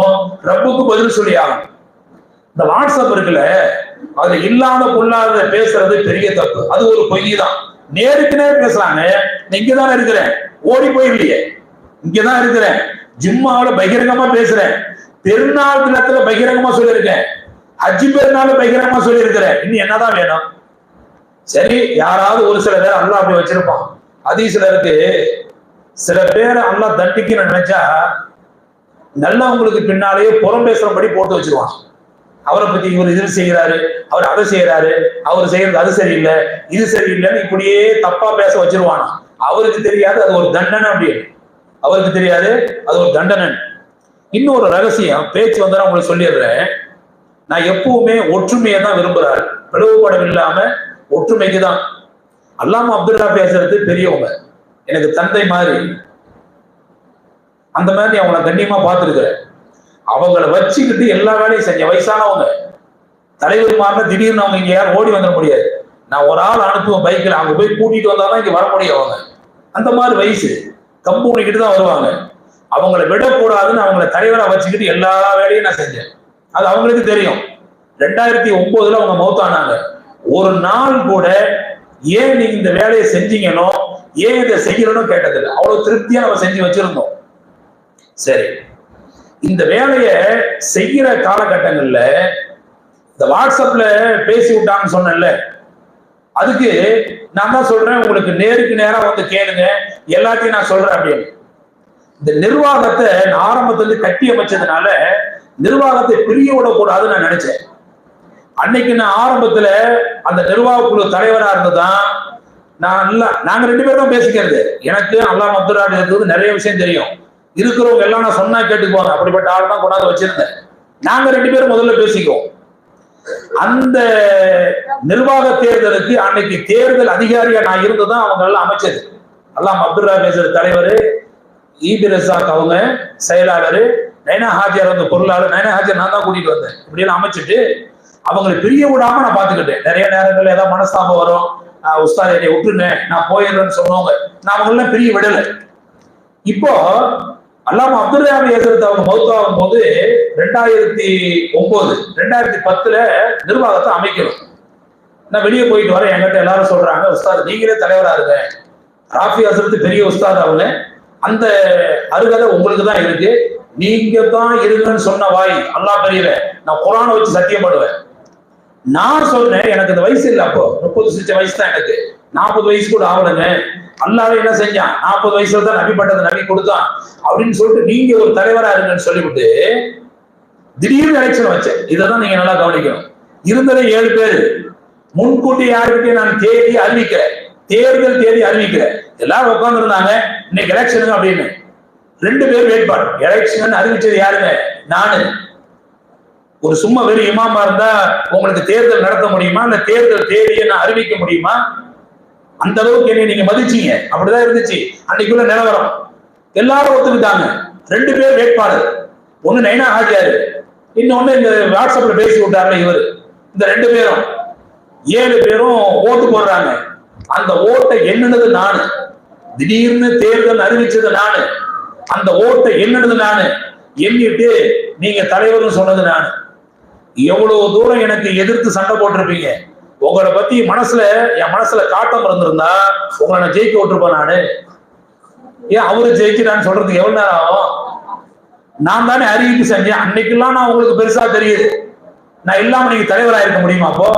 ரப்புக்கு பதில் சொல்லி ஆகும். இந்த வாட்ஸ்அப் இருக்குல்ல, அதுல இல்லாத பொல்லாத பேசுறது பெரிய தப்பு. அது ஒரு பொய் தான். நேருக்கு நேரம் பேசுறாங்க. இங்கதானே இருக்கிறேன், ஓடி போயிடலையே, இங்கதான் இருக்கிறேன். ஜிம்மாவில பகிரங்கமா பேசுறேன், பெருநாள் தினத்துல பகிரங்கமா சொல்லியிருக்கேன், ஹஜ்ஜி பெருநாள் பகிரங்கமா சொல்லியிருக்கிறேன். இன்னும் என்னதான் வேணும்? சரி, யாராவது ஒரு சில பேர் அல்லாஹ் அப்படி வச்சிருப்பான். ஹதீஸ்ல இருக்கு, சில பேர் அல்லாஹ் தண்டிக்கணும்னு நினைச்சா நல்லவங்களுக்கு பின்னாலேயே புறம் பேசுறபடி போட்டு வச்சிருவான். அவரை பத்தி இவர் இது செய்யறாரு, அவர் அதை செய்யறாரு, அவர் செய்யறது அது சரியில்லை, இது சரியில்லைன்னு இப்படியே தப்பா பேச வச்சிருவானா. அவருக்கு தெரியாது அது ஒரு தண்டனை அப்படின்னு. அவருக்கு தெரியாது அது ஒரு தண்டனை. இன்னொரு ரகசியம் பேச்சு வந்தா உங்களுக்கு சொல்லிடுறேன். நான் எப்பவுமே ஒற்றுமையை தான் விரும்புறாரு, பிளவுபடம் இல்லாம ஒற்றுமைக்கு தான். அல்லாமா அப்துல் ராஃபி ஹசரத் பெரியவங்க, எனக்கு தந்தை மாதிரி, அந்த மாதிரி அவங்கள கண்ணியமா பார்த்துருக்கிறேன். அவங்கள வச்சுக்கிட்டு எல்லா வேலையும் செஞ்ச வயசானவங்க, தலைவர் மாதிரி திடீர்னு அவங்க இங்க யாரும் ஓடி வந்துட முடியாது. நான் ஒரு ஆள் அனுப்புவேன் பைக்கில், அவங்க போய் கூட்டிட்டு வந்தாதான் இங்க வர முடியும். அவங்க அந்த மாதிரி வயசு, கம்பு பண்ணிக்கிட்டு தான் வருவாங்க. அவங்களை விடக்கூடாதுன்னு அவங்கள தலைவரா வச்சுக்கிட்டு எல்லா வேலையும் நான் செஞ்சேன். அது அவங்களுக்கு தெரியும். 2009 அவங்க மௌத்தானாங்க. ஒரு நாள் கூட ஏன் நீங்க இந்த வேலையை செஞ்சீங்கனோ, ஏன் இதை செய்யணும்னு கேட்டதில்லை. அவ்வளவு திருப்தியா நம்ம செஞ்சு வச்சிருந்தோம். சரி, இந்த வேலையை செய்யற காலகட்டங்கள்ல இந்த வாட்ஸ்அப்ல பேசி விட்டாங்கன்னு சொன்னேன்ல, அதுக்கு நான் தான் சொல்றேன், உங்களுக்கு நேருக்கு நேரா வந்து கேளுங்க, எல்லாத்தையும் நான் சொல்றேன் அப்படின்னு. இந்த நிர்வாகத்தை நான் ஆரம்பத்துல கட்டி அமைச்சதுனால நிர்வாகத்தை பிரிய விடக்கூடாதுன்னு நான் நினைச்சேன். அன்னைக்கு நான் ஆரம்பத்துல அந்த நிர்வாக குழு தலைவரா இருந்ததான் நாங்க 2 பேரும் தான் பேசிக்கிறது. எனக்கு அல்லாமா அப்துல் ராஃபி இருக்கிறது நிறைய விஷயம் தெரியும். இருக்கிறவங்க எல்லாம் நான் சொன்னா கேட்டுக்குவாங்க. அப்படிப்பட்ட ஆள் தான் கொண்டாந்து வச்சிருந்தேன். நாங்க 2 பேரும் முதல்ல பேசிக்குவோம். அந்த நிர்வாக தேர்தலுக்கு அன்னைக்கு தேர்தல் அதிகாரியா நான் இருந்துதான் அவங்க எல்லாம் அமைச்சது. அல்லாமா அப்துல் ராஃபி தலைவர், ஈபி ரசாக் அவங்க செயலாளர், நைனா ஹாஜியார் வந்து பொருளாளர். நைனா ஹாஜியார் நான் தான் கூட்டிட்டு வந்தேன். இப்படி எல்லாம் அமைச்சிட்டு அவங்களை பிரிய விடாம நான் பாத்துக்கிட்டேன். நிறைய நேரங்கள்ல ஏதாவது மனஸ்தாபம் வரும், உஸ்தாத் என்னை விட்டுருந்தேன் நான் போயிடுறேன்னு சொன்னவங்க, நான் அவங்களெல்லாம் பிரிய விடல. இப்போ அல்லாமா அப்துல் ராஃபி ஹசரத் அவங்க மௌத்தாகும் போது 2009 2010 நிர்வாகத்தை அமைக்கணும். நான் வெளியே போயிட்டு வரேன், என்கிட்ட எல்லாரும் சொல்றாங்க, உஸ்தாத் நீங்களே தலைவரா இருங்க, ராஃபி ஹசரத் பெரிய உஸ்தாத் அவங்க, அந்த அருகதை உங்களுக்கு தான் இருக்கு, நீங்க தான் இருங்கன்னு சொன்ன வாய் அல்லாஹ் பெரியல, நான் குர்ஆனை வச்சு சத்தியம் பண்ணுவேன். நான் சொன்னேன், எனக்கு இந்த வயசு இல்லை, அப்போ 30 வயசு தான், எனக்கு 40 வயசு கூட ஆகலைங்க. அல்லாஹ் என்ன செஞ்சான், 40 வயசுல தான் நபி பட்டத்தை நபி கொடுத்தான் அப்படின்னு சொல்லிட்டு நீங்க ஒரு தலைவரா இருங்கன்னு சொல்லிவிட்டு திடீர்னு எலெக்ஷன் வச்சேன். இதைதான் நீங்க நல்லா கவனிக்கணும். இருந்ததே 7 பேர். முன்கூட்டி யாருக்கிட்டே நான் தேதி அறிவிக்கிறேன், தேர்தல் தேதி அறிவிக்கிறேன். எல்லாரும் உட்கார்ந்து இருந்தாங்க, இன்னைக்கு எலெக்ஷனுங்க அப்படின்னு. 2 பேர் வேட்பாளர். எலெக்ஷன் அறிவிச்சது யாருங்க, நானு. ஒரு சும்மா வெறும் இமாமா இருந்தா உங்களுக்கு தேர்தல் நடத்த முடியுமா, இந்த தேர்தல் தேதியை நான் அறிவிக்க முடியுமா? அந்த அளவுக்கு என்னை நீங்க மதிச்சீங்க. அப்படிதான் இருந்துச்சு அன்னைக்குள்ள நிலவரம். எல்லாரும் ஒத்துக்கிட்டாங்க. 2 பேர் வேட்பாளர். ஒண்ணு நைனா ஹாஜியாரு, இன்னொன்னு இந்த வாட்ஸ்அப்ல பேசி விட்டாருல இவரு. இந்த 2 பேரும் 7 பேரும் ஓட்டு போடுறாங்க. அந்த ஓட்டை எண்ணுனது நானு. திடீர்னு தேர்தல் அறிவிச்சது நானு. அந்த ஓட்டை எண்ணுனது நானு. எண்ணிட்டு நீங்க தலைவர்னு சொன்னது நானு. எவ்வளவு தூரம் எனக்கு எதிர்த்து சண்டை போட்டிருப்பீங்க. உங்களை பத்தி என் மனசுல காட்டம் இருந்திருந்தா உங்களை நான் ஜெயிக்க விட்டுருப்பேன் நானு. ஏன் அவரு ஜெயிக்கிறான்னு சொல்றதுக்கு எவ்வளவு நேரம் ஆகும்? நான் தானே அறிவிப்பு செஞ்சேன். அன்னைக்கெல்லாம் நான் உங்களுக்கு பெருசா தெரியுது. நான் இல்லாம நீங்க தலைவராக இருக்க முடியுமா? அப்போ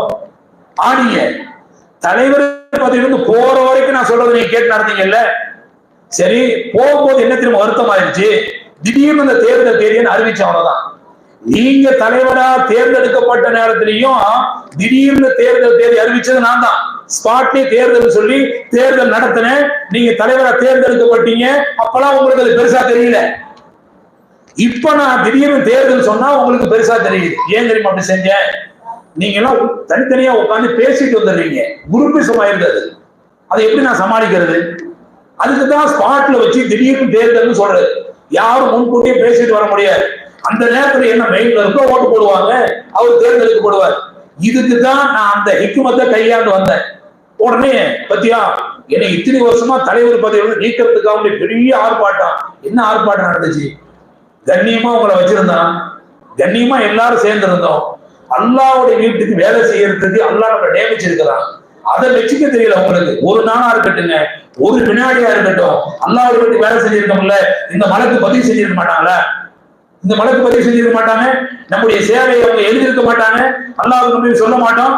ஆனீங்க. தலைவர் பதவியிலிருந்து போற வரைக்கும் நான் சொல்றது நீங்க கேட்டு நடந்தீங்கல்ல. சரி, போகும்போது என்ன திரும்ப வருத்தம் ஆயிடுச்சு, திடீர்னு இந்த தேர்தல் தேதியை அறிவிச்சேன், அவ்வளவுதான். நீங்க தலைவரா தேர்ந்தெடுக்கப்பட்ட நேரத்திலையும் திடீர்னு தேர்தல் தேதி அறிவிச்சது நான் தான். ஸ்பாட்லயே தேர்தல் சொல்லி தேர்தல் நடத்தினேன். நீங்க தலைவரா தேர்ந்தெடுக்கப்பட்டீங்க. அப்பெல்லாம் உங்களுக்கு அது பெருசா தெரியல. இப்ப நான் திடீர்னு தேர்தல் சொன்னா உங்களுக்கு பெருசா தெரியுது. ஏன் தெரியுமா அப்படி செஞ்சேன்? நீங்க எல்லாம் தனித்தனியா உட்காந்து பேசிட்டு வந்துடுறீங்க. குரூப்பிசம் ஆயிருந்தது. அதை எப்படி நான் சமாளிக்கிறது? அதுக்குதான் ஸ்பாட்ல வச்சு திடீர்னு தேர்தல் சொல்றது. யாரும் முன்கூட்டியே பேசிட்டு வர முடியாது. அந்த நேரத்துல என்ன மெயின்ல இருக்கோ ஓட்டு போடுவாங்க, அவர் தேர்தலுக்கு போடுவார். இதுக்குதான் நான் அந்த ஹிக்குமத்தை கையாண்டு வந்தேன். உடனே பத்தியா என்னை இத்தனை வருஷமா தலைவர் பதவியிலிருந்து நீக்கிறதுக்காக பெரிய ஆர்ப்பாட்டம். என்ன ஆர்ப்பாட்டம் நடந்துச்சு? கண்ணியமா உங்களை வச்சிருந்தான், கண்ணியமா எல்லாரும் சேர்ந்து இருந்தோம். அல்லாஹ்வுடைய வீட்டுக்கு வேலை செய்யறதுக்கு அல்லாஹ் நம்ம நியமிச்சிருக்கிறான். அதை வச்சுக்க தெரியல உங்களுக்கு. ஒரு நாளா இருக்கட்டுங்க, ஒரு வினாடியா இருக்கட்டும், அல்லாஹ்வுடைய வீட்டுக்கு வேலை செஞ்சிருக்கோம்ல, இந்த மலைக்கு பதிவு செஞ்சிருக்க மாட்டாங்களா? இந்த மலைக்கு பதிவு செஞ்சிருக்க மாட்டாங்க. நம்முடைய சேவையை அவங்க எழுதியிருக்க மாட்டாங்க. அல்லாஹ்வுக்கு நம்ம சொல்ல மாட்டோம்.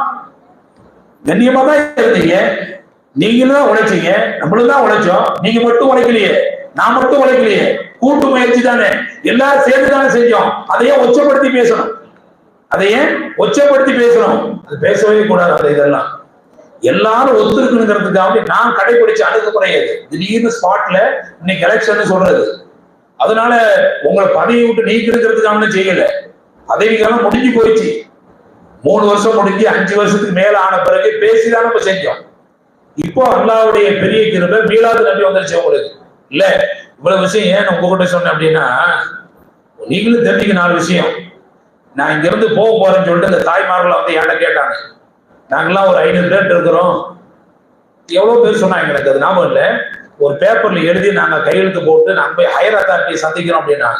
கண்ணியமா தான் இருந்தீங்க. நீங்களும் தான் உழைச்சீங்க, நம்மளும் தான் உழைச்சோம். நீங்க மட்டும் உழைக்கலையே, நான் மட்டும் உழைக்கலையே, கூட்டு முயற்சி தானே, எல்லாரும் சேர்ந்து தானே செஞ்சோம். அதையே ஒச்சப்படுத்தி பேசணும். அதையே ஒச்சப்படுத்தி பேசணும். அது பேசவே கூடாது. அந்த இதெல்லாம் எல்லாரும் ஒத்துருக்குங்கிறதுக்காக நான் கடைபிடிச்ச அணுகுமுறை அது. திடீர்னு ஸ்பாட்ல இன்னைக்கு எலெக்ஷன் சொல்றது. அதனால உங்களை பதவி விட்டு நீக்கிறதுக்காக செய்யல. பதவிக்காலம் முடிஞ்சு போயிடுச்சு. 3 வருஷம் முடிஞ்சு 5 வருஷத்துக்கு மேல ஆன பிறகு பேசிதான் நம்ம செஞ்சோம். இப்போ அல்லாஹ்வுடைய பெரிய கிருபை மீலாது நபி வந்துருச்சு உங்களுக்கு. இல்ல இவ்வளவு விஷயம் ஏன் உங்ககிட்ட சொன்னேன் அப்படின்னா, நீங்களும் தெரிஞ்சுக்க 4 விஷயம். நான் இங்க இருந்து போக போறேன்னு சொல்லிட்டு இந்த தாய்மார்கள் வந்து என்கிட்ட கேட்டாங்க. நாங்கெல்லாம் ஒரு 500 பேர் இருக்கிறோம். எவ்வளவு பேர் சொன்னாங்க எனக்கு அது ஞாபகம் இல்லை. ஒரு பேப்பர்ல எழுதி நாங்க கையெழுத்து போட்டு நாங்க போய் ஹையர் அத்தாரிட்டியை சந்திக்கிறோம் அப்படின்னா,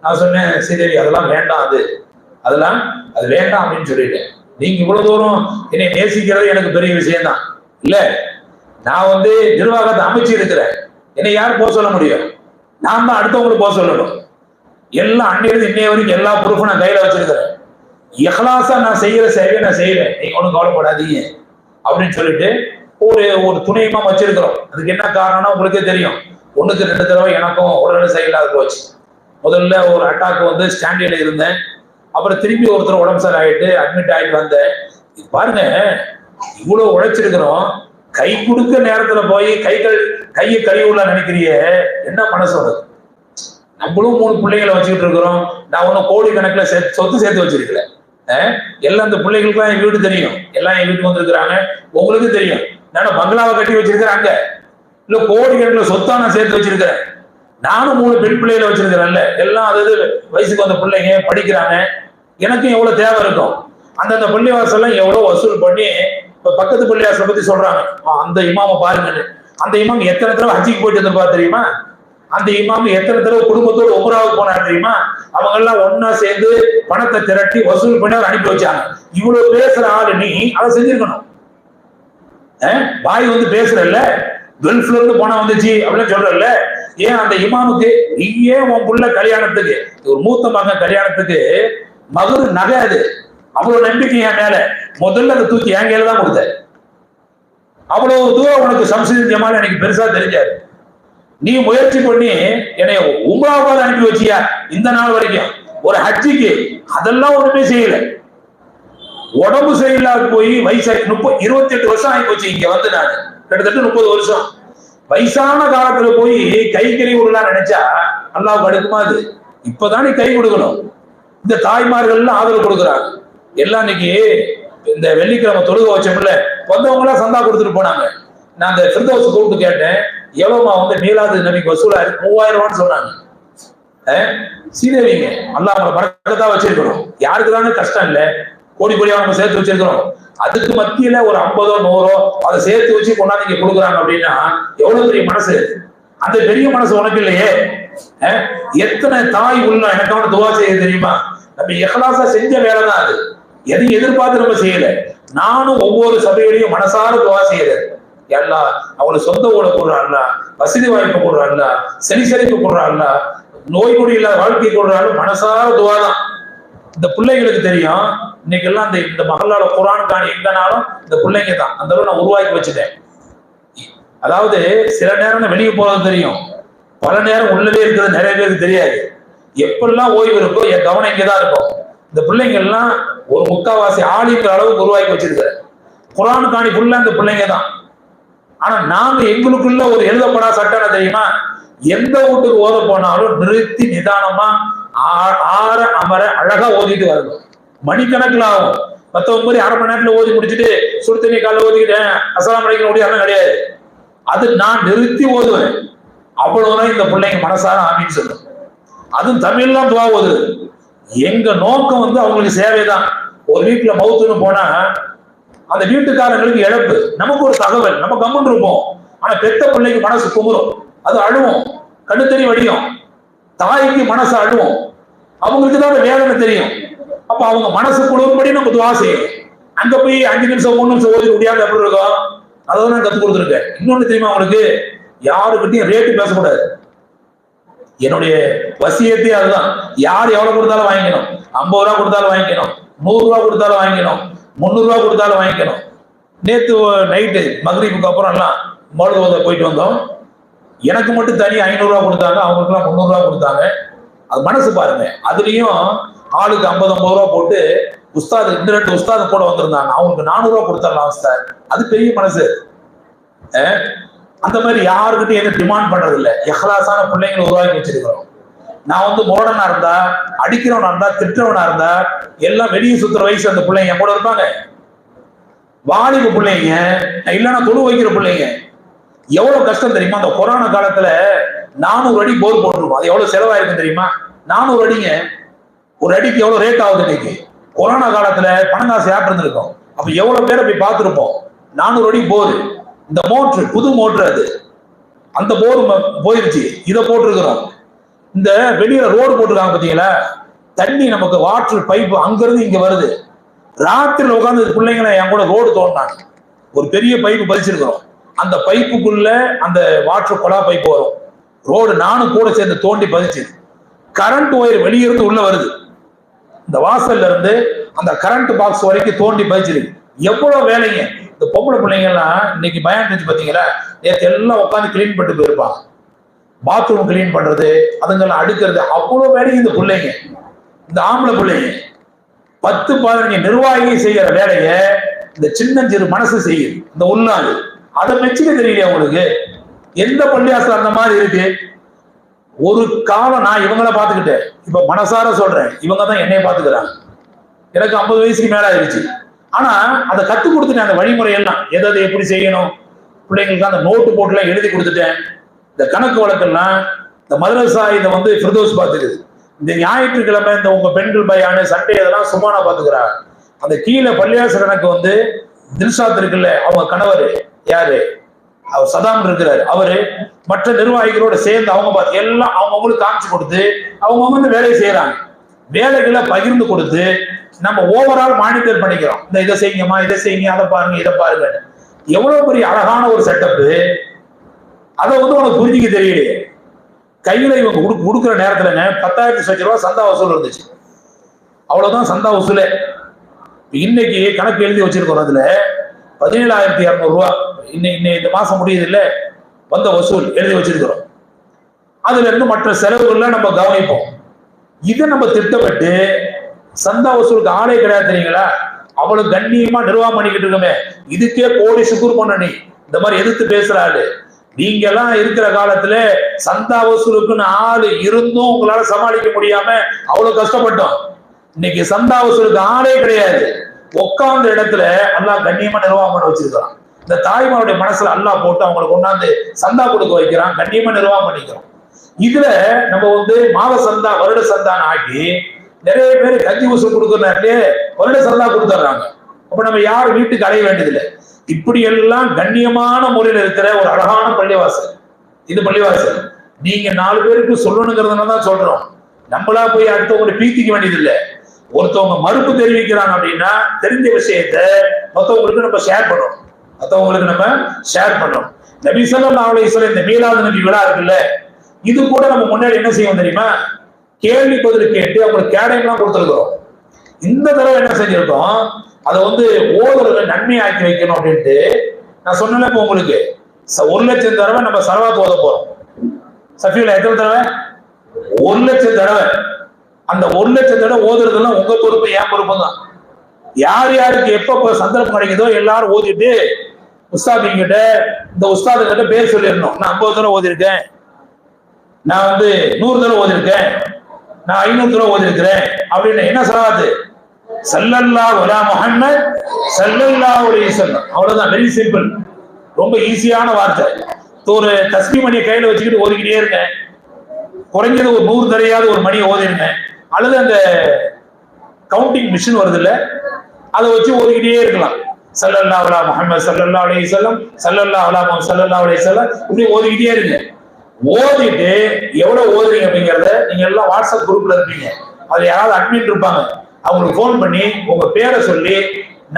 நான் சொன்னேன் சரி அதெல்லாம் வேண்டாம், அது வேண்டாம் அப்படின்னு சொல்லிட்டேன். நீங்க இவ்வளவு தூரம் என்னை நேசிக்கிறது எனக்கு பெரிய விஷயம் தான். இல்ல நான் வந்து நிர்வாகத்தை அமைச்சு இருக்கிறேன். என்னை யார் போக சொல்ல முடியும்? நான் தான் அடுத்தவங்களுக்கு போக சொல்லணும். எல்லாம் அன்னிலிருந்து இன்னைய வரைக்கும் எல்லா ப்ரூஃபும் நான் கையில வச்சிருக்கிறேன். இஹ்லாஸா நான் செய்யற சேவையை நான் செய்வேன், நீங்க ஒன்றும் கவலைப்படாதீங்க அப்படின்னு சொல்லிட்டு ஒரு துணையமா வச்சிருக்கிறோம். அதுக்கு என்ன காரணம்னா உங்களுக்கே தெரியும். 1க்கு 2 தடவை எனக்கும் உடல்நிலை சரியில்லாத போச்சு. முதல்ல ஒரு அட்டாக் வந்து ஸ்டாண்டில இருந்தேன். அப்புறம் திரும்பி ஒருத்தர் உடம்பு சரி ஆயிட்டு அட்மிட் ஆயிட்டு வந்தேன். பாருங்க இவ்வளவு உழைச்சிருக்கிறோம். கை கொடுக்க நேரத்துல போய் கையை கழுவுல நினைக்கிறிய என்ன மனசு வருது? நம்மளும் 3 பிள்ளைகளை வச்சுக்கிட்டு இருக்கிறோம். நான் ஒன்னும் கோடி கணக்குல சொத்து சேர்த்து வச்சிருக்கல. எல்லாம் அந்த பிள்ளைகளுக்கு என் வீடு தெரியும். எல்லாம் என் வீட்டுக்கு வந்திருக்கிறாங்க. உங்களுக்கு தெரியும். நான் பங்களாவை கட்டி வச்சிருக்கிறேன். இல்ல கோடி கணக்குல சொத்தா நான் சேர்த்து வச்சிருக்கிறேன். நானும் 3 பெண் பிள்ளைகளை வச்சிருக்கிறேன்ல. எல்லாம் அதாவது வயசுக்கு வந்த பிள்ளைங்க படிக்கிறாங்க. எனக்கும் எவ்வளவு தேவை இருக்கும். அந்தந்த பள்ளிவாசல்லாம் எவ்வளவு வசூல் பண்ணி இப்ப பக்கத்து பள்ளிவாசலை பத்தி சொல்றாங்க. அந்த இமாம பாருங்கன்னு. அந்த இமாம் எத்தனை தடவை ஹஜ்ஜிக்கு போயிட்டு இருந்திருப்பா தெரியுமா? அந்த இமாம் எத்தனை தடவை குடும்பத்தோடு உம்ராவுக்கு போனா தெரியுமா? அவங்க எல்லாம் ஒன்னா சேர்ந்து பணத்தை திரட்டி வசூல் பண்ணி அவர் அனுப்பி வச்சாங்க. இவ்வளவு பேசுற ஆளு நீ அதை செஞ்சிருக்கணும். பாய் வந்து பேசுறல்ல, கல்ஃப்ல இருந்து போனா வந்துச்சு அப்படின்னு சொல்றல்ல. ஏன் அந்த இமாமுக்கு நீயே உன் புள்ள கல்யாணத்துக்கு ஒரு மூத்த மகன் கல்யாணத்துக்கு மகரு நகை அது அவ்வளவு நம்பிக்கை என் மேல முதல்ல அதை தூக்கி என் கையில தான் கொடுத்த. அவ்வளவு தூரம் உனக்கு சம்சீர் ஜமால் எனக்கு பெருசா தெரிஞ்சாரு. நீ முயற்சி பண்ணி என்னை உம்ராவுக்காக அனுப்பி வச்சியா இந்த நாள் வரைக்கும் ஒரு ஹஜ்ஜிக்கு அதெல்லாம் ஒண்ணுமே செய்யல. உடம்பு சரியில்லாத போய் வயசாகி 28 வருஷம் ஆகி போச்சு. இங்க வந்து நான் கிட்டத்தட்ட 30 வருஷம் வயசான காலத்துல போய் கை விடலாம் நினைச்சா அல்லாஹ்வுக்கு அடுக்குமா? அது இப்பதான் நீ கை கொடுக்கணும். இந்த தாய்மார்கள் எல்லாம் ஆதரவு கொடுக்குறாங்க. எல்லாம் இன்னைக்கு இந்த வெள்ளிக்கிழமை தொழுகை வச்சோம்ல, வந்தவங்க எல்லாம் சந்தா கொடுத்துட்டு போனாங்க. நான் அந்த ஃபிர்தௌஸ் கூப்பிட்டு கேட்டேன், எவ்வளவுமா வந்து மீலாது நபிக்கு வசூலா 3000 ரூபான்னு சொன்னாங்க. சீதேவிங்க அல்லாஹ் அவங்களை பரக்கத்தா வச்சிருக்கணும். யாருக்கு தானே கஷ்டம் இல்லை, கோடி கோடியா நம்ம சேர்த்து வச்சிருக்கிறோம். அதுக்கு மத்தியில ஒரு 50 100 அதை சேர்த்து வச்சு கொண்டாந்து இங்க கொடுக்குறாங்க அப்படின்னா எவ்வளவு பெரிய மனசு. அந்த பெரிய மனசு உனக்கு இல்லையே. எத்தனை தாய் உள்ள எனக்கான துவா செய்ய தெரியுமா? நம்ம இஹ்லாஸா செஞ்ச வேலை தான் அது. எதையும் எதிர்பார்த்து நம்ம செய்யல. நானும் ஒவ்வொரு சபையிலையும் மனசார துவா செய்யறேன். எல்லாம் அவங்களை சொந்த ஊட கொடுறாள்ல, வசதி வாய்ப்பு கொடுறாள்ல, செழிப்பு கொடுறாள்ல, நோய் நொடி இல்லாத வாழ்க்கை கொடுறாள். மனசார துவா தான். இந்த பிள்ளைகளுக்கு தெரியும். இன்னைக்கு எல்லாம் இந்த மகளால குரான் காணி எங்கனாலும் இந்த பிள்ளைங்க தான். அந்த அளவு நான் உருவாக்கி வச்சுட்டேன். அதாவது சில நேரம் வெளியே போறது தெரியும், பல நேரம் உள்ளவே இருக்கிறது நிறைய பேருக்கு தெரியாது. எப்பெல்லாம் ஓய்வு இருக்கோ என் கவனம் இங்கதான் இருக்கும். இந்த பிள்ளைங்க எல்லாம் ஒரு முக்காவாசி ஆளிக்கிற அளவுக்கு உருவாக்கி வச்சிருக்கிறேன். குரான் காணி ஃபுல்லா இந்த பிள்ளைங்க தான். ஆனா நாங்க எங்களுக்குள்ள ஒரு எழுதப்படா சட்டம் தெரியுமா? எந்த வீட்டுக்கு ஓத போனாலும் நிறுத்தி நிதானமா ஆற அமர அழகா ஓதிட்டு வரணும். மணிக்கணக்கில் ஆகும். 19 அரை மணி நேரத்துல ஓதி முடிச்சுட்டு சுடு தண்ணி கால ஓதிக்கிட்டேன் அஸ்ஸலாமு அலைக்கும் ஓடியாலும் கிடையாது. அது நான் நிறுத்தி ஓதுவேன். அவ்வளவுதான் இந்த பிள்ளைங்க மனசார ஆமின்னு சொல்லும். அதுவும் தமிழ்லாம் துவா ஓதுது. எங்க நோக்கம் வந்து அவங்களுக்கு சேவைதான். ஒரு வீட்டுல மவுத்துன்னு போனா அந்த வீட்டுக்காரங்களுக்கு இழப்பு, நமக்கு ஒரு தகவல், நம்ம கம்முன்னு இருப்போம். ஆனா பெத்த பிள்ளைக்கு மனசு குமுறும், அது அழுவும், கண்ணுத்தறி வடியும். தாய்க்கு மனசு அழுவும், அவங்களுக்கு தான் வேதனை தெரியும். அப்ப அவங்க மனசு குழுவும்படி நம்ம துவா செய்யணும். அங்க போய் 5 நிமிஷம் 3 நிமிஷம் ஓதி முடியாது எப்படி இருக்கும்? அதான் நான் கத்துக் கொடுத்துருக்கேன். இன்னொன்னு தெரியுமா உங்களுக்கு? யாருக்கிட்டையும் ரேட்டு பேசக்கூடாது. என்னுடைய வசியத்தே அதுதான். யார் எவ்வளவு கொடுத்தாலும் வாங்கிக்கணும். 50 ரூபா கொடுத்தாலும் வாங்கிக்கணும், 100 ரூபா கொடுத்தாலும் வாங்கிக்கணும், 300 ரூபா கொடுத்தாலும் வாங்கிக்கணும். நேத்து நைட்டு மக்ரிபுக்கு அப்புறம் எல்லாம் மோல்கோதை போயிட்டு வந்தோம். எனக்கு மட்டும் தனி 500 ரூபா கொடுத்தாங்க, அவங்களுக்கு எல்லாம் 300 ரூபா கொடுத்தாங்க. அது மனசு பாருங்க. அதுலயும் ஆளுக்கு 50 ரூபா போட்டு உஸ்தாது 2 உஸ்தாது கூட வந்திருந்தாங்க. அவங்களுக்கு 400 ரூபா கொடுத்துடலாம் உஸ்தாத். அது பெரிய மனசு. அந்த மாதிரி யாருக்கிட்டையும் எதுவும் டிமாண்ட் பண்றது இல்லை. இஹ்லாஸான பிள்ளைங்களை உருவாக்கி வச்சிருக்கிறோம். நான் வந்து மோடனா இருந்தா, அடிக்கிறவனா இருந்தா, திட்டுறவனா இருந்தா எல்லாம் வெளியே சுத்துற வயசு அந்த பிள்ளைங்க கூட இருப்பாங்க. வாலிப பிள்ளைங்க இல்லைன்னா தொழு வைக்கிற பிள்ளைங்க எவ்வளவு கஷ்டம் தெரியுமா? அந்த கொரோனா காலத்துல 400 அடி போர் போட்டிருக்கும். அது எவ்வளவு செலவாயிருக்கும் தெரியுமா? 400 அடிங்க. ஒரு அடிக்கு எவ்வளவு ரேட் ஆகுது இன்னைக்கு? கொரோனா காலத்துல பணம் காசு யார் இருந்திருக்கும்? அப்ப எவ்வளவு பேரை போய் பார்த்திருப்போம். 400 அடி போர். இந்த மோட்ரு, புது மோட்ரு அது. அந்த போர் போயிருச்சு. இதை போட்டிருக்கிறோம். இந்த வெளியில ரோடு போட்டிருக்காங்க பாத்தீங்களா? தண்ணி நமக்கு வாட்டர் பைப் அங்கிருந்து இங்க வருது. ராத்திரில உட்காந்து பிள்ளைங்களை என் கூட ரோடு தோண்டினாங்க. ஒரு பெரிய பைப்பு பதிச்சிருக்கிறோம். அந்த பைப்புக்குள்ள அந்த வாட்டர் கொலா பைப் வரும். ரோடு நானும் கூட சேர்ந்து தோண்டி பதிச்சு. கரண்ட் ஒயர் வெளியிருந்து உள்ள வருது. இந்த வாசல்ல இருந்து அந்த கரண்ட் பாக்ஸ் வரைக்கும் தோண்டி பதிச்சிருக்கு. எவ்வளவு வேலைங்க! இந்த பொம்பளை பிள்ளைங்க எல்லாம் இன்னைக்கு பயம் பாத்தீங்களா? நேற்று எல்லாம் உட்காந்து கிளீன் பண்ணிட்டு போயிருப்பாங்க. பாத்ரூம் கிளீன் பண்றது, அதுங்கெல்லாம் அடுக்கிறது, அவ்வளவு வேலையும் இந்த பிள்ளைங்க, இந்த ஆம்பளை பிள்ளைங்க 10-15 நிர்வாகி செய்யற வேலைய இந்த சின்னஞ்சிறு மனசு செய்யுது. இந்த உள்நாடு அதை மெச்சுக்க தெரியலையா உங்களுக்கு? எந்த பள்ளியாசம் அந்த மாதிரி இருக்கு? ஒரு காலம் நான் இவங்கள பாத்துக்கிட்டேன். இப்ப மனசார சொல்றேன், இவங்க தான் என்னைய பாத்துக்கிறாங்க. எனக்கு 50 வயசுக்கு மேல ஆயிடுச்சு. ஆனா அதை கத்துக் கொடுத்துட்டேன். அந்த வழிமுறை எல்லாம் எதை எப்படி செய்யணும் பிள்ளைங்களுக்கு அந்த நோட்டு போட்டுலாம் எழுதி கொடுத்துட்டேன். இந்த கணக்கு வழக்கெல்லாம் இந்த மதரசா இதை வந்து ஃபிர்தோஸ் பாத்துக்குது. இந்த ஞாயிற்றுக்கிழமை இந்த உங்க பெண்கள் பயான சண்டே இதெல்லாம் சுமானா பாத்துக்கிறாங்க. அந்த கீழே பள்ளியாச கணக்கு வந்து தில்ஷாத் இருக்குல்ல, அவங்க கணவர் யாரு, அவர் சதாம் இருக்கிறாரு, அவரு மற்ற நிர்வாகிகளோட சேர்ந்து அவங்க பார்த்து எல்லாம் அவங்களுக்கு காமிச்சு கொடுத்து அவங்க வந்து வேலையை செய்யறாங்க. வேலைகளை பகிர்ந்து கொடுத்து நம்ம ஓவரால் மானிட்டர் பண்ணிக்கிறோம். இந்த இதை செய்யுங்கம்மா, இதை செய்யுங்க, அதை பாருங்க, இதை பாருங்க. எவ்வளவு பெரிய அழகான ஒரு செட்டப்பு! அதை வந்து உனக்கு புரிஞ்சுக்க தெரியலையே. கையில இவங்க கொடுக்குற நேரத்துல 10,000 ரூபாய் சந்தா வசூல் இருந்துச்சு. அவ்வளவுதான் சந்தா வசூலே. இன்னைக்கு கணக்கு எழுதி வச்சிருக்கோம். அதுல 17,200 ரூபாய் இந்த மாசம் முடியுது இல்ல, வந்த வசூல் எழுதி வச்சிருக்கிறோம். அதுல இருந்து மற்ற செலவுகள்லாம் நம்ம கவனிப்போம். இதை நம்ம திட்டமிட்டு சந்தா வசூலுக்கு ஆளே கிடையாது தெரியுங்களா? அவ்வளவு கண்ணியமா நிர்வாகம் பண்ணிக்கிட்டு இருக்கோமே, இதுக்கே கோடி சுக்குர் பண்ண நீ இந்த மாதிரி எதிர்த்து பேசுறாரு. நீங்க எல்லாம் இருக்கிற காலத்துல சந்தா வசூலுக்குன்னு ஆளு இருந்தும் உங்களால சமாளிக்க முடியாம அவ்வளவு கஷ்டப்பட்டோம். இன்னைக்கு சந்தா வசூலுக்கு ஆளே கிடையாது. உட்கார்ந்த இடத்துல அல்லாஹ் கண்ணியமா நிர்வாகம் பண்ண வச்சிருக்கிறான். இந்த தாய்மாருடைய மனசுல அல்லாஹ் போட்டு அவங்களை கொண்டாந்து சந்தா கொடுக்க வைக்கிறான். கண்ணியமா நிர்வாகம் பண்ணிக்கிறோம். இதுல நம்ம வந்து மாத சந்தா, வருட சந்தான்னு ஆக்கி நிறைய பேர் கஞ்சி வசூல் கொடுக்கறாரு, வருட சந்தா கொடுத்துட்றாங்க. அப்ப நம்ம யாரும் வீட்டுக்கு அலைய வேண்டியதில்லை. இப்படி எல்லாம் கண்ணியமான முறையில் இருக்கிற ஒரு அழகான பள்ளிவாசல் இது. பள்ளிவாசல் நீங்க 4 பேருக்கு சொல்லணுங்கிறதுனால தான் சொல்றோம். நம்மளா போய் அடுத்தவங்களை பீத்திக்க வேண்டியதில்லை. ஒருத்தவங்க மறுப்பு தெரிவிக்கிறாங்க அப்படின்னா தெரிஞ்ச விஷயத்த மற்றவங்களுக்கு நம்ம ஷேர் பண்ணணும். நபி ஸல்லல்லாஹு அலைஹி வஸல்லம் இந்த மீலாது நபி விழா இருக்குல்ல, இது கூட நம்ம முன்னாடி என்ன செய்வோம் தெரியுமா? கேள்வி பதில் கேட்டு அவங்களுக்கு கேடயம்லாம் கொடுத்துருக்கிறோம். இந்த தடவை என்ன செஞ்சிருக்கோம், அதை வந்து ஓதுறத நன்மை ஆக்கி வைக்கணும் அப்படின்ட்டு நான் சொன்னேன். இப்போ உங்களுக்கு 1,00,000 தடவை நம்ம சலவாத் ஓத போறோம். சஃபியுல் எத்தனை தடவை? 1,00,000 தடவை. அந்த 1,00,000 தடவை ஓதுறதெல்லாம் உங்க பொறுப்பு, என் பொறுப்பு தான். யார் யாருக்கு எப்ப சந்தர்ப்பம் கிடைக்குதோ எல்லாரும் ஓதிட்டு உஸ்தாதிங்கிட்ட, இந்த உஸ்தாதுகிட்ட பேர் சொல்லிடணும். நான் 50 தடவை ஓதிருக்கேன், நான் வந்து 100 தடவை ஓதிருக்கேன், நான் 500 தடவை ஓதிருக்கிறேன் அப்படின்னு. என்ன சலாத்து? ஸல்லல்லாஹு அலா முஹம்மத் ஸல்லல்லாஹு அலைஹி வஸல்லம். அவ்வளவுதான். Very simple. ரொம்ப ஈஸியான வார்த்தை. ஒரு தஸ்பீஹ் மணியை கையில வச்சுக்கிட்டு ஓதிக்கிட்டே இருங்க. குறைஞ்சது ஒரு 100 தடவையாவது ஒரு மணியை ஓதிருங்க. அல்லது அந்த கவுண்டிங் மிஷின் வருது இல்ல, அதை வச்சு ஓதிக்கிட்டே இருக்கலாம். ஸல்லல்லாஹு அலா முஹம்மத் ஸல்லல்லாஹு அலைஹி வஸல்லம், ஸல்லல்லாஹு அலா முஹம்மத் ஸல்லல்லாஹு அலைஹி வஸல்லம், இப்படி ஓதிக்கிட்டே இருங்க. ஓதிட்டு எவ்வளவு ஓதுறீங்க அப்படிங்கறத நீங்க எல்லாம் வாட்ஸ்அப் குரூப்ல இருப்பீங்க. அதுல யாராவது அட்மின் இருப்பாங்க, அவங்களுக்கு போன் பண்ணி உங்க பேரை சொல்லி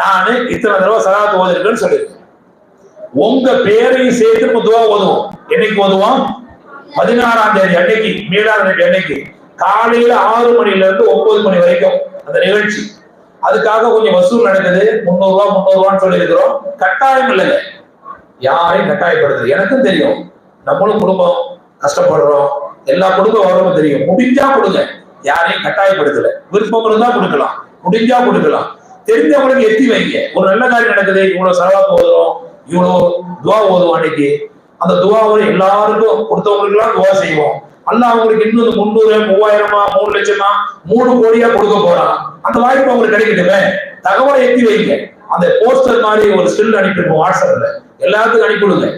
நானு இத்தனை தடவை சலாத்து ஓதிருக்கேன்னு சொல்லிருக்கேன். உங்க பேரையும் சேர்த்து நம்ம துவா ஓதுவோம். என்னைக்கு ஓதுவோம்? 16ஆம் தேதி அன்னைக்கு, மீலாது நபி அன்னைக்கு காலையில 6 மணில இருந்து 9 மணி வரைக்கும் அந்த நிகழ்ச்சி. அதுக்காக கொஞ்சம் வசூல் நடக்குது. 300 ரூபான்னு சொல்லி இருக்கிறோம். கட்டாயம் இல்லைங்க, யாரையும் கட்டாயப்படுத்துது. எனக்கும் தெரியும், நம்மளும் குடும்பம் கஷ்டப்படுறோம், எல்லா குடும்பம் வரவும் தெரியும். முடிஞ்சா கொடுங்க, யாரையும் கட்டாயப்படுத்தல. விருப்பம் இருந்தா கொடுக்கலாம், முடிஞ்சா கொடுக்கலாம். தெரிஞ்சவங்களுக்கு எத்தி வைங்க. ஒரு நல்ல காரியம் நடக்குது, இவ்வளவு சலவாத் ஓதுறோம், இவ்வளவு துவா ஓதுவோம். அன்னைக்கு அந்த துவாவை எல்லாருக்கும் கொடுத்தவங்களுக்கு எல்லாம் துவா செய்வோம். அல்லாஹ் அவங்களுக்கு இன்னும் 300 3000 3 லட்சமா 3 கோடியா கொடுக்க போறான். அந்த வாய்ப்பு அவங்களுக்கு கிடைக்கட்டுமே. தகவலை எத்தி வைங்க. அந்த போஸ்டர் மாதிரி ஒரு ஸ்டில் அனுப்பிடுவோம் வாட்ஸ்அப்ல, எல்லாத்துக்கும் அனுப்பிவிடுங்க.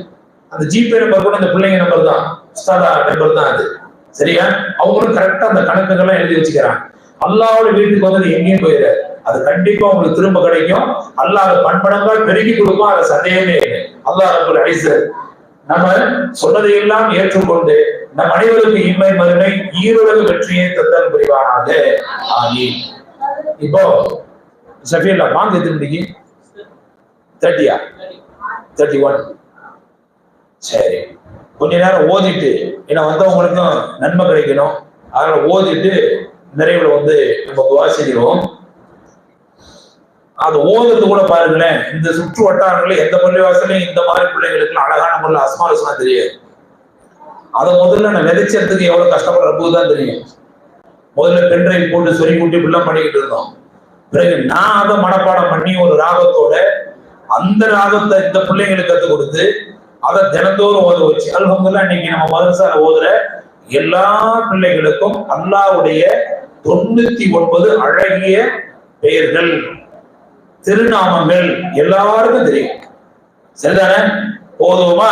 அந்த ஜிபே நம்பர் கூட அந்த பிள்ளைங்க நம்பர் தான், உஸ்தாதா நம்பர் தான் அது. சரியா? அவங்களும் கரெக்டா அந்த கணக்குகள்லாம் எழுதி வச்சுக்கிறாங்க. அல்லாவோட வீட்டுக்கு வந்தது எங்கேயும் போயிடாது. அது கண்டிப்பா உங்களுக்கு திரும்ப கிடைக்கும். அல்லாஹ் அதை பண்படங்கள் பெருகி கொடுக்கும். அதை சந்தேகமே இல்லை. அல்லாஹ் ரப்பல் இஸ்ஸத் நம்ம சொன்னதையெல்லாம் ஏற்றுக்கொண்டு நம் அனைவருக்கு இன்மை மறுமை ஈருலக வெற்றியை தந்தல் புரிவானாக. ஆமீன். இப்போ சஃபியல்லா வாங்க எத்தனை 30யா 31? சரி, கொஞ்ச நேரம் ஓதிட்டு, ஏன்னா வந்தவங்களுக்கும் நன்மை கிடைக்கணும், அதனால ஓதிட்டு நிறைவுல வந்து நம்ம துவா செய்கிறோம். அது ஓதுறது கூட பாருங்களேன், இந்த சுற்று வட்டாரங்களே எந்த பள்ளிவாசலையும் இந்த மாதிரி பிள்ளைங்களுக்கு அழகான முறையில் அஸ்மாலுஸ்னா தெரியாது. அதை முதல்ல நான் விதைச்சதுக்கு எவ்வளவு கஷ்டப்படுற போதுதான் தெரியும். முதல்ல பென்ட்ரைவ் போட்டு சொல்லி கூட்டி இப்படிலாம் பண்ணிக்கிட்டு இருந்தோம். பிறகு நான் அதை மனப்பாடம் பண்ணி ஒரு ராகத்தோட அந்த ராகத்தை இந்த பிள்ளைங்களுக்கு கற்றுக் கொடுத்து அதை தினந்தோறும் ஓத வச்சு அல்ஹம்துலில்லாஹ் இன்னைக்கு நம்ம மதரசால ஓதுற எல்லா பிள்ளைகளுக்கும் அல்லாஹ்வுடைய 99 அழகிய பெயர்கள், திருநாமங்கள் எல்லாருக்கும் தெரியும். சரிதானே? ஓதுவோமா?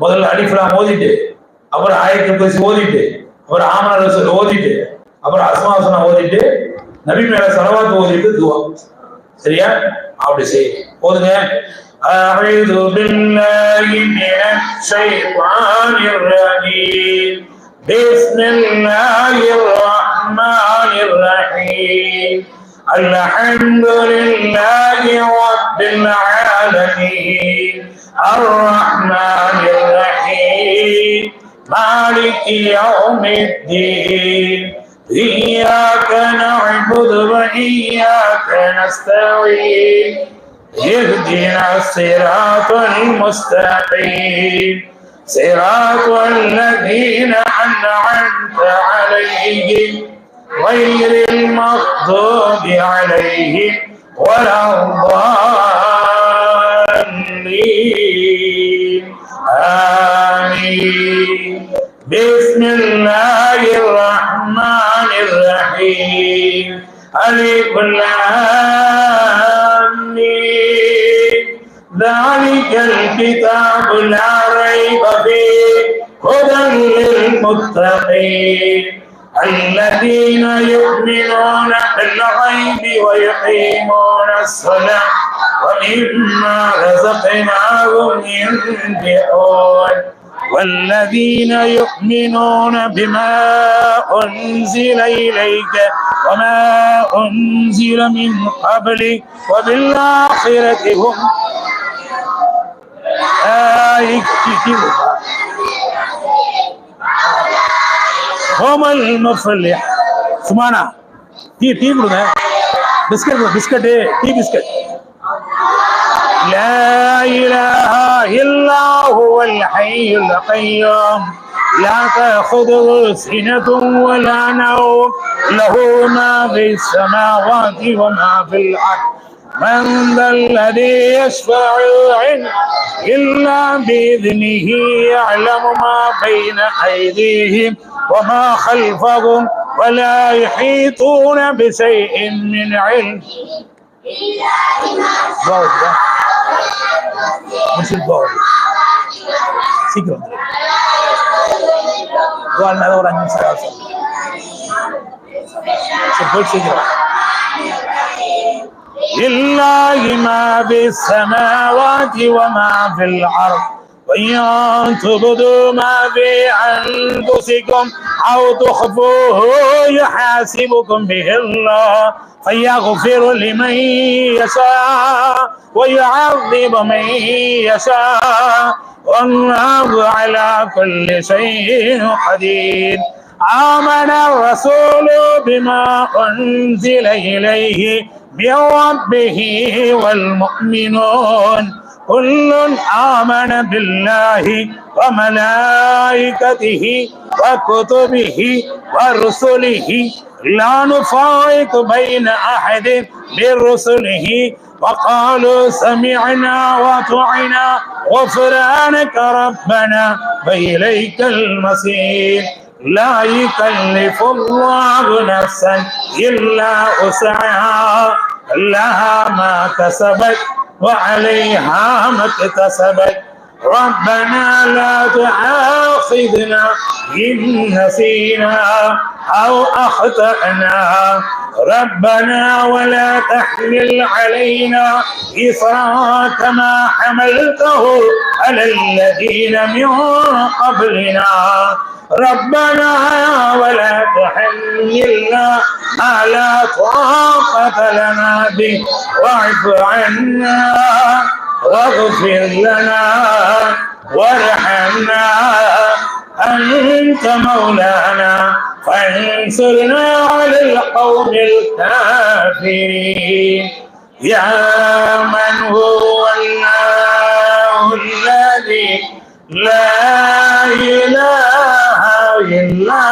முதல்ல அலிஃப்லாம் ஓதிட்டு, அப்புறம் ஆயத்துல் குர்சி ஓதிட்டு, அப்புறம் ஆமன ரசூல் ஓதிட்டு, அப்புறம் அஸ்மா ஹுஸ்னா ஓதிட்டு, நபி மேல ஸலவாத் ஓதிட்டு துஆ. சரியா? அப்படி செய்யுங்க. ஓதுங்க. அஊது பில்லாஹி மினஷ் ஷைத்தானிர் ரஜீம். பிஸ்மில்லாஹிர் ரஹ்மானிர் ரஹீம். அல்ஹம்துலில்லாஹி ரப்பில் ஆலமீன். அர்-ரஹ்மானிர் ரஹீம். மாலிகி யௌமிddin. إياك نعبد وإياك نستعين. اهدنا الصراط المستقيم. صراط الذين أنعمت عليهم غير المغضوب عليهم ولا الضالين. آمين. بسم الله الرحمن الرحيم. ألف لام ميم. ذلك الكتاب لا ريب فيه هدى للمتقين الذين يؤمنون بالغيب ويقيمون الصلاة ومما رزقناهم ينفقون والذين يؤمنون بما أنزل إليك وما أنزل من قبلك وبالآخرة هم المفلح. سمعنا تي கொடுங்க. Biscuit tea biscuit. لا إله إلا هو الحي القيوم لا تأخذه سنة ولا نوم له ما في السماوات وما في الأرض من ذا الذي يشفع عنده إلا بإذنه يعلم ما بين أيديهم وما خلفهم ولا يحيطون بشيء من علم. சீக்கிரம் ஒரு 5 நிமிஷம் போய் சீக்கிரம். لله ما في السماوات وما في الأرض وإن تبدوا ما في أنفسكم أو تخفوه يحاسبكم به الله فيغفر لمن يشاء ويعذب من يشاء والله على كل شيء قدير. آمن الرسول بما أنزل إليه من ربه والمؤمنون كل آمن بالله وملائكته وكتبه ورسله لا نفرق بين أحد من رسله وقالوا سمعنا وأطعنا غفرانك ربنا وإليك المصير. لا يكلف الله نفسا إلا وسعها لها ما كسبت وعليها ما اكتسبت ربنا لا تؤاخذنا إن نسينا أو أخطأنا ربنا ولا تحمل علينا إصرا كما حملته على الذين من قبلنا ربنا ولا تحملنا ما لا طاقة لنا به واعف عنا واغفر لنا وارحمنا أنت مولانا فانصرنا على القوم الكافرين يا من هو الله الذي لا إله إلا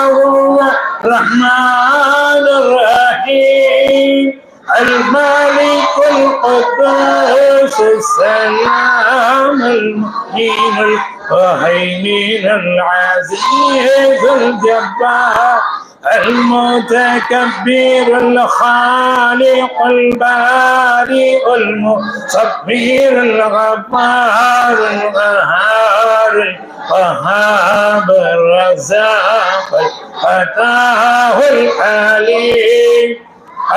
هو الرحمن الرحيم الملك القدوس السلام المؤمن المهيمن العزيز الجبار المتكبر الخالق البارئ المصبر الغفار القهار الوهاب الرزاق الفتاه العليم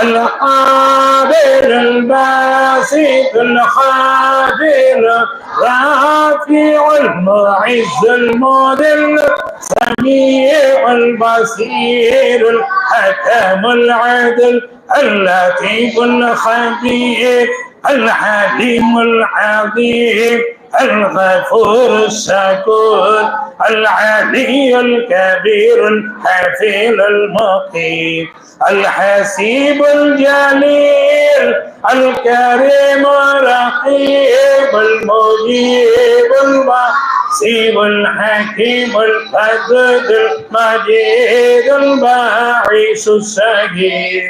القادر الباسط الخافر الرافع المعز المذل السميع البصير الحكم العدل اللطيف الخبير الحليم العظيم الغفور الشكور العلي الكبير الحفيظ المقيم الحسيب الجليل الكريم الرقيب المجيب البصير الحكيم القدر المجيد الباعث الشهيد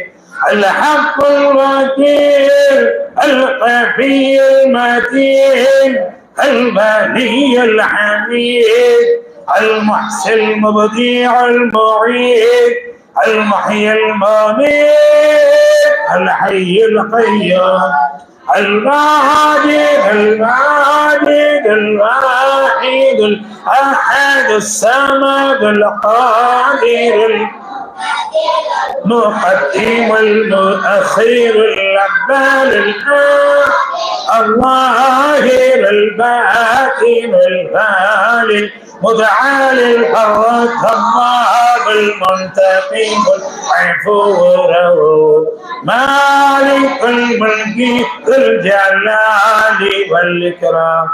الحق الوكيل القوي المتين البني الحميد المحسن المبديع المعيد المحيي المميت الحي القيوم الماجد الواحد الأحد الصمد القادر المقدم المؤخر الأول الظاهر الباطن الغالي متعال الفرد الله المنتقم العفو مالك الملك ذو الجلال والإكرام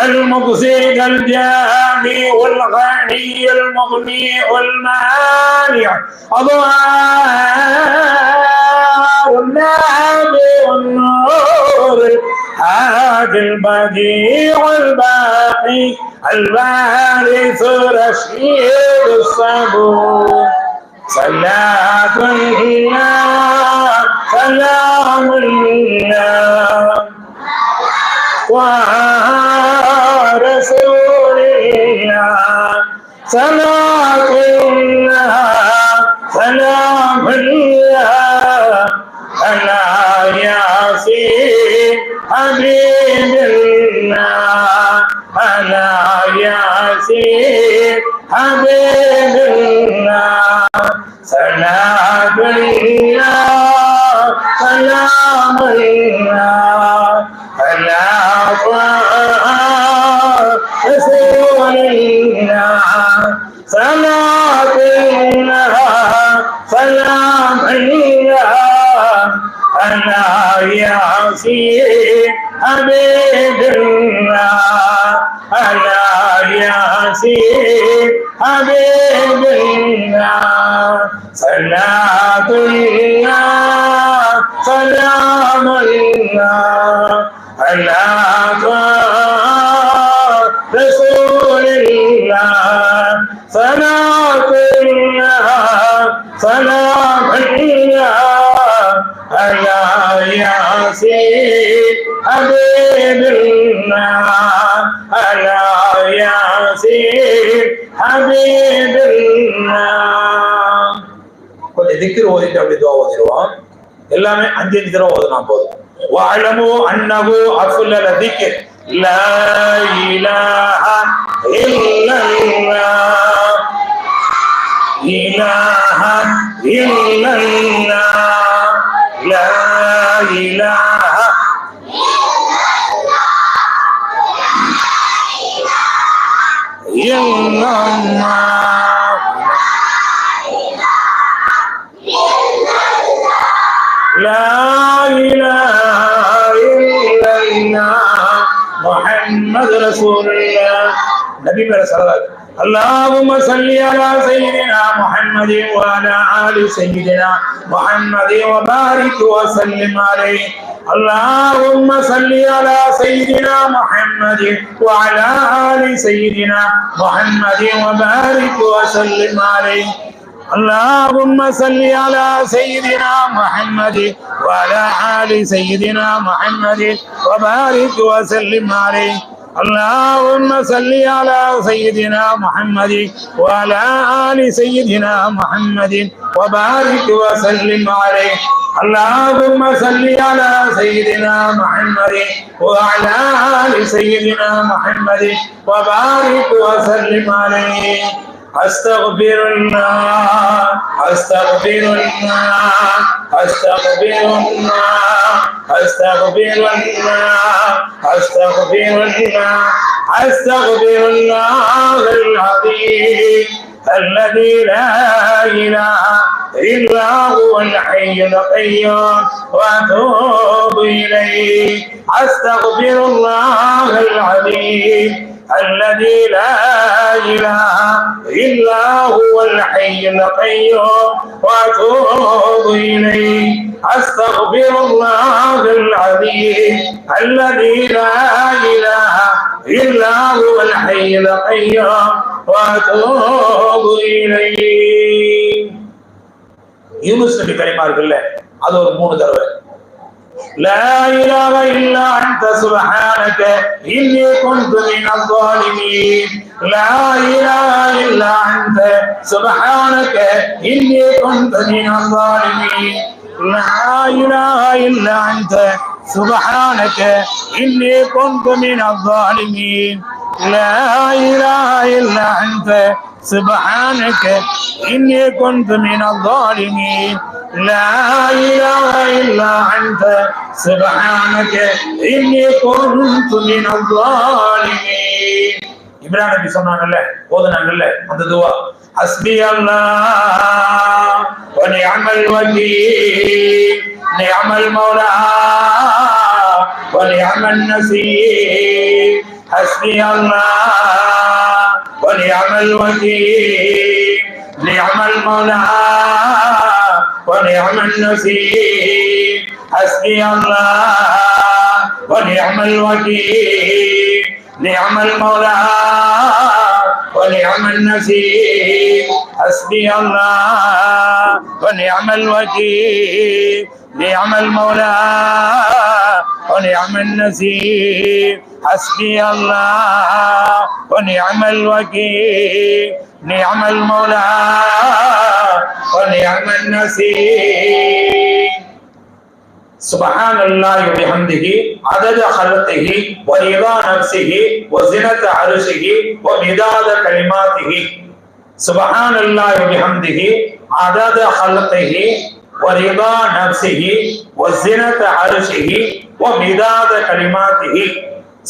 المقصد الجامع والغني المغني والمانع أضواء النبي والنور الحاد البديع الباقي الوارث رشيد الصبور صلاة الله سلام الله ورسول الله صلاة الله سلام الله على ياسين حبيب الله على ياسين حبيب الله صلاة الله سلام الله على رسول الله صلاة الله سلام الله على ياسين حبيب الله على ياسين حبيب الله صلاة الله سلام الله على رسول الله صلاة الله سلام الله على ياسين حبيب الله على யாசீன் ஹபீபுல்லாஹ். கொஞ்சம் திக்ர் ஓதிட்டு அப்படி துஆ ஓதிடுவோம். எல்லாமே 5 தடவை ஓதுனா போதும். வஅலமு அன்னஹு அஃலல் திக்ர் லா இலாஹ இல்லல்லாஹ் இலாஹ இல்லல்லாஹ் லா இலாஹ இல்லல்லாஹ் லா இலாஹ இல்லல்லாஹ் முஹம்மது ரசூலுல்லாஹ். நபி மேல ஸலவாத். اللهم صل على سيدنا محمد وعلى آل سيدنا محمد وبارك وسلم عليه. اللهم صل على سيدنا محمد وعلى آل سيدنا محمد وبارك وسلم عليه. اللهم صل على سيدنا محمد وعلى آل سيدنا محمد وبارك وسلم عليه. اللهم صل على سيدنا محمد وعلى آل سيدنا محمد وبارك وسلم عليه. اللهم صل على سيدنا محمد وعلى آل سيدنا محمد وبارك وسلم عليه. أستغفر الله أستغفر الله أستغفر الله أستغفر الله أستغفر الله أستغفر الله العظيم الذي لا إله إلا هو الحي القيوم وأتوب إليه. أستغفر الله العظيم الذي لا إله إلا هو الحي القيوم وأتوب إليه. أستغفر الله العظيم الذي لا إله إلا هو الحي القيوم وأتوب إليه. யூனுஸ் நபி கலிமா இருக்குல்ல, அது ஒரு 3 தடவை. لا إله إلا أنت سبحانك إني كنت من الظالمين. لا إله إلا أنت سبحانك إني كنت من الظالمين. لا إله إلا أنت سبحانك إني كنت من الظالمين. لا إله إلا أنت سبحانك إني كنت من الظالمين. لا إله إلا أنت سبحانك إني كنت من الظالمين. இப்ராஹிம் நபி சொன்னாங்கல்ல, ஓதுனாங்கல்ல அந்த துஆ, ஹஸ்பி அல்லாஹ் வ நிஅமல் வகீல் நிஅமல் மௌலா வ நிஅமன் நஸீர். ஹஸ்பி அல்லாஹ் வ நிஅமல் வகீல் நிஅமல் மௌலா ونعم النصير. حسبي الله ونعم الوكيل نعم المولى ونعم النصير. حسبي الله ونعم الوكيل نعم المولى ونعم النصير. حسبي الله ونعم الوكيل نعم المولى ونعم النصير. سبحان الله وبحمده عدد خلقه ورضا نفسه وزنة عرشه ومداد كلماته. سبحان الله وبحمده عدد خلقه ورضا نفسه وزنة عرشه ومداد كلماته.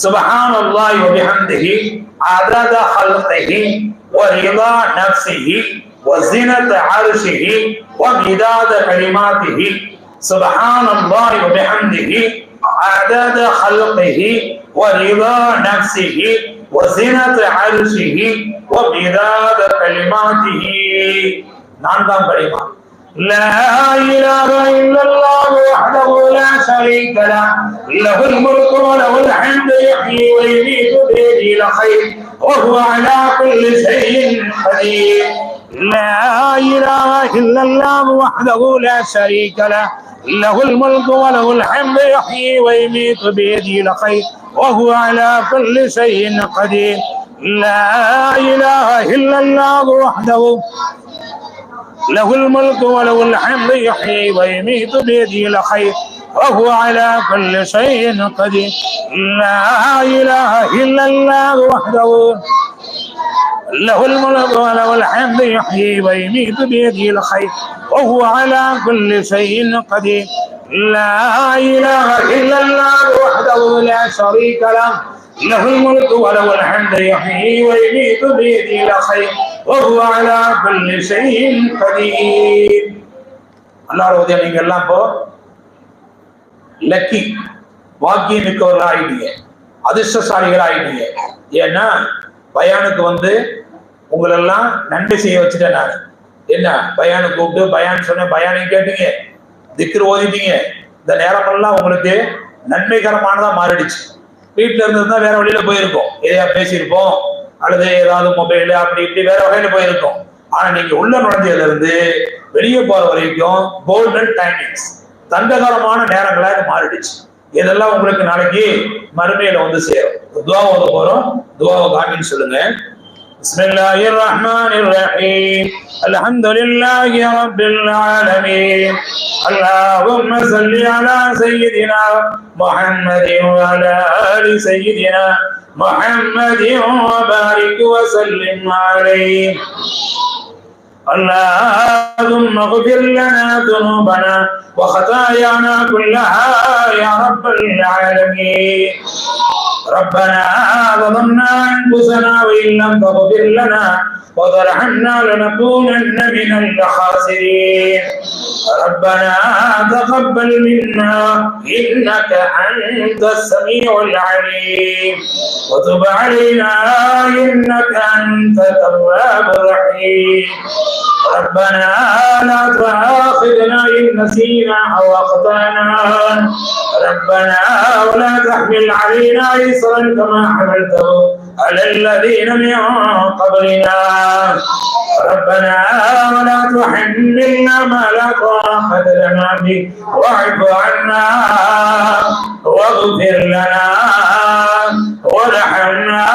سبحان الله وبحمده عدد خلقه ورضا نفسه وزنة عرشه ومداد كلماته. سبحان الله وبحمده عدد خلقه ورضا نفسه وزنة عرشه ومداد كلماته. நான்காம் கலிமா, لا إله إلا الله وحده لا شريك له له الملك وله الحمد يحيي ويميت بيده الخير وهو على كل شيء قدير. لا إله إلا الله وحده لا شريك له له الملك وله الحمد يحيي ويميت بيده الخير وهو على كل شيء قدير. لا إله إلا الله وحده له الملك وله الحمد يحيي ويميت بيده الخير وهو على كل شيء قدير. لا إله إلا الله وحده له الملك وله الحمد يحيي ويميت بيده الخير وهو على كل شيء قدير. لا إله إلا الله وحده لا شريك له له الملك وله الحمد يحيي ويميت بيده الخير وهو على كل شيء قدير. அல்லாஹ்வுடைய நீங்க எல்லாம் இப்போ லக்கி பாக்கியம் மிக்கவர்கள் ஆயிட்டீங்க, அதிர்ஷ்டசாலிகள் ஆயிட்டீங்க. ஏன்னா பயானுக்கு வந்து உங்களெல்லாம் நன்றி செய்ய வச்சுட்டேன் நான். என்ன பயானு கூப்பிட்டு பயான் சொன்ன பயானையும் கேட்டீங்க, திக்ர் ஓதிட்டீங்க. இந்த நேரமெல்லாம் உங்களுக்கு நன்மைகரமானதா மாறிடுச்சு. வீட்டுல இருந்திருந்தா வேற வழியில போயிருக்கோம், எதையா பேசியிருப்போம் அல்லது ஏதாவது மொபைல் அப்படி இப்படி வேற வகையில போயிருக்கோம். ஆனா நீங்க உள்ள நுழைஞ்சதுல இருந்து வெளியே போற வரைக்கும் கோல்டன் டைமிங்ஸ், தங்ககரமான நேரங்களா இது மாறிடுச்சு. இதெல்லாம் உங்களுக்கு நாளைக்கு மறுமையில வந்து சேரும். துவா ஓத போறோம், துவாவை காமின்னு சொல்லுங்க. பிஸ்மில்லாஹிர் ரஹ்மானிர் ரஹீம். அல்ஹம்துலில்லாஹி ரப்பில் ஆலமீன். அல்லாஹும்ம ஸல்லி அலா சய்யிதினா முஹம்மதின் வ அலா ஆலி சய்யிதினா முஹம்மதின் வ பாரிக் வ ஸல்லிம் அலைஹி. اللهم اغفر لنا ذنوبنا وخطايانا كلها يا رب العالمين. ربنا ظلمنا انفسنا وان لم تغفر لنا وترحمنا لنكونن من الخاسرين. ربنا تقبل منا انك انت السميع العليم وتب علينا انك انت التواب الرحيم. ربنا لا تؤاخذنا إن نسينا أو أخطأنا. ربنا ولا تحمل علينا إصرا كما حملته على الذين من قبلنا. ربنا ولا تحملنا ما لا طاقة لنا به واعف عنا واغفر لنا وارحمنا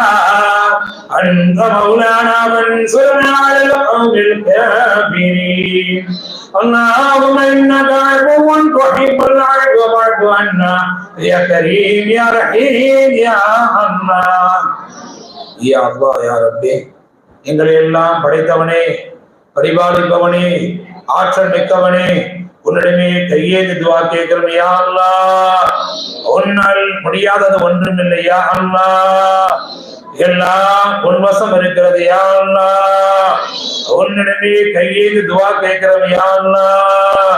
أنت مولانا فانصرنا على القوم الكافرين. اللهم إنك عفو تحب العفو فاعف عنا يا كريم يا رحيم يا الله. يا الله يا ربي, எங்களை எல்லாம் படைத்தவனே, பரிபாலிப்பவனே, ஆற்றல் மிக்கவனே, உன்னிடமே கையேந்து துவா கேட்கிறோம். யா அல்லாஹ், உன்னால் முடியாதது ஒன்றும் இல்லை. யா அல்லாஹ், எல்லாம் உன் வசம் இருக்கிறது. யா அல்லாஹ், உன்னிடமே கையேந்து துவா கேட்கிறோம். யா அல்லாஹ்,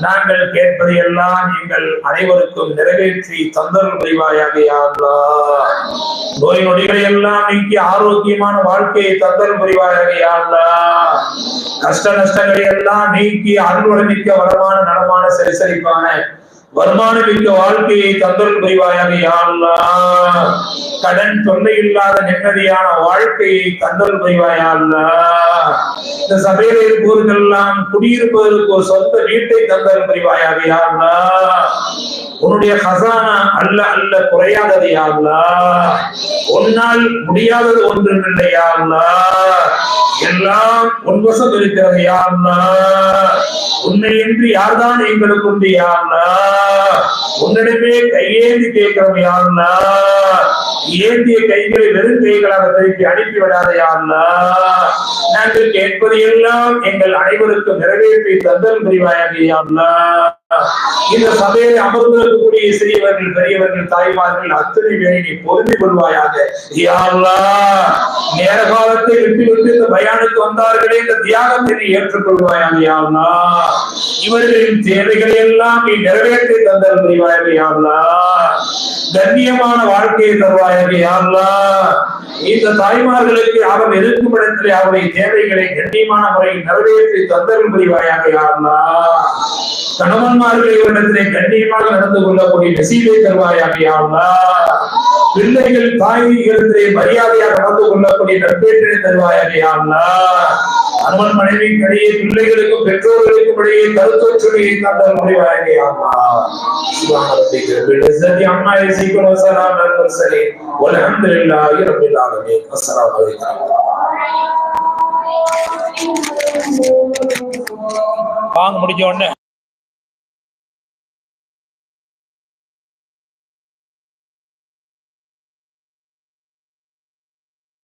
நாங்கள் கேட்பதை எல்லாம் எங்கள் அனைவருக்கும் நிறைவேற்றி தந்தல் புரிவாயாக. யா அல்லாஹ், நோய் நொடிகளை எல்லாம் நீக்கி ஆரோக்கியமான வாழ்க்கையை தந்தல் புரிவாயாக. யா அல்லாஹ், கஷ்ட நஷ்டங்களை எல்லாம் நீக்கி அருளுடன் மிக்க வளமான நலமான சரிசரிப்பான வருமான மிக்க வாழ்க்கையை தந்தல் புரிவாயாக. யா அல்லாஹ், கடன் தொல்லை இல்லாத நிம்மதியான வாழ்க்கையை தந்தல் புரிவாயா அல்லாஹ். இந்த சபையில இருப்பவர்களெல்லாம் குடியிருப்பதற்கு ஒரு சொந்த வீட்டை தந்தல் புரிவாயாக. யா அல்லாஹ், உன்னுடைய ஹசானா அல்ல அல்ல குறையாதது. யா அல்லாஹ், உன்னால் முடியாதது ஒன்றும் இல்லை. யா அல்லாஹ், எல்லாம் உன்வசம் இருக்கிறது. யா அல்லாஹ், உன்னையின்றி யார்தான் எங்களுக்கு உண்டு. யா அல்லாஹ், உன்னிடமே கையேந்தி கேட்கிறோம். யா அல்லாஹ், ஏந்திய கைகளை வெறும் கைகளாக திருப்பி அனுப்பிவிடாத. யா அல்லாஹ், நாங்கள் கேட்பது எல்லாம் எங்கள் அனைவருக்கும் நிறைவேற்றி தந்தல் புரிவாயாக. யா அல்லாஹ், இந்த சபையை அமர்ந்திருக்கக்கூடிய சிறியவர்கள் பெரியவர்கள் தாய்மார்கள் அத்தனை பேரை நீ பொருந்தி கொள்வாயாக. யா அல்லாஹ், நேர காலத்தை விட்டு விட்டு இந்த பயானுக்கு வந்தார்களே, இந்த தியாகத்தை நீ ஏற்றுக்கொள்வாயாக. யா அல்லாஹ், இவர்களின் தேவைகளை எல்லாம் நீ நிறைவேற்றி தந்தல் புரிவாயாக. யா அல்லாஹ், கண்ணியமான வாழ்க்கையை தருவாயாக. யா அல்லாஹ், இந்த தாய்மார்களுக்கு அவன் இருக்கும் இடத்திலே அவருடைய தேவைகளை கண்ணியமான முறையில் நிறைவேற்றி தந்தல் புரிவாயாக. யா அல்லாஹ், கணவன்மார்கள் இவரிடத்திலே கண்ணியமாக நடந்து கொள்ளக்கூடிய நசீபை தருவாயாக. யா அல்லாஹ், பிள்ளைகள் தாய்களிடத்திலே மரியாதையாக நடந்து கொள்ளக்கூடிய நற்பேற்றை தருவாயாக யா அல்லாஹ். கணவன் மனைவிக்கு இடையே, பிள்ளைகளுக்கும் பெற்றோர்களுக்கும் இடையே கருத்தொற்றுமையை தந்தல் முடிவாயாக யா அல்லாஹ். சுப்ஹான ரப்பிக ரப்பில் இஸ்ஸத்தி அம்மா யசிஃபூன் வ ஸலாமுன் அலல் முர்ஸலீன் வல்ஹம்துலில்லாஹி ரப்பில் ஆலமீன். அஸ்ஸலாமு அலைக்கும். வாங்க முடிஞ்ச உடனே